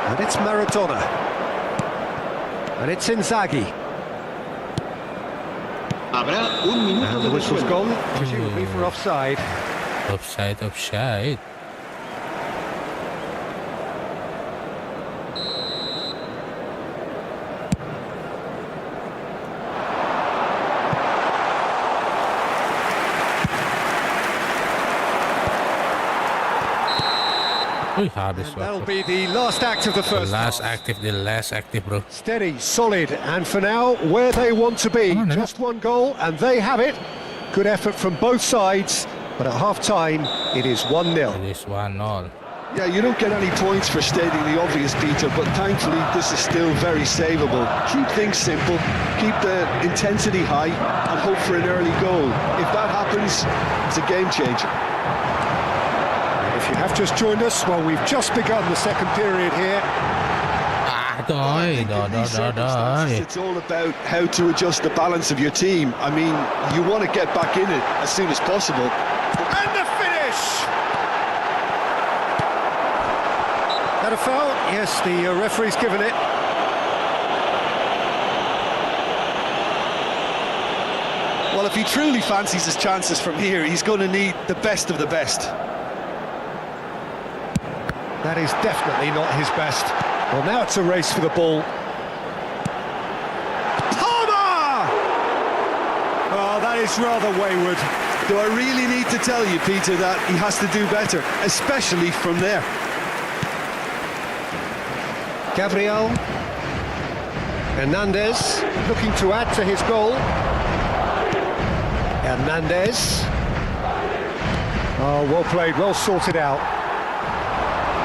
And it's Maradona. And it's Inzaghi. Habrá un minuto And de the whistle's descuento. gone, presumably for offside. Offside. And that'll be the last act of the first half. The last active, bro. Steady, solid, and for now, where they want to be. Just one goal, and they have it. Good effort from both sides, but at half-time, it is 1-0. It is 1-0. Yeah, you don't get any points for stating the obvious, Peter, but thankfully this is still very savable. Keep things simple, keep the intensity high, and hope for an early goal. If that happens, it's a game changer. If you have just joined us, well, we've just begun the second period here. It's all about how to adjust the balance of your team. I mean, you want to get back in it as soon as possible. And the finish! That a foul? Yes, the referee's given it. Well, if he truly fancies his chances from here, he's going to need the best of the best. That is definitely not his best. Well, now it's a race for the ball. Palmer! Oh, that is rather wayward. Do I really need to tell you, Peter, that he has to do better, especially from there? Gabriel Hernandez looking to add to his goal. Hernandez. Oh, well played, well sorted out.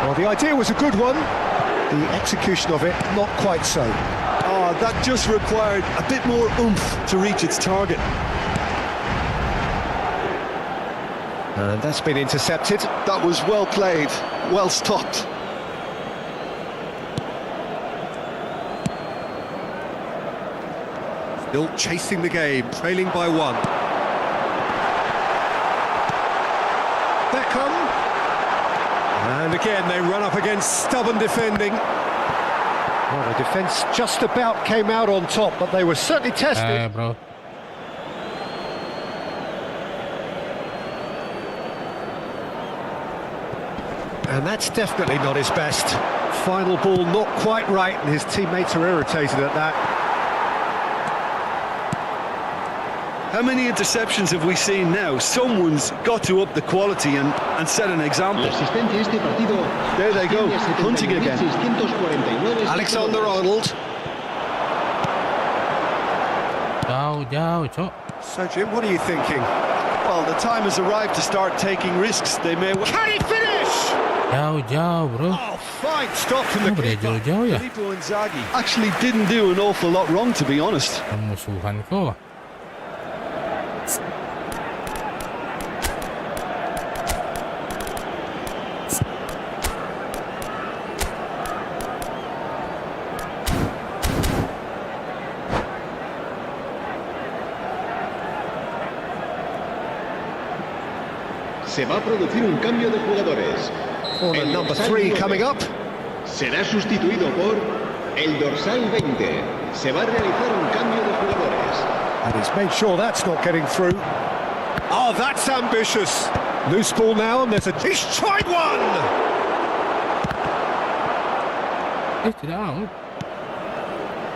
Well, the idea was a good one. The execution of it, not quite so. Oh, that just required a bit more oomph to reach its target. And that's been intercepted. That was well played, well stopped. Still chasing the game, trailing by 1. Beckham. And again, they run up against stubborn defending. Well, the defence just about came out on top, but they were certainly tested. Bro. And that's definitely not his best. Final ball not quite right, and his teammates are irritated at that. How many interceptions have we seen now? Someone's got to up the quality and set an example. There they go, hunting again. Alexander-Arnold. Jauh. So, Jim, what are you thinking? Well, the time has arrived to start taking risks. They may... Can he finish? Jauh, bro. Oh, fine stop from the Kenapa dia keeper. jauh-jauh ya? Filippo Inzaghi actually didn't do an awful lot wrong, to be honest. Musuhan kau. Se va a producir un cambio de jugadores. Corner El number dorsal 3 9 coming up. será sustituido por el dorsal 20. Se va a realizar un cambio de jugadores. And he's made sure that's not getting through. Oh, that's ambitious. Loose ball now, and there's a... He's tried one! Tidak out.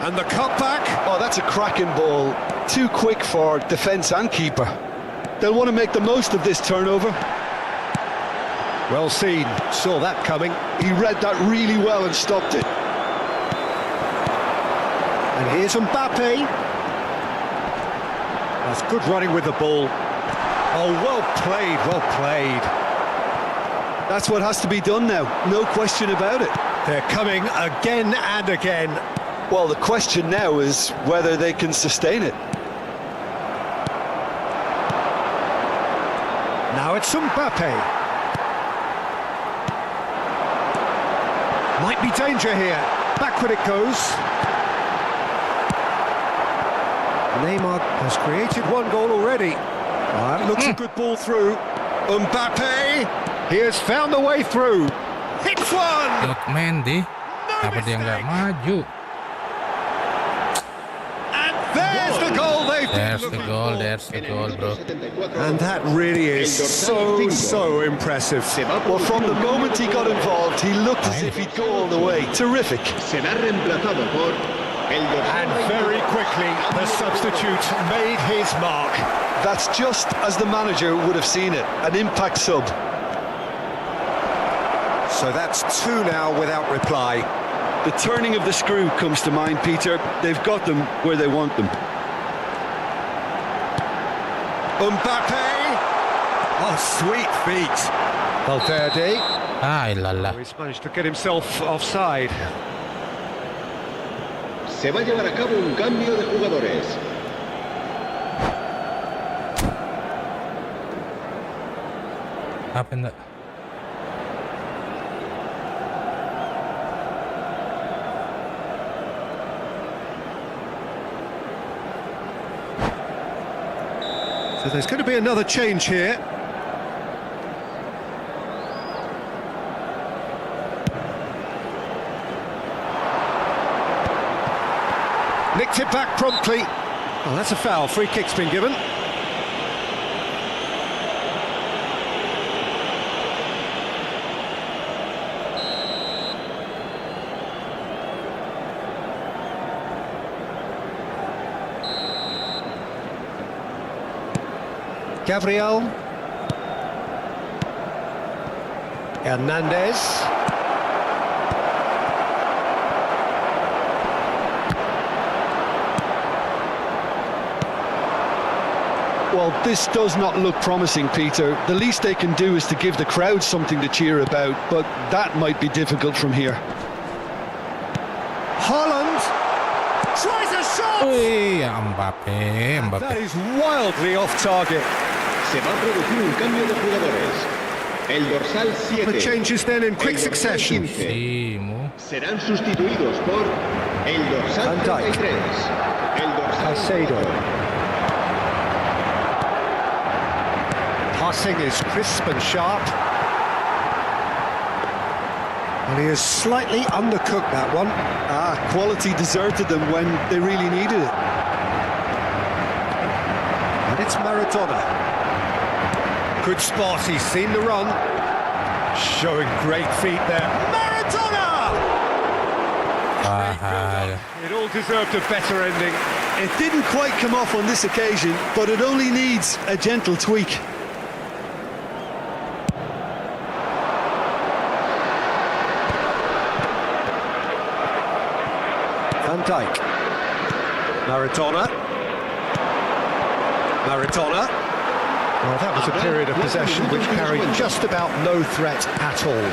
And the cutback. Oh, that's a cracking ball. Too quick for defence and keeper. They'll want to make the most of this turnover. Well seen. Saw that coming. He read that really well and stopped it. And here's Mbappe. That's good running with the ball. Oh, well played, well played. That's what has to be done now, no question about it. They're coming again and again. Well, the question now is whether they can sustain it. Now it's Mbappe. Might be danger here. Backward it goes. Neymar has created one goal already. That looks a good ball through. Mbappe, he has found a way through. Hits one! Look, Mendy. Apa dia nggak maju? And there's the goal they've been There's the looking goal, for. there's the goal, bro. And that really is so impressive. Well, from the moment he got involved, he looked as if he'd go all the way. Terrific. Será reemplazado por el dorsal And 20. very quickly, the substitute made his mark. That's just as the manager would have seen it, an impact sub. So that's 2 now without reply. The turning of the screw comes to mind, Peter. They've got them where they want them. Mbappe! Oh, sweet feet. Valverde. Ay, lala. He's managed to get himself offside. Se va a llevar a cabo un cambio de jugadores. Apa enggak? So there's going to be another change here. Nicked it back promptly. Oh, that's a foul. Free kick's been given. Gabriel. Hernandez. Well, this does not look promising, Peter. The least they can do is to give the crowd something to cheer about, but that might be difficult from here. Haaland tries a shot! Uy, Mbappé. That is wildly off target. Se va a producir un cambio de jugadores. El dorsal 7. The changes then in quick succession. Sí, Serán sustituidos por el dorsal Van Dijk. 33. El dorsal Caicedo. Passing is crisp and sharp. And he has slightly undercooked that one. Quality deserted them when they really needed it. And it's Maradona. Good spot, he's seen the run. Showing great feet there. Maradona! It all deserved a better ending. It didn't quite come off on this occasion, but it only needs a gentle tweak. Van Dijk. Maradona. Well, that was a period of possession which carried just about no threat at all.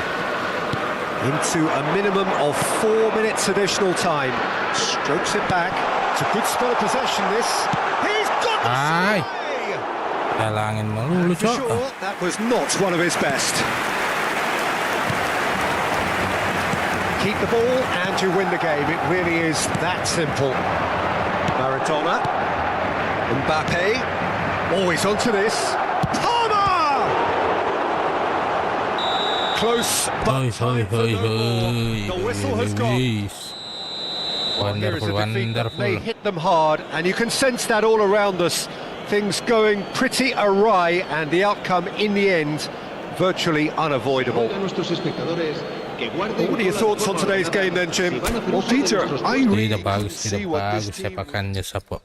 Into a minimum of 4 minutes additional time. Strokes it back. It's a good spot of possession, this. He's got the Ay. try! Kailangan malulu, For Cok. sure, that was not one of his best. Keep the ball and you win the game. It really is that simple. Maradona. Mbappé. Always onto this. Palmer! Close, but time for no more. The whistle has gone. Here is Wonderful, a defeat that may wonderful. hit them hard, and you can sense that all around us. Things going pretty awry, and the outcome in the end virtually unavoidable. A nuestros espectadores que guarden What are your thoughts on today's game then, Jim? Well, Peter, I really Tidak bagus, see tidak what bagus this team... sepakannya Sapo.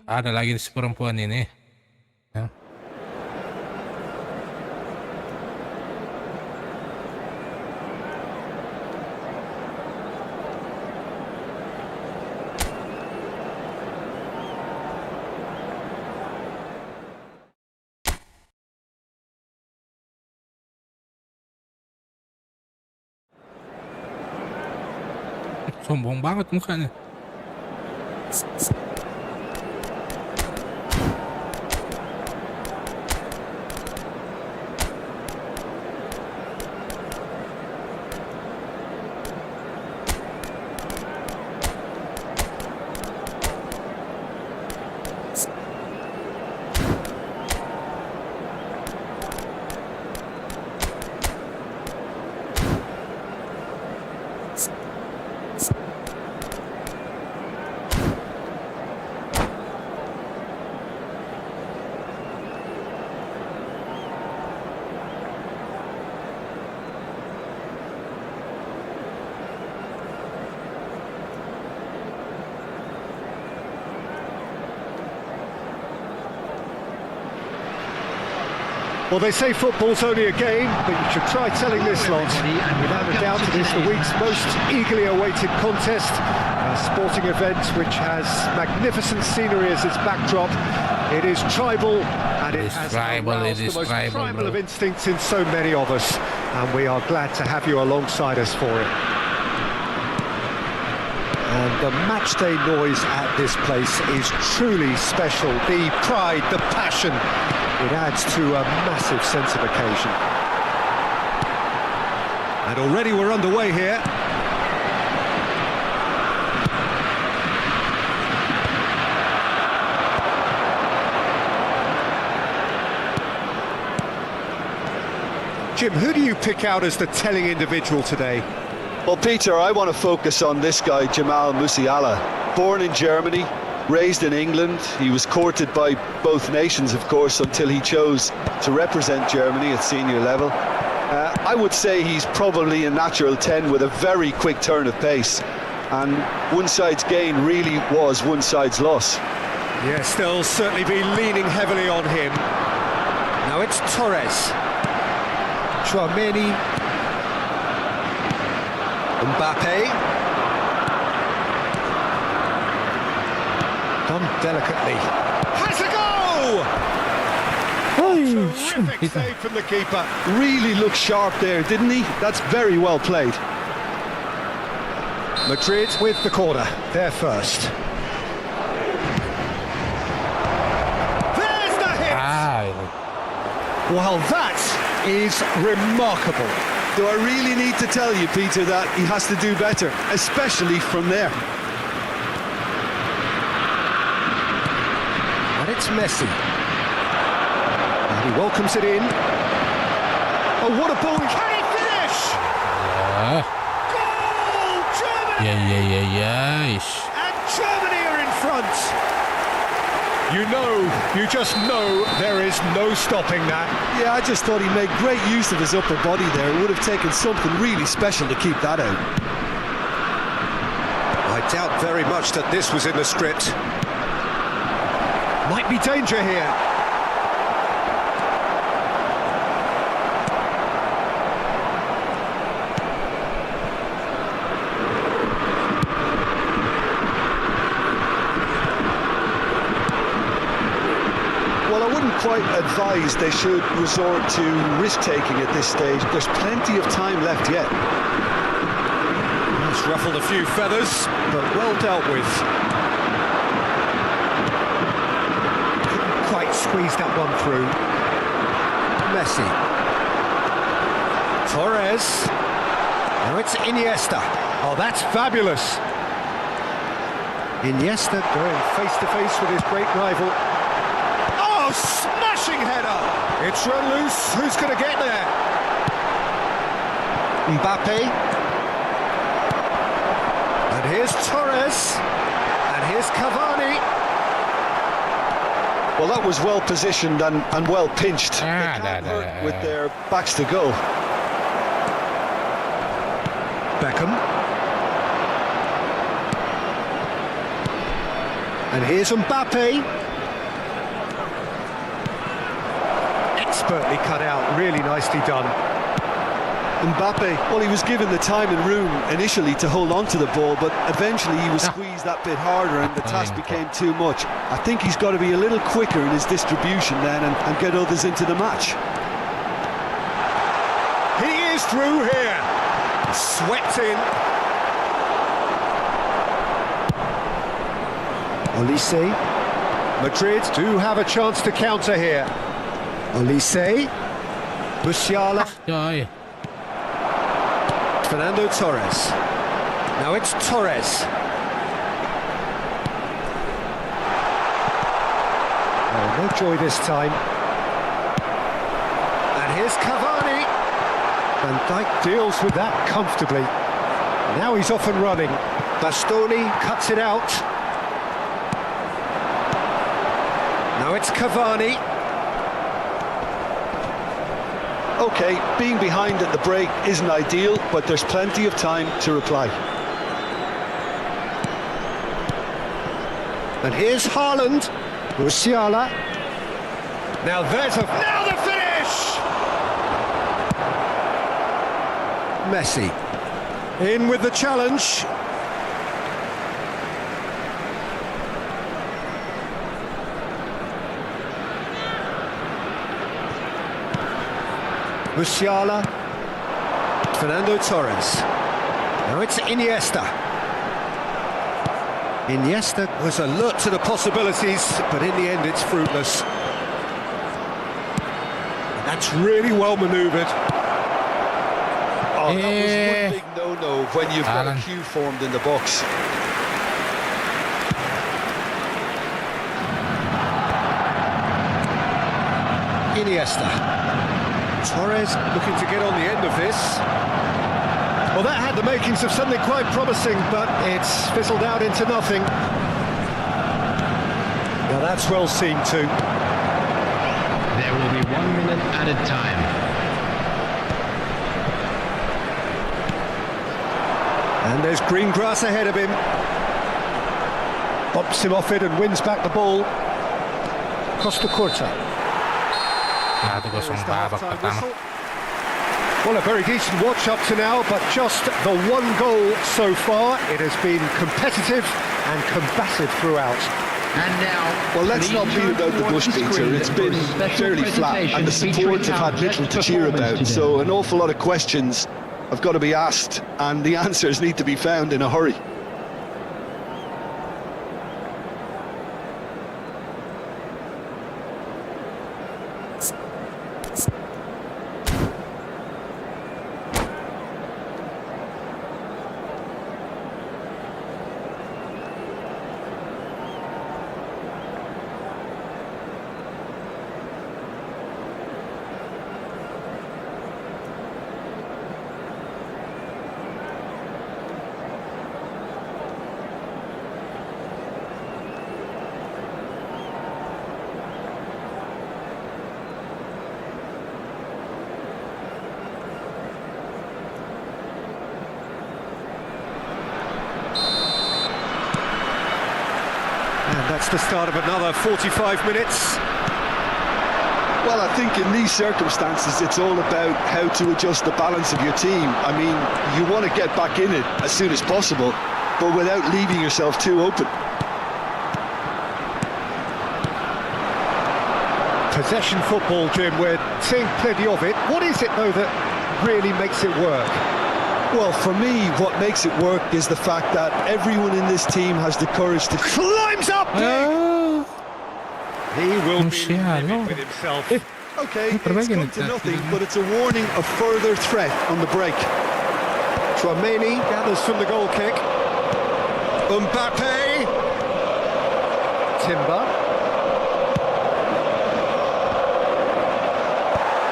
Ada lagi si perempuan ini. Ya. Sombong banget mukanya. Well, they say football's only a game, but you should try telling this lot. Without a doubt, it is the week's most eagerly awaited contest, a sporting event which has magnificent scenery as its backdrop. It is tribal, and it has aroused the most primal of instincts in so many of us, and we are glad to have you alongside us for it. And the matchday noise at this place is truly special. The pride, the passion It adds to a massive sense of occasion. And already we're underway here. Jim, who do you pick out as the telling individual today? Well, Peter, I want to focus on this guy, Jamal Musiala. Born in Germany, raised in England. He was courted by both nations, of course, until he chose to represent Germany at senior level. I would say he's probably a natural 10 with a very quick turn of pace. And one side's gain really was one side's loss. Yes, they'll certainly be leaning heavily on him. Now it's Torres. Chouameni, Mbappe, done delicately, has a goal! Terrific save from the keeper. Really looked sharp there, didn't he? That's very well played. Madrid with the corner, they're first. There's the hit! Well, that is remarkable. Do I really need to tell you, Peter, that he has to do better, especially from there? And it's Messi. And he welcomes it in. Oh, what a ball! Can he finish? Goal! Germany! Yes. And Germany are in front. You just know there is no stopping that. Yeah, I just thought he made great use of his upper body there. It would have taken something really special to keep that out. I doubt very much that this was in the script. Might be danger here. Quite advised they should resort to risk-taking at this stage. There's plenty of time left yet. He's ruffled a few feathers, but well dealt with. Couldn't quite squeeze that one through. Messi. Torres. Now it's Iniesta. Oh, that's fabulous. Iniesta going face-to-face with his great rival. Oh, smashing header! It's run loose. Who's going to get there? Mbappe. And here's Torres. And here's Cavani. Well, that was well positioned and well pinched. They can't hurt with their backs to goal. Beckham. And here's Mbappe. Expertly cut out, really nicely done. Mbappe, well, he was given the time and room initially to hold on to the ball, but eventually he was squeezed that bit harder and the task became too much. I think he's got to be a little quicker in his distribution then and get others into the match. He is through here. Swept in. Olise. Madrid do have a chance to counter here. Olise. Musiala. Fernando Torres. Now it's Torres. Oh, no joy this time. And here's Cavani. Van Dijk deals with that comfortably. Now he's off and running. Bastoni cuts it out. Now it's Cavani. OK, being behind at the break isn't ideal, but there's plenty of time to reply. And here's Haaland. Musiala. Now there's now the finish! Messi. In with the challenge. Musiala. Fernando Torres. Now it's Iniesta. Iniesta was alert to the possibilities, but in the end it's fruitless. That's really well manoeuvred. Oh, that was one big no-no when you've got a queue formed in the box. Iniesta. Torres looking to get on the end of this. Well, that had the makings of something quite promising, but it's fizzled out into nothing. Now that's well seen too. There will be 1 minute added time. And there's green grass ahead of him. Bumps him off it and wins back the ball. Costa Curta. Well, a very decent watch up to now, but just the one goal so far. It has been competitive and combative throughout. And now, well, let's not beat about the bush, Peter. It's been fairly flat, and the supports have had little to cheer about. So an awful lot of questions have got to be asked, and the answers need to be found in a hurry. And that's the start of another 45 minutes. Well, I think in these circumstances, it's all about how to adjust the balance of your team. I mean, you want to get back in it as soon as possible, but without leaving yourself too open. Possession football, Jim, we're seeing plenty of it. What is it, though, that really makes it work? Well, for me, what makes it work is the fact that everyone in this team has the courage to... Climbs up big! He will be living with himself. Okay, it's come to nothing, but it's a warning of further threat on the break. Tchouameni gathers from the goal kick. Mbappe. Timber.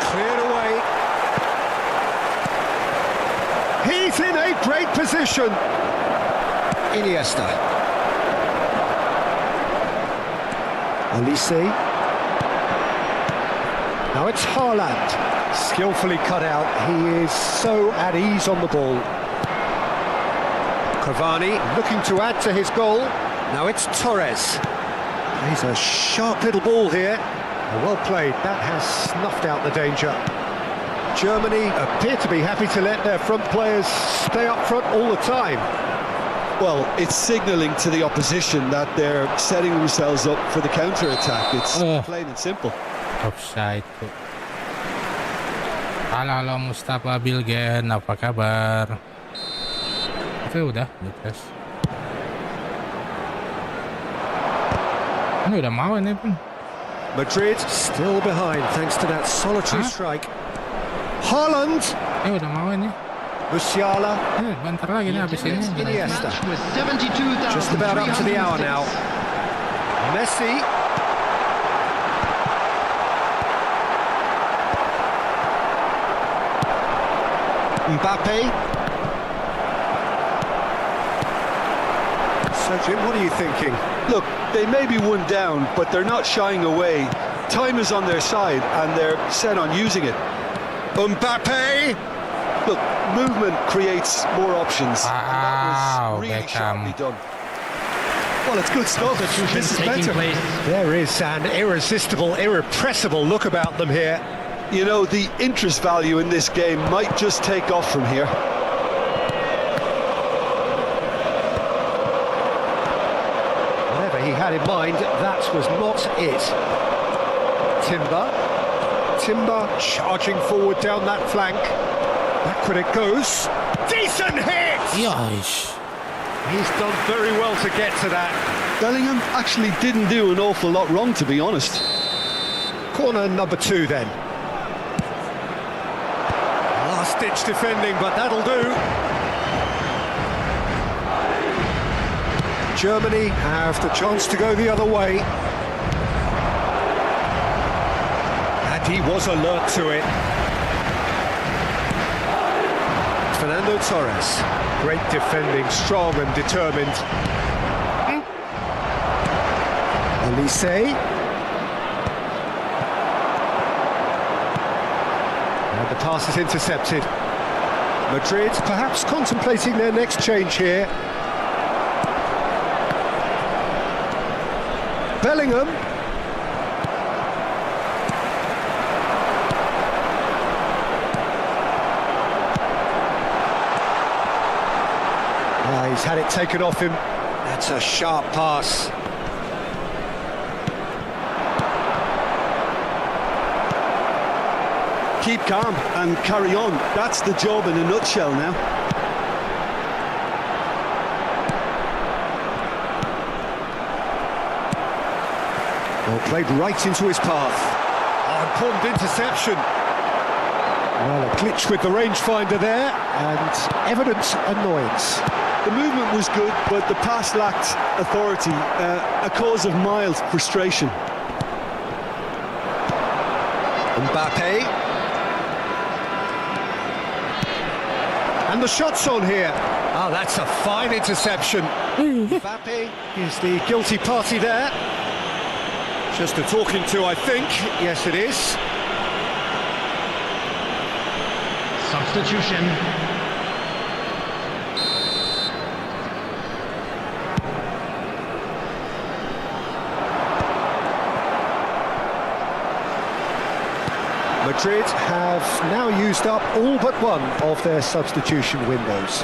Cleared away. He's in a great position. Iniesta. Olise. Now it's Haaland. Skillfully cut out. He is so at ease on the ball. Cavani looking to add to his goal. Now it's Torres. He's a sharp little ball here. Well played. That has snuffed out the danger. Germany appear to be happy to let their front players stay up front all the time. Well, it's signalling to the opposition that they're setting themselves up for the counter-attack. It's plain and simple. Offside. Halo Mustafa Bilgen, apa kabar? Itu udah, Lucas. Ini udah mau ini pun. Madrid still behind thanks to that solitary strike. Haaland. Udah mau ini. Musiala. Bentar lagi nih habis ini. Iniesta. Just about up to the hour now. Messi. Mbappe. So Jim, what are you thinking? Look, they may be one down, but they're not shying away. Time is on their side, and they're set on using it. Mbappe. Look, movement creates more options. Wow, and that was really sharply done. Well, it's good stuff. This is better. There is an irresistible, irrepressible look about them here. You know, the interest value in this game might just take off from here. Whatever he had in mind, that was not it. Timber charging forward down that flank. Backward it goes. Decent hit! Yosh. He's done very well to get to that. Bellingham actually didn't do an awful lot wrong, to be honest. Corner number 2 then. last-ditch defending, but that'll do. Germany have the chance to go the other way. And he was alert to it. Fernando Torres. Great defending, strong and determined. Elise. And the pass is intercepted. Madrid perhaps contemplating their next change here. Bellingham. He's had it taken off him. That's a sharp pass. Keep calm and carry on. That's the job in a nutshell now. Well, played right into his path. Oh, important interception. Well, a glitch with the rangefinder there, and evident annoyance. The movement was good, but the pass lacked authority, a cause of mild frustration. Mbappe. And the shot's on here. Oh, that's a fine interception. Mbappe is the guilty party there. Just a talking to, I think. Yes, it is. Substitution. Madrid have now used up all but one of their substitution windows.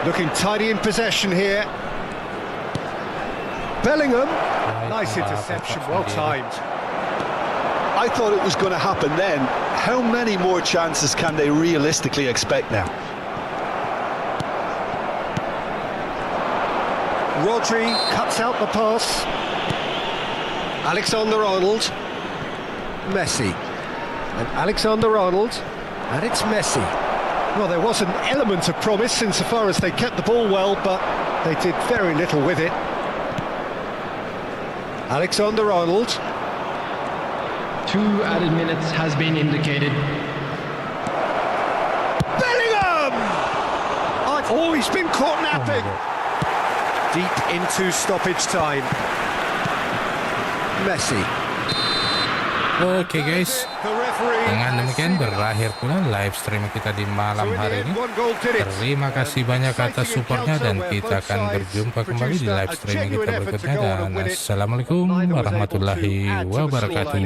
Looking tidy in possession here. Bellingham. Nice interception, well timed. I thought it was going to happen then. How many more chances can they realistically expect now? Rodri cuts out the pass. Alexander-Arnold. Messi. And Alexander-Arnold. And it's Messi. Well, there was an element of promise insofar as they kept the ball well, but they did very little with it. Alexander-Arnold. 2 added minutes has been indicated. Bellingham! Oh, he's been caught napping. Deep into stoppage time. Messi. Oke guys, dengan demikian berakhir pula live stream kita di malam hari ini. Terima kasih banyak atas supportnya, dan kita akan berjumpa kembali di live streaming kita berikutnya, dan assalamualaikum warahmatullahi wabarakatuh.